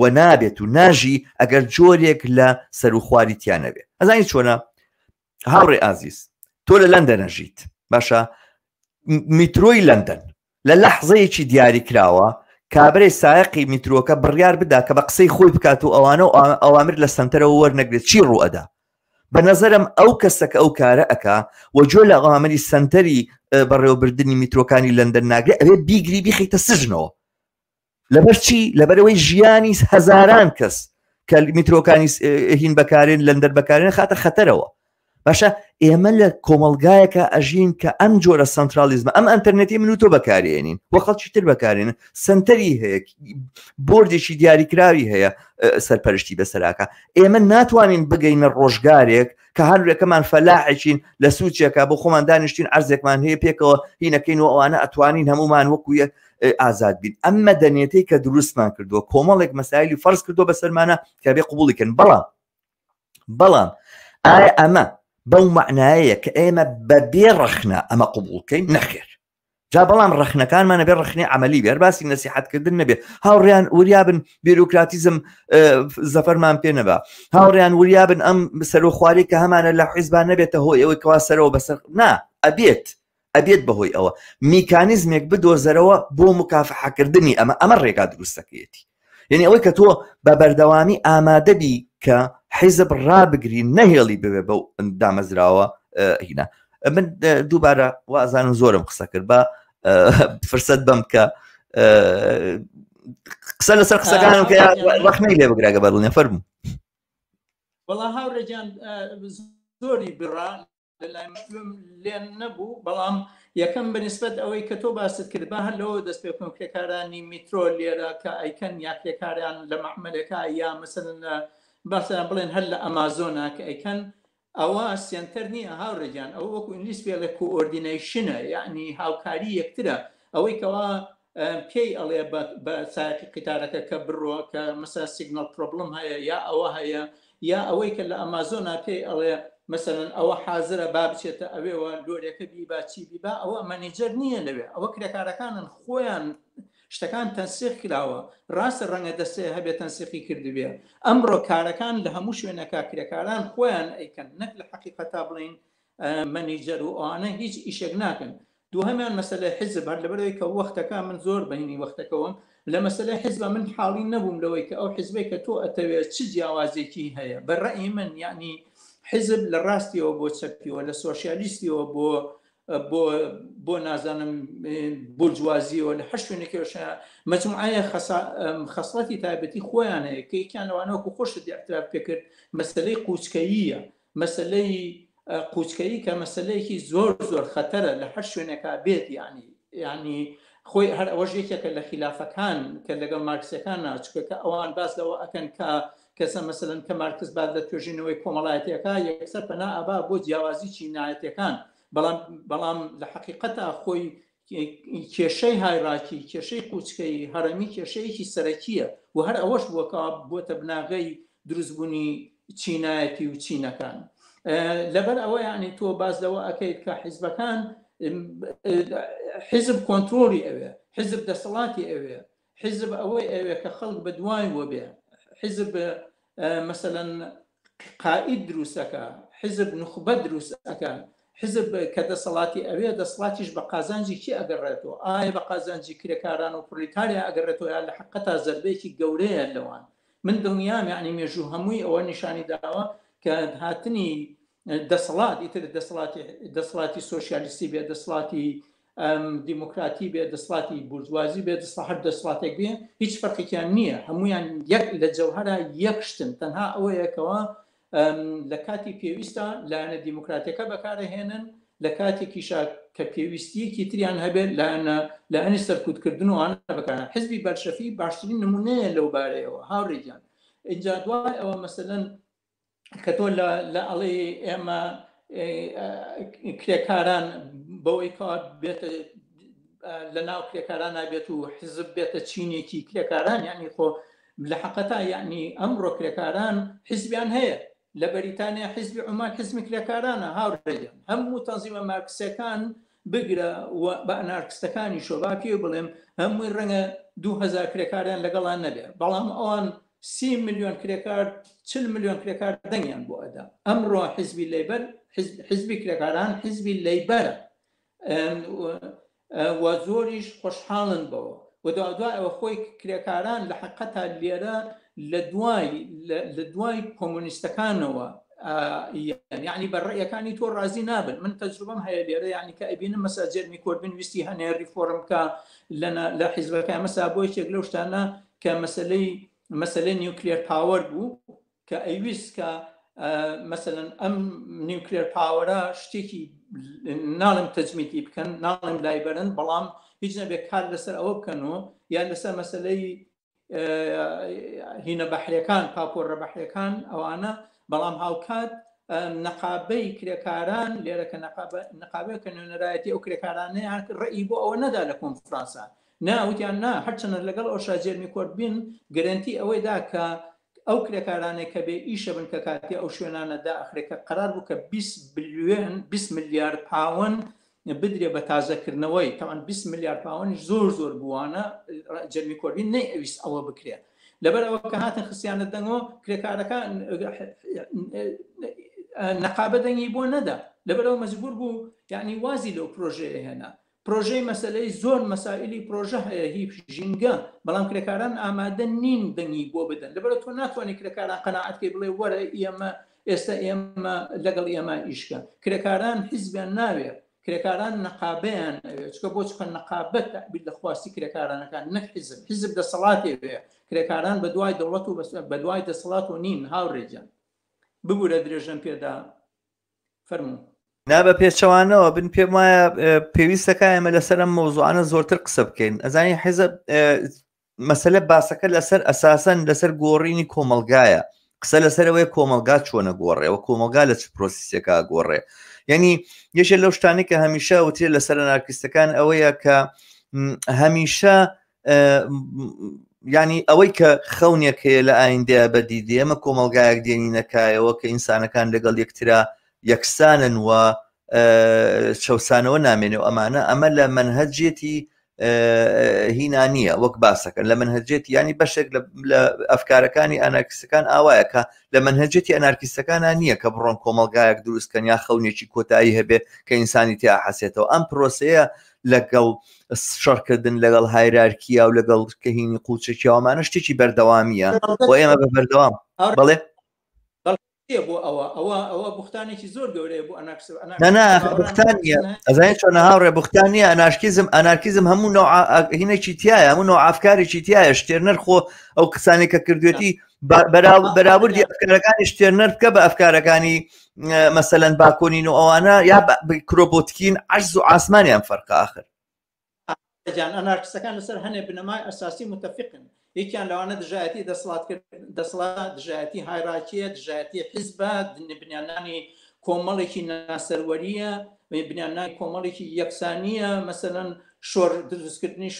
و نابێت و ناژی ئەگەر جۆرێک لە سەر و خواریتیانە بێ ئەزانی چۆنە هاوڕێ ئازیز تۆ لە لەندەن نەژیت باشە میترۆی لەندەن لە لەحظەیەکی دیاریکراوە کابرای سایقی میترۆکە بڕیار بدا کە بە قسەی خۆی بکات و ئەوانە و ئەوامر لە سنتەرەوە وەرنەگرێت چی ڕوئەدا بە نەزەرم ئەو کەسەکە ئەو کارە ئەکا و جۆ لە ئەوامری سنتەری بەڕێوەبردننی میترۆکانی لەندەن ناگرێت ئەوێ بیگری بیخیتە سژنەوە لەبەر چی لەبەرەوەی ژیانی هەزاران کەس کە میترۆکانی هین بەکارێن لەندەن بەکارێن خاتە خەتەرەوە باشە ئێمە لە کۆمەلگایەکە ئەژین کە ئەم جۆرە سنترالیزمە ئەم ئەتەرنێتی من و تۆ بەکارێنین وە خەڵکی تر بەکارێنن سنتەری هەیە بۆردێکی دیاریکراوی هەیە سەرپەرشتی بەسەراکە ئێمە ناتوانین بگەینە ڕۆژگارێک کە هەروێکەمان فەلاحێکین لە سوچێکە بۆ خۆمان دانیشتین عەرزێکمان هەیە پێکەوە هینەکەینەوە ئەوانە ئەتوانین هەمومان وەکویە ئازاد بین ئەم مەدەنیەتەی کە دروستمان کردووە کۆمەڵێک مەسایلی فەرز کردو بەسەرمانە کە بێ قبوڵیکەن بەڵام ئەمە بەو معنایە کە ئێمە بەبێ ڕەخنە ئەمە قبولکەین نەخێر جا بەڵام ڕخنەکانمانە بێ ڕخنی عملی بێ باسی نەسیحەتکردن نەبێ هاوڕێیان وریابن بیروکراتیزم زەفەرمان پێ نەبا هاوڕێیان وریابن ئەم سەرۆخواری کە هەمانە لە حیزبان نەبێتە هۆی ئەوەی کەوا سەرەوە بەسەر نا ئەبێت بەهۆی ئەوە میکانیزمێک بدۆزەرەوە بۆ مکافحەکردنی ئەمە ڕێگا دروستەکەیەتی یعنی ئەوەی کە تۆ بە بەردەوامی ئامادەبی کە حیزب ڕابگری نەهێڵی بوێ بەو دامەزراوە هینا من دووبارە وازانم زۆرم قسە کرد بە فرسەت بەم کە قسە لەسەر قسەکانم کە وەخنەی لێ بگراگە بەڵێ فەرموو وەڵا هاوڕێجان زۆری بڕا لێن نەبوو بەڵام یەکەم بەنسبەت ئەوەی کە تۆ باست کرد بە هەر لەوە دەست پێ بکەم کرێکارانی میترۆ لێرە کە ئەیکەن یا کرێکاریان لە مەحمەلەکە یا مەسەلەن باسەیان بڵێن هەر لە ئەمازۆنا کە ئەیکەن ئەوە سێنتەر نییە هاوڕێجان ئەو وەکو ئینگلیس پێ لە کوئۆردینەیشنە یعنی هاوکاری یەکترە ئەوەی کەوا پێی ئەڵێ بە سایقی قیتارەکە کە بڕۆ کە مەسا سیگنال پرۆبلم هەیە یا ئەوە هەیە یا ئەوەی کە لە ئەمازۆنا پێی ئەڵێ مثلەن ئەوە حازرە با بچێتە ئەوێەوە لۆرێکە بی با چی بیبا ئەوە مەنیجەر نییە لەوێ ئەوە کرێکارەکانن خۆیان شتەکان تەنسیخ کراوە ڕاستە ڕەنگە دەستێ هەبێت تەنسیخی کردبێ ئەمڕۆ کارەکان لە هەموو شوێنەکە کرێکاران خۆیان ئەیکەن نەک لە حەقیقەتا بڵین مەنیجەر و ئەوانە هیچ ئیشێک ناکەن دووهەمیان مەسەلەی حیزب هەر لەبەرەوەی کە وەختەکە من زۆر بەهینی وەختەکەوم لە مەسەلەی حیزب من حاڵی نەبووم لەوەی کە ئەو حیزبێک کە تۆ ئەتەوێت چ جیاوازێکی هەیە بەڕەئی من یعنی حزب لە ڕاستیەوە بۆ چەپیەوە لە سۆشیالیستیەوە بۆ نازانم بورجوازیەوە لە هەر شوێنێکەوەش مەجموعەیە خەسڵەتی تایبەتی خۆیان هەیە کە یەکیان لەوانەوەکو خۆشت اعتراف پێ کرد مەسەلەی قوچکەییە مەسەلەی قوچکەیی کە مەسەلەیەکی زۆر خەتەرە لە هەر شوێنێکا بێت یعنی خۆی هەر ئەوەش یەکێکە لە خلافەکان کە لەگەڵ مارکسیەکان ناچکە ئەوان باس لەوە ئەکەن کە کەسە مەسەلەن کە مارکس بعد لە توێژینەوەی کۆمەڵایەتیەکە یەکسەر پەنا ئەبا بۆ جیاوازی چینایەتەکان بەڵام لە حەقیقەتە خۆی کێشەی هایڕاکی کێشەی قوچکەی هەرەمی کێشەیەکی سەرەکیە و هەر ئەوەش بۆتە بناغەی دروستبوونی چینایەتی و چینەکان لەبەر ئەوە یعنی تۆ باز لەوە ئەکەیت کە حیزبەکان حزب کۆنترۆلی ئەوێ حزب دەسەڵاتی ئەوێ حزب ئەوەی ئەوێ کە خەڵک بە دوای وە بێ حزب مثلا قائد دروستەکە حزب نخبە دروستەکە حزب کە دەسەڵاتی ئەوێ دەسەڵاتیش بە قازانجی کی ئەگەڕێتەوە ئایا بە قازانجی کرێکاران و پڕیتاریا ئەگەڕێتەوە یا لە حقەتا زەربەیەکی گەورەیە لەوان من دڵنیام یعنی مێژوو هەمووی ئەوە نیشانی داوە کە هاتنی دەسەڵات ئیتر دەسەڵاتی سۆشیالیستی بێ دەسەڵاتی دیموکراتی بێ دەسەڵاتی بورجوازی بێ هەر دەسەڵاتێک بێ هیچ فەرقێکیان نییە هەمویان یەک لە جەوهەرە یەکشتن تەنها ئەوەیەکەوە لە کاتی پێویستە لایەنە دیموکراتەکە بەکارهێنن لە کاتێکیشا کە پێویستیەکی تریان هەبێت لایەنی سەرکوتکردنەوەوانە بەکارن حزبی بەرشەفی باشترین نمونەیە لەو بارەیەوە هاوڕێگیان اینجا دوای ئەوە مەسەلەن کە تۆ لە ئەڵێ ئێمە کرێکاران بەوەی کار بێتە لە ناو کرێکاران نابێت و حزب بێتە چینێکی کرێکاران یعنی خۆ لە حقەتا یعنی ئەمڕۆ کرێکاران حزبیان هەیە لە بەریتانیا حزبی عومان حزبی کرێکارانە هاوڕێگەن هەموو تەنزیمە مارکسیەکان بگرە و بە ئەنارکستەکانی شۆبا پێ بڵێم هەمووی ڕەنگە 2000 کرێکاریان لەگەڵان نەبێ بەڵام ئەوان 30 ملیۆن کرێکار 40 ملیۆن کرێکار دەنگیان بۆ ئەدا ئەمڕۆ حزبی لەیبەر حزبی کرێکاران حزبی لەیبەرە و زۆریش خۆشحاڵن بەوە و دوای ئەوە خۆی کرێکاران لە حقەتا لێرە لە دوای کۆمونیستەکانەوە یعنی بەڕێیەکانی تۆ ڕازی نابن من تەجروبەم هەیە لێرە یعنی کە ئەبینم مەسا جێرمی کۆربن ویستی هەنێ ریفۆرم کە لە حیزبەکە مەسا بۆ یەکێک لەو شتانە کە مەسەلەی نیوکلێر پاوەر بوو کە ئەیویست کە مثلا ئەم نیوکلێر پاوەرە شتێکی ناڵم تەجمیدی بکەن ناڵم لایبەرن بەڵام هیچ نەبێت کار لەسەر ئەوە بکەنەوە یان لەسەر مەسەلەی هینە بەحرەکان پاپۆرە بەحرەکان ئەوانە بەڵام هاوکات نەقابەی کرێکاران لێرەکە نەقابەیە کە نوێنەرایەتی ئەو کرێکارانەیە ڕێی بۆ ئەوە نەدا لە کۆنفرانسا ناوتیان نا هەرچەنە لەگەڵ ئەوشا جێرمی کۆربین گەرنتی ئەوەیدا کە ئەو کرێکارانێک کە بێ ئیشە بن کە کاتی ئەو شوێنانەدا ئەخرێکە قرار بوو کە 20 ملیار پاوەند بدرێ بە تازەکردنەوەی تاوان 20 میلیارد پاوەندیش زۆر بووانە جەرمی کۆربین نەیویست ئەوە بکرێ لەبەر ئەوە کە هاتن خستیانە دەنگەوە کرێکارەکان نەقابە دەنگی بۆ نەدا لەبەرەوە مەجبور بوو یعنی وازی لەو پرۆژەیە هێنا پرۆژەی مەسەلەی زۆر مەسائلی پرۆژە هەیە هیچ ژینگە بەڵام کرێکاران ئامادە نین دەنگی بۆ بدەن لەبەرە تۆ ناتوانانی کرێکاران قەناعەتکەی بڵێ وەرە ئێستا ئێمە لەگەڵ ئێمە ئیشکە کرێکاران حیزبیان ناوێت کرێکاران نەقابەیان چکە بۆ چکە نەقابەت تەعبیر لە خواستی کرێکارانەکان نەک حیزب دەسەڵاتی بێ کرێکاران بە دوای دەوڵەت و بە دوای دەسەڵات و نین هاوڕێجان ببوورە درێژەم پێدا فەرموو نابە پێچەوانەوە بن پێم وایە پێویستەکە ئێمە لەسەر ئەم مەوزوعانە زۆرتر قسە بکەین ئەزانی حیزب مەسەلە باسەکە لەسەر ئەساسەن لەسەر گۆڕینی کۆمەلگایە قسە لەسەرەوەی کۆمەلگا چۆنە گۆڕێەوە کۆمەلگا لە چ پرۆسیسێکا گۆڕێ یعنی یەکێک لەو شتانی کە هەمیشە وترێ لەسەر ئەنارکیستەکان ئەوەیە کە هەمیشە ینی ئەوەی کە خەونێک هەیە لە ئایندەیە بەدیدی ئەمە کۆمەلگایەک دێنینەکایەوە کە ئینسانەکان لەگەڵ یەکترا یەکسانن و چەسانەوە نامێنێ و ئەمە لە منهەجێتی هینانیە وەک باسەکەن لە منهەجێتی ینی بەشێک لە ئەفکارەکانی ئەنارکیستەکان ئاوایە کە لە منهەجێتی ئەنارکیستەکانە نییە کە بڕۆن کۆمەلگایەک دروستکەن یا خەونێکی کۆتایی هەبێ کە ئینسانی تیا حەسێتەوە ئەم پرۆسەیە لەگەڵ شەڕکردن لەگەڵ هایرارکیە و لەگەڵ کەهینی قوچێکیاوامانە شتێکی بەردەوامیە و ئێمە بە بەردەوام بڵێ بۆ ئەوە بوختانێکی زۆر گەورەیە بۆ بوختانە ئەزانین چۆنە هاوڕێ بوختانیە ئەنارکیزم هەموو هینێکی تایە هەموو نوع ئافکارێکی تایە شتێرنەر خۆ ئەو قسانی کە کردوێتی بەراوردی ئەفکارەکانی شتێرنەر بکە بە ئەفکارەکانی مەسەلەن باکۆنین و ئەوانە یا کرۆبۆتکین عەجز و ئاسمانیان فەرقە ئاخر ئەنارکیستەکان لەسەر هەنێ بنەمای ئەساسی متفقن یەکیان لەوانە دژایەتی دەسەڵات دژایەتی هایراکیە دژایەتی حیزبە بنیانانی کۆمەڵێکی ناسەروەریە بنیانانی کۆمەڵێکی یەکسانیە مەسەلەن شۆر دروستکردنی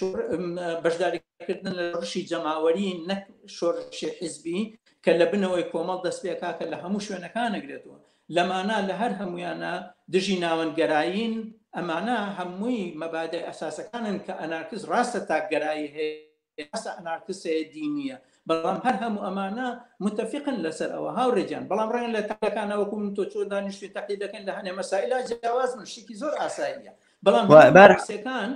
بەشداریکردن لە ڕشی جەماوەری نەک شۆڕشی حیزبی کە لە بنەوەی کۆمەڵ دەست پێکا کە لە هەموو شوێنەکانەگرێتەوە لەمانە لە هەر هەمویانە دژی ناوەندگەرایین ئەمانە هەمووی مەبادئ ئەساسەکانن کە ئەنارکیز ڕاستە تاکگەرایی هەیە ئەنارکیسەیە دینیە بەڵام هەر هەموو ئەمانە متفقن لەسەر ئەوە هاوڕێجان بەڵام ڕەنگە لە تاکەکانەوەکو من تۆ چۆ دانیشتوی تەقلید دەکەن لە هەنێ مەسائلە جیاواز من شتێکی زۆر ئاساییە بەڵام بارسەکان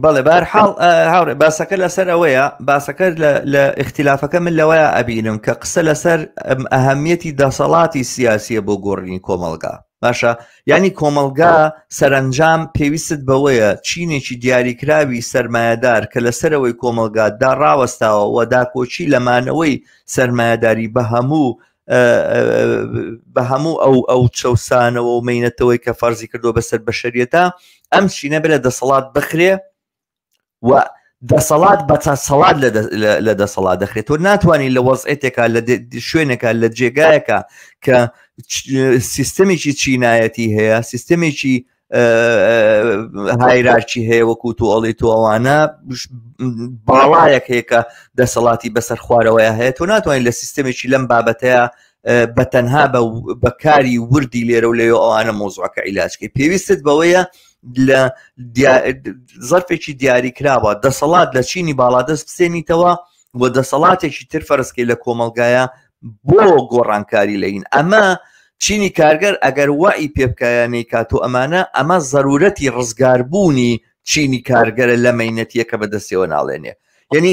بەڵێ بەرحاڵ هاوڕێ باسەکە لەسەر ئەوەیە باسەکە لە اختلافەکە من لەوەیە ئەبینم کە قسە لەسەر ئەهەمیەتی دەسەڵاتی سیاسیە بۆ گۆڕینی کۆمەلگا باشە ینی کۆمەلگا سەرنجام پێویست بەوەیە چینێکی دیاریکراوی سەرمایهدار کە لەسەرەوەی کۆمەلگا داڕاوەستاوە و داکۆچی لەمانەوەی سەرمایهداری بە هەموو ئەو چەسانەوە و مینەتەوەی کە فەرزی کردو بەسەر بەشەریەتە ئەم چینە بێ لە دەسەڵات بخرێ و دەسەڵات بە سەڵات لە دەسەڵات دەخرێت و ناتوانانی لە وەزعێتێکا لە شوێنێکە لە جێگایەکە کە سیستەمێکی چینایەتی هەیە سیستەمێکی هایرارکی هەیە وەکو تۆ ئەڵی تۆ ئەوانە باڵایەک هەیە کە دەسەڵاتی بەسەر خوارەوەیە هەیە تۆ ناتوانانی لە سیستەمێکی لەم بابەتەیە بەتەنها بەکاری وردی لێرە و لێەوە ئەوانە مۆزوعەکە عیلاجکەی پێویستت بەوەیە لە زەرفێکی دیاریکراوە دەسەڵات لە چینی باڵادەست بسێنیتەوە و دەسەڵاتێکی تر فەرزکەی لە کۆمەلگایە بۆ گۆڕانکاری لەین ئەمە چینی کارگەر ئەگەر وای پێبکایانەی کاتۆ ئەمە ضرورەتی ڕزگاربوونی چینی کارگەرە لە مەینەتیە کە بەدەستەوە ناڵێنێ یعنی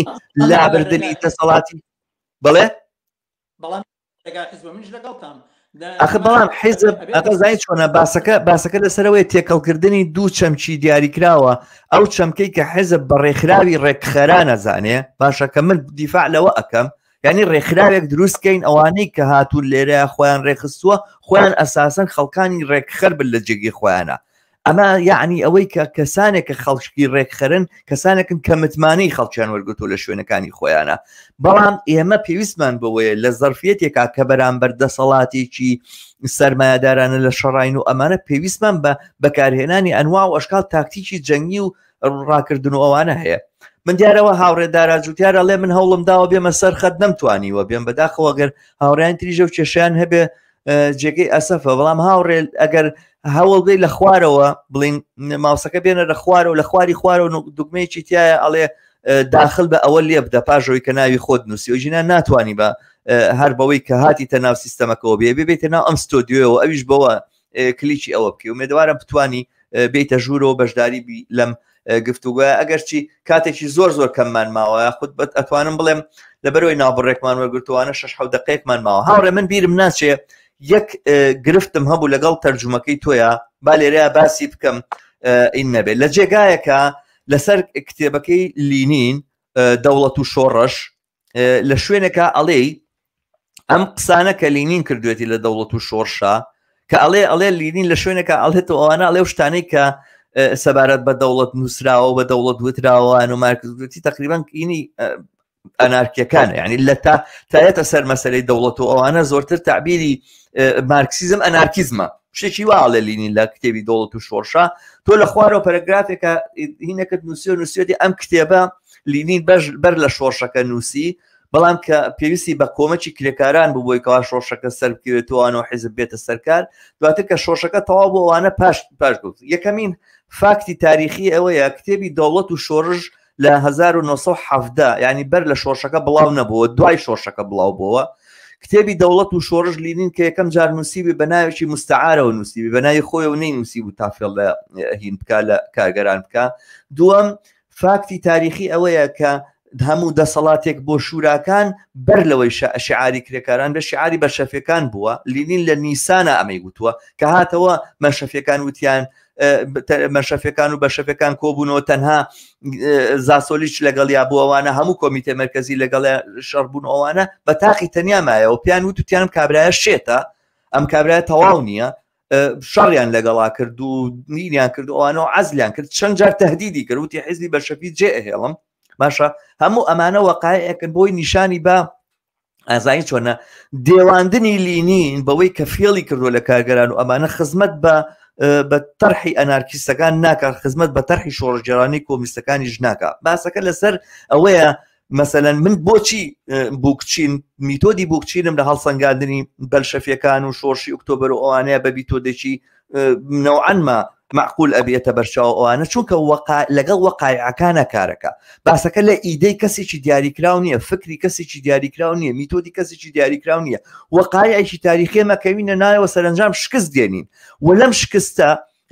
لابردنی دەسەڵاتی بڵێ ئەخ بەڵام حیزب ئەقەزای چۆنە باسەکە لەسەرەوەی تێکەڵکردنی دوو چەمچی دیاریکراوە ئەو چەمکەی کە حیزب بە ڕێکخراوی ڕێکخەران نەزانێ باشە کە من دیفاع لەوە ئەەکەم ینی ڕێکخراوێک دروستکەین ئەوانەی کە هاتوون لێرە خۆیان ڕێخستووە خۆیان ئەساسەن خەڵکانی ڕێکخەر بن لە جێگی خۆیانە ئەمە یعنی ئەوەی کە کەسانێکە خەڵکی ڕێکخەرن کەسانێکن کە متمانەی خەڵکیان وەرگتو لە شوێنەکانی خۆیانە بەڵام ئێمە پێویستمان بەوەیە لە زەرفیەتێکا کە بەرامبەر دەسەڵاتێکی سەرمایهدارانە لە شەڕین و ئەمانە پێویستمان بە بەکارهێنانی ئەنوا و ئەشکال تاکتیکی جەنگی و ڕاکردن و ئەوانە هەیە من دیارەوە هاوڕێدارا جوتیارە لێ من هەوڵم داوە بێمە سەر خەت نەمتوانیوە بێم بەداخەوە گەر هاوڕیان تریژە و کێشیان هەبێ جێگەی ئەسەفە بەڵام هاوڕێ ئەگەر هەوڵ بێ لە خوارەوە بڵین ماوسەکە بێنە لە خوارەوە لە خواری خوارەوە دوگمەیەکی تایە ئەڵێ داخل بە ئەوە لێ بدە پاژەوەی کە ناوی خۆت نووسی ژینە ناتوانانی بە هەر بەوەی کە هاتیتە ناو سیستەمەکەەوە بێتە ناو ئەم ستۆدیۆەوە ئەویش بەوە کلیکی ئەوە بکە و مێدەوارم بتانی بیتە ژوورەوە بەشداری لەم گفتوگوە ئەگەرچی کاتێکی زۆر کەممان ماوە خود ئەتوانم بڵێم لەبەرەوەی ناوبڕێکمان وەرگرتوانە 6 دقەیەکمان ماوە هاوڕێ من بیرم ناچێ یەک گرفتم هەبوو لەگەڵ تەرجمەکەی تۆیە با لێرەیە باسی بکەم ئین نەبێت لە جێگایەکە لەسەر کتێبەکەی لینین دەوڵەت و شۆڕش لە شوێنێکە ئەڵێ ئەم قسانە کە لینین کردوێتی لە دەوڵەت و شۆڕشە کە ئەڵێ لینین لە شوێنێکە ئەڵێتەوە ئەوانە ئەڵێ شتانەی کە سەبارەت بە دەوڵەت نووسراوە بە دەوڵەت وتراوەوان و مارکزی تقریبان ئینی ئەنارکیەکانە یعنی لە تایەتە سەر مەسەلەی دەوڵەت و ئەوانە زۆرتر تعبیری مارکسیزم ئەنارکیزمە شتێکی وا ئەڵێ لینین لە کتێبی دەوڵەت و شۆڕشە تۆ لە خوارەوە پەرەگرافێکە هینەکەت نووسیەتی ئەم کتێبە لینین بەر لە شۆڕشەکە نووسی بەڵام کە پێویستی بە کۆمەکی کرێکاران بووی کەوا شۆڕشەکە سەر بکەوێتەوەوانەوە حیزب بێتە سەرکار دواتر کە شۆڕشەکە تەواو بۆ ئەوانە پاش گوت یەکەمین فاکتی تاریخی ئەوەیە کتێبی دەوڵەت و شۆڕش لە 1970 ینی بەر لە شۆڕشەکە بڵاو نەبووە دوای شۆڕشەکە بڵاو بووە کتێبی دەوڵەت و شۆڕش لینین کە یەکەم جار نووسیبی بە ناوێکی مستعارەوە نووسیبی بە ناوی خۆی و نەی نووسی بوو تافێڵ لە هین بکە لە کارگەران بکە دووەم فاکتی تاریخی ئەوەیە کە هەموو دەسەڵاتێک بۆ شوراکان بەر لەوەی شعاری کرێکاران بە شعاری بەشەفەکان بووە لینین لە نیسانە ئەمەی گوتووە کە هاتەوە مەشەفەکان وتیان مەشەفەکان و بەشەفەکان کۆبوونەوە تەنها زاسۆلیچ لەگەڵیا بووەوانە هەموو کۆمیتە مەرکەزی لەگەڵ شەڕبوون ئەوانە بە تاقی تەنیامایەوە پیان وتیانم کابرایە شێتە ئەم کابرایە تەواو نییە شەڕیان لەگەڵا کرد و نیریان کرد ئەوانەوە عەزلیان کرد چەند جار تەهدیدی کرد وتی حیزبی بەشەفی جێ ئەهێڵم باشە هەموو ئەمانە وەقایعەکن بۆی نیشانی بە ئازایی چۆنە دێواندنی لینین بەوەی کە فێڵی کردووە لە کارگەران و ئەمانە خزمەت بە تەرحی ئەنارکیستەکان ناکات خزمەت بە تەرحی شۆڕژێرانی کۆمیستەکانیش ناکات باسەکە لەسەر ئەوەیە مەسەلەن من بۆچی بووکچین میتۆدی بووکچینم لە هەڵسەنگاندنی بەلشەفیەکان و شۆڕشی ئۆکتۆبەر و ئەوانەیە بە بیتۆدێکی نەوعەنمە معقول ئەبێتە بەرچاو ئەوانە چونکە لەگەڵ وەقایعەکانە کارەکە باسەکە لە ئیدەی کەسێکی دیاریکراو نییە فکری کەسێکی دیاریکراو نییە میتۆدی کەسێکی دیاریکراو نییە وەقایعێکی تاریخی مەکەوینە نایەوە سەرنجام شکست دێنین و لەم شکستە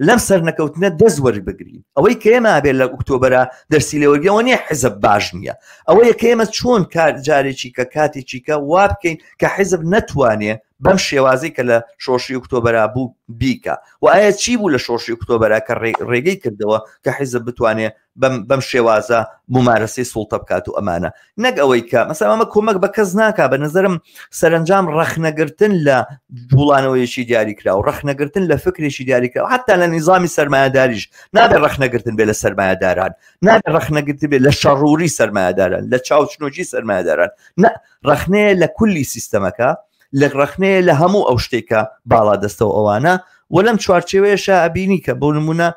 لەم سەرنەکەوتنە دەستوەری بگرین ئەوەی کە ئێمە ئابێت لە ئۆکتۆبەرە دەرسی لێوەرگەوە نییە حیزب باش نییە ئەوەیە کە ئێمە چۆن جارێکی کە کاتێکی کە وا بکەین کە حیزب نەتوانێت بەم شێوازەی کە لە شۆڕشی ئۆکتۆبەرا بوو بیکە و ئایا چی بوو لە شۆڕشی ئۆکتۆبەرا کە ڕێگەی کردەوە کە حیزب بتوانێت بەم شێوازە ممارەسەی سوڵتە بکات و ئەمانە نەک ئەوەی کە مەسەڵەن ئەمە کۆمەک بە کەس ناکا بە نظرم سەرنجام ڕەخنەگرتن لە جوڵانەوەیەکی دیاریکرا و ڕەخنەگرتن لە فکرێکی دیاریکرا و حتا لە نظامی سەرمایه‌داریش نابێت ڕەخنەگرتن بێ لە سەرمایه‌داران نابێت ڕەخنەگرتن بێ لە شەڕووری سەرمایه‌داران لە چاوچنۆجی سەرمایه‌داران نە ڕەخنەیە لە کولی سیستەمەکە لە ڕەخنەیە لە هەموو ئەو شتێکە باڵا دەستەوە ئەوانە و لەم چوارچێوەیەشە ئەبینی کە بۆ نمونە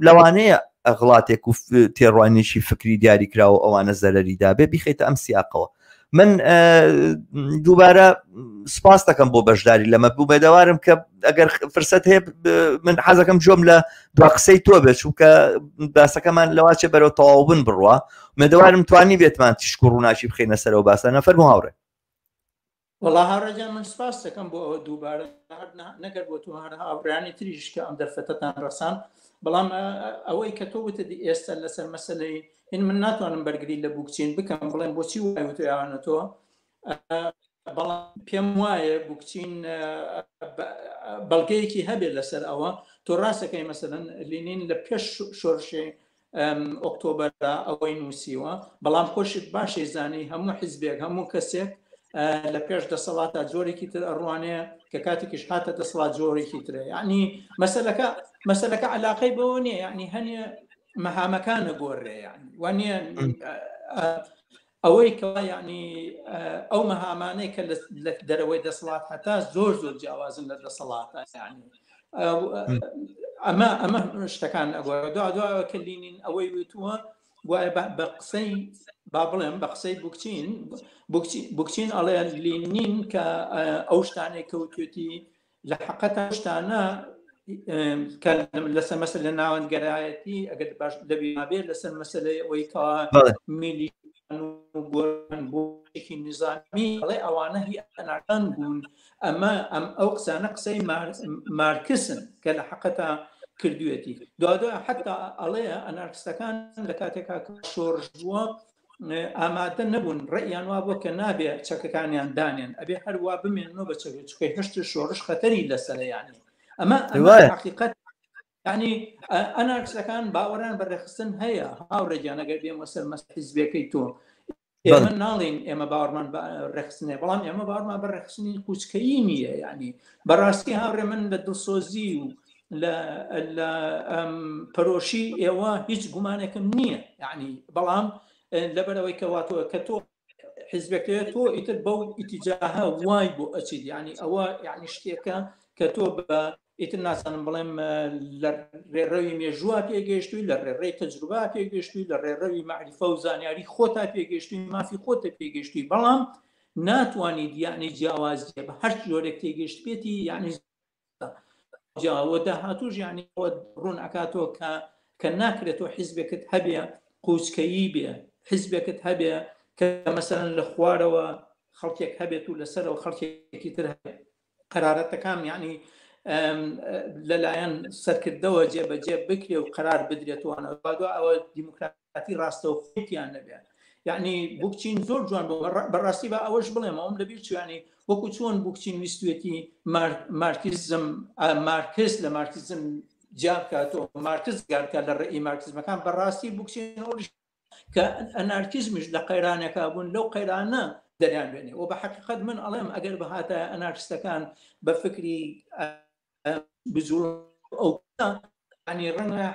لەوانەیە ئەغڵاتێک و تێڕوانێکی فکری دیاریکراوە ئەوانە زەرەریدا بێ بیخێتە ئەم سیاقەوە من دووبارە سپاس دەکەم بۆ بەشداری لەمە بوو بەدەوارم کە ئەگەر فرسەت هەیە من حەزەکەم جۆم لە دوا قسەی تۆ بێت چونکە باسەکەمان لەواچێ بەرەو تەواوبن بڕوە مەدەوارم توانی بێتمان تیشکوڕ و ناشی بخینە سەرەوە باسانە فەرموو هاوڕێ وەڵا هاوڕێجان من سپاس دەکەم بۆ ئەوە دووبارە نەگەر بۆ تۆ هاوڕێیانی تریش کە ئەم دەرفەتەتان ڕەسان بەڵام ئەوەی کە تۆ وتە ئێستا لەسەر مەسەلەی این من ناتوانم بەرگری لە بووکچین بکەم بڵێن بۆچی وای وتویانە تۆ بەڵام پێم وایە بووکچین بەڵگەیەکی هەبێت لەسەر ئەوە تۆ ڕاستەکەی مەسەلەن لینین لە پێش شۆڕشی ئۆکتۆبەردا ئەوەی نووسیوە بەڵام خۆشت باشی زانی هەموو حیزبێک هەموو کەسێک لە پێش دەسەڵاتە جۆرێکی تر ئەڕوانەیە کە کاتێکیش هاتە دەسەڵات جۆرێکی ترە یعنی مەسەلەکە علاقەی بەوە نییە یعنی هەنێ مەهامەکانە گۆڕێ یعنی وانە ئەوەی کەوا یعنی ئەو مەهامانەی کە لە دەرەوەی دەسەڵات هەتا زۆر جیاوازن لە دەسەڵاتە یعنی ئەمە شتەکان ئەگۆڕە دوایەوە کە لینین ئەوەی وتووە وایە بە با بڵێم بە قسەی بوکچین ئەڵێ لینین کە ئەو شتانێک کەوتێتی لە حقەتە شتانە کە لەسەر مەسەلە لە ناوەندگەرایەتی ئەگەر باش دەبێت لەسەر مەسەلەی ئەوەی کە میلی بۆشێکی نظامی ئەڵێ ئەوانە هی ئەناکان بوون ئەمە ئەو قسانە قسەی مارکسن کە لە حقەتە کردوێتی دوادوە حتا ئەڵێ ئەنارکستەکان لە کاتێکا شۆڕژ بووە ئامادە نەبوون ڕێیان وا بووە کە نابێ چەکەکانیان دانێن ئەبێ هەروە بمێنەوە بە چکەی هەشت شۆڕش خەتەری لەسەرەیانی ئەمە حقیقەت یعنی ئەنارکستەکان باوەڕان بەڕێخستن هەیە هاوڕێگیان ئەگەر بێمە سەر مەسحیزبەکەی تۆ ئێمە ناڵین ئێمە باوەڕمان ڕێخستنێ بەڵام ئێمە باوەڕمان بە ڕێخستنی قوچکەیی نییە یعنی بەڕاستی هاوڕێ من لە دڵسۆزی و لە پەرۆشی ئێوە هیچ گومانێکم نییە یعنی بەڵام لەبەرەوەی کەواتەوە کە تۆ حیزبەکەوێت تۆ ئیتر بەو ئیتیجاها وای بۆ ئەچیت یعنی ئەوە یعنی شتێکە کە تۆ بە ئیتر ناسانم بڵێم لە ڕێڕەوی مێژووە پێگەشتووی لە ڕێڕێی تەجروبا پێگەشتووی لە ڕێڕەوی معریفە و زانیاری خۆتا پێگەشتووی مافی خۆتە پێگەشتووی بەڵام ناتوانیت یعنی جیاوازیە بە هەر جۆرێک تێگەشت بێتی یعنی جاوە داهاتوش یعنی ئەوە ڕوون ئەکاتەوە کە ناکرێتەوە حیزبێکت هەبێ قوچکەیی بێ حیزبێکت هەبێ کە مەسەرەن لە خوارەوە خەڵکێک هەبێت و لەسەرەوە خەڵکێکی تر هەبێت قەرارەتەکان یعنی لەلایەن سەرکردەوە جێبەجێ بکرێ و قەرار بدرێتوانە دووە ئەوە دیموکراتی ڕاستەوە خۆیان نەبێت یعنی بوکچین زۆر جوان بوو بەڕاستی بە ئەوەش بڵێم ئەوم لەبیر چوانی وەکو چۆن بوکچین ویستوێتی مارکس لە مارکسیزم جابکاتەوە مارکس گارکە لە ڕێی مارکسیزمەکان بەڕاستی بوکچین کە ئەنارکیزمش لە قەیرانێکا بوون لەو قەیرانە دەریان بێنێ و بە حقیقەت من ئەڵێم ئەگەر بەهاتە ئەنارکستەکان بە فکری بزوڵ ئەو ینی ڕەنگە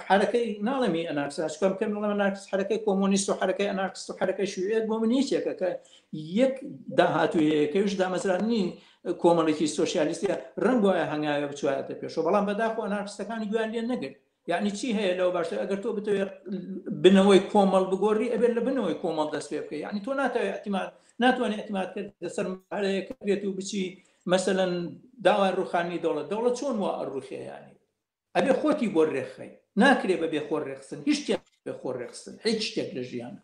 حرەکەی ناڵێمی ئەنارکسکەم کەم بڵێم ئەنارکس حرەکەی کۆمۆنیست و حرەکەی ئەنارکست و حرەکەی شوێت بۆ من هیچێکە کە یەک داهاتوویەکەویش دامەزرانی کۆمەڵێکی سۆشیالیستە ڕەنگ وایە هەنگاوە بچوایەتە پێشەوە بەڵام بەداخۆ ئەنارکستەکانی گویان لێن نەگرت یعنی چی هەیە لەو باشتر ئەگەر تۆ بتەوێت بنەوەی کۆمەڵ بگۆڕی ئەبێت لە بنەوەی کۆمەڵ دەست پێ بکەی یعنی تۆ ناتوانێت اعتماد کرد لەسەر هەرەیەک بێت و بچی مەسەلەن داوای ڕوخانی دەوڵەت چۆن وا ئەڕوخێ ینی ئەبێ خۆتی بۆ ڕێخەی ناکرێ بەبێ خۆ ڕێخستن هیچ شتێک بێ خۆ ڕێخستن هیچ شتێک لە ژیانە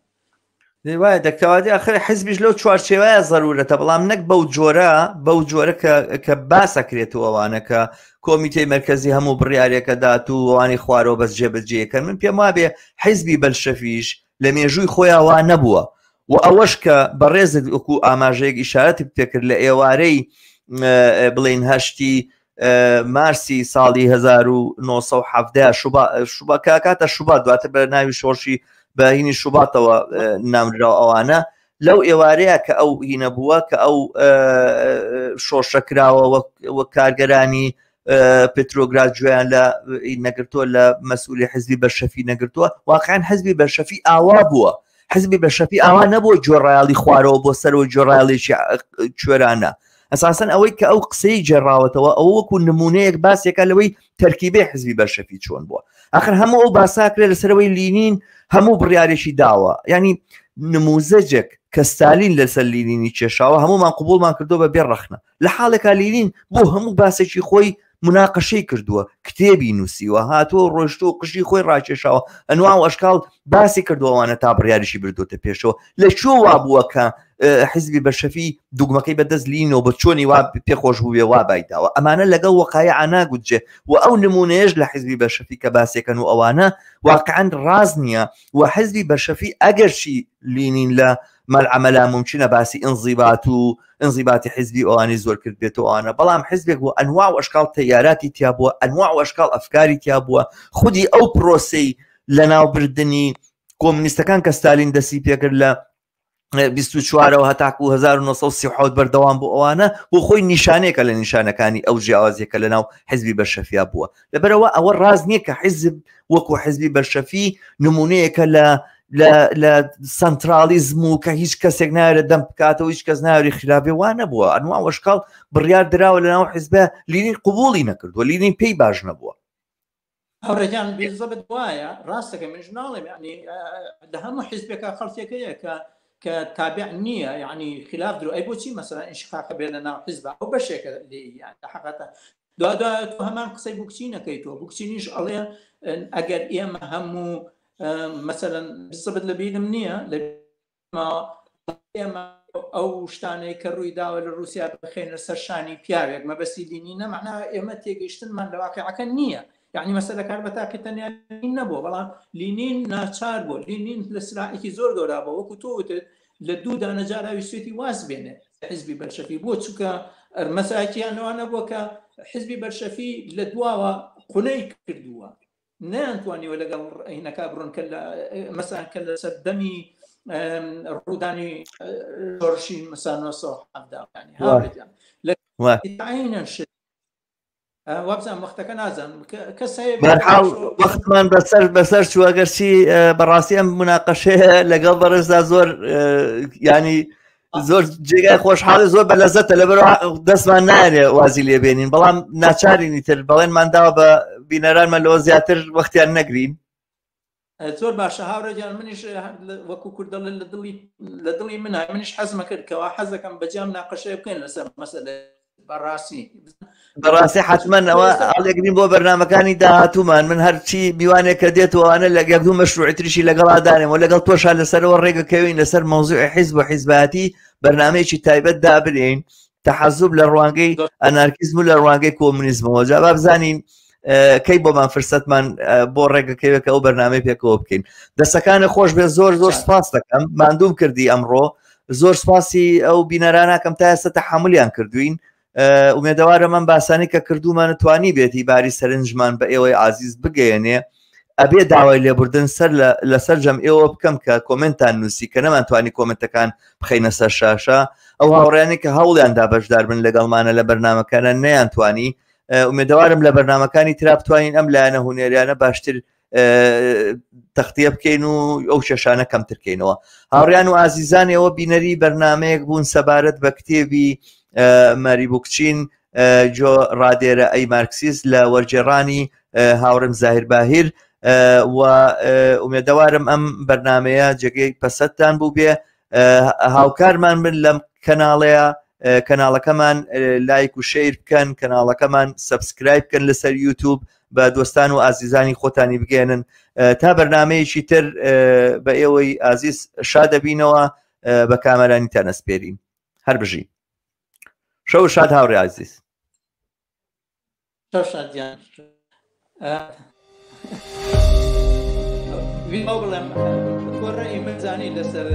وایە دەکەواتی ئەخر حیزبیش لەو چوارچێوەیە زەرورەتە بەڵام نەک بەو جۆرە کە باسەکرێتەوە ئەوانە کە کۆمیتەی مەرکەزی هەموو بڕیارێکە دات و ئەوانی خوارەوە بەس جێبەجێکەن من پێم وابێ حیزبی بەلشەفیش لە مێژووی خۆیان وا نەبووە و ئەوەش کە بەڕێزت وەکو ئاماژەیەک ئیشارەتی پێکرد لە ئێوارەی بڵین هەشتی مارسی ساڵی 1970 کاتە شوبات دواتر بە ناوی شۆڕشی بە هینی شوباتەوە نامراوە ئەوانە لەو ئێوارەیە کە ئەو هینە بووە کە ئەو شۆڕشەکراوە وەک کارگەرانی پێترۆگراد گوێیان لە نەگرتووە لە مەسئولی حیزبی بەشەفی نەگرتووە واقعان حیزبی بەشەفی ئاوا بووە حیزبی بەشەفی ئاوا نەبووە جۆڕایاڵی خوارەوە بۆ سەرەوە جۆڕایاڵێکی کوێرانە ئەساسەن ئەوەی کە ئەو قسەی جێڕاوەتەوە ئەو وەکو نمونەیەک باسێکە لەوەی تەرکیبەی حیزبی بەشەفی چۆن بووە ئاخر هەموو ئەو باساکرێت لەسەرەوەی لینین هەموو بڕیارێکی داوە ینی نموزەجێک کە ستالین لەسەر لینینی کێشاوە هەمومان قبولمان کردو بە بێڕەخنە لە حاڵێکا لینین بۆ هەموو باسێکی خۆی مناقەشەی کردووە کتێبی نووسیوە هاتووە ڕۆیشتۆ قژی خۆی ڕاکێشاوە ئەنوا و ئەشکال باسی کردووەوانە تا بڕیاریشی بردوتە پێشەوە لە چۆ وا بووە کە حیزبی بەشەفی دوگمەکەی بەدەست لینەوە بە چۆنی وا پێخۆش بووێ وا بایداوە ئەمانە لەگەڵ وەقایع ناگوتجێ و ئەو نمونەیەش لە حیزبی بەشەفی کە باسێکەن و ئەوانە واقعاً ڕاز نییە و حیزبی بەشەفی ئەگەرشی لینین لە مەلعەمەلا ممکنە باسی ئنزیبات و ئنزیباتی حیزبی ئەوانی زۆر کرد بێتەوەوانە بەڵام حیزبێک بوو ئەنواع و ئەشکال تەیاراتی تیا بووە ئەنواع و ئەشکال ئەفکاری تیا بووە خودی ئەو پرۆسەی لە ناوبردننی کۆمونیستەکان کە ستالین دەسی پێکرد لە 24ەوە هەتاکو 1930 بەردەوام بۆ ئەوانە بۆ خۆی نیشانێکە لە نیشانەکانی ئەو جیاوازیەکە لە ناو حیزبی بەشەفیا بووە لەبەرەوە ئەوە ڕاز نییە کە حیزب وەکو حیزبی بەشەفی نمونەیەکە لە سنترالیزم و کە هیچ کەسێک نایرە دەم بکاتەوە هیچ کەس ناوری خلافێ وانە بووە ئەنواع وەشکاڵ بڕیار دراوە لە ناو حیزبە لینین قبوڵی نەکردووە لینین پێی باش نەبووە هەورەجان بێزەبت وایە ڕاستەکە منش ناڵێم یعنی لە هەموو حیزبێکە خەڵکێکەیە کە تابع نییە یعنی خلاف درو ئەی بۆچی مەسەلا ئینشقاقە بێنە ناو حیزب ئەو بەشێکە لێ لە حەقەتە دوای تۆ هەمان قسەی بوکچی نەکەیتەوە بوکچینیش ئەڵێ ئەگەر ئێمە هەموو مەسەلا بزەبت لە بیرم نییە لە ئێمە ئەو شتانەی کە ڕووی داوە لە رووسیا بخێنە سەر شانی پیاوێک مەبەستی دینی نەمەنا ئێمە تێگەیشتنمان لە واقعەکە نییە یعنی مەسەلە کار بە تاقی تەنیا نەبووە بەڵام لینین ناچار بوو لینین لە سلاحێکی زۆر گەورا بوو وەکو تۆ وتت لە دوو دانەجاراوی سوێتی واز بێنێ حیزبی بەرشەفی بۆ چووکە مەساکیانەوە نەبووە کە حیزبی بەرشەفی لە دواوە قونەی کردووە نەیانتوانیوە لەگەڵ هینەکە بڕۆن کە مەسان کە لە سەر دەمی ڕوودانی شۆڕشی مەسان 1970 هاوڕێجان لە شت وابزان وەختەکە نازانم کەسێ وەختمان بەسەر چووەگەرچی بەڕاستی ئەم مناقەشەیە لەگەڵ بەڕێزدا زۆر ینی زۆر جێگای خۆشحاڵی زۆر بەلەزەتە لەبەر دەستمان نایێ وازی لێبێنین بەڵام ناچارینی تر بەڵێنمان داوە بە بینەرانمان لەوە زیاتر وەختیان نەگرین زۆر باشە هاوڕێجان منیش وەکو کوردە لە دڵی منە منیش حەزمە کرد کەوا حەزەکەم بەجام ناقەشەیە بکەین لەسەر مەسەلە بەڕاستی حتمما ئەوە ئاڵێگرین بۆ بەرنامەکانی داهاتوومان من هەرچی میوانێکە دێتەوەوانە لە یەک دوو مەشروعیتریشی لەگەڵادانێمەوە لەگەڵ تۆشا لەسەرەوە ڕێگەکەوین لەسەر مەوزوعی حیزب و حیزباتی بەرنامەیەکی تایبەت دابرین تەحەزوب لە ڕوانگەی ئەنارکیزم و لە ڕوانگەی کۆمونیزمەوە جا با بزانین کەی بۆمان فرسەتمان بۆ ڕێگەکەوێکە ئەو بەرنامەی پێکەوە بکەین دەستەکانی خۆش بێ زۆر زۆر سپاس دەکەم ماندوم کردی ئەمڕۆ زۆر سپاسی ئەو بینەرانەکەم تا ئێستا تەحمولیان کردوین ئومێدەوارە من باسانی کە کردومان توانی بێتی باری سەرنجمان بە ئێوەی عزیز بگەیەنێ ئەبێ داوای لێبوردن سەر لەسەر جەم ئێوە بکەم کە کۆمنتان نووسی کە نەمانتوانی کۆمنتەکان بخەینە سەر شاشە ئەو هاوڕێیانی کە هەوڵیاندا بەشدار بن لەگەڵمانە لە بەرنامەکانە نەیانتوانی ئومێدەوارم لە بەرنامەکانی ترا بتوانین ئەم لایەنە هونێریانە باشتر تەختیە بکەین و ئەو شەشانە کەمترکەینەوە هاوڕیان و ئازیزان ئێوە بینەری بەرنامەیەک بوون سەبارەت بە کتێبی ماری بوکچین جۆ ڕادێرە ئەی مارکسیست لە وەرجێڕانی هاوڕێم زاهیر باهیر و ئومێدەوارم ئەم بەرنامەیە جێگەی پەسەتتان بوو بێ هاوکارمان من لەم کەناڵەیە کەناڵەکەمان لایک و شەیر بکەن کەناڵەکەمان سەبسکرایب بکەن لەسەر یوتیوب بە دۆستان و ئازیزانی خۆتانی بگێنن تا بەرنامەیەکی تر بە ئێوەی ئازیز شادەبینەوە بە کامەرانی تەنەسپێرین هەر بژین شەو شاد هاوڕێ عزیز شادیان بڵێم گۆڕە ئیمەزانی لەسەر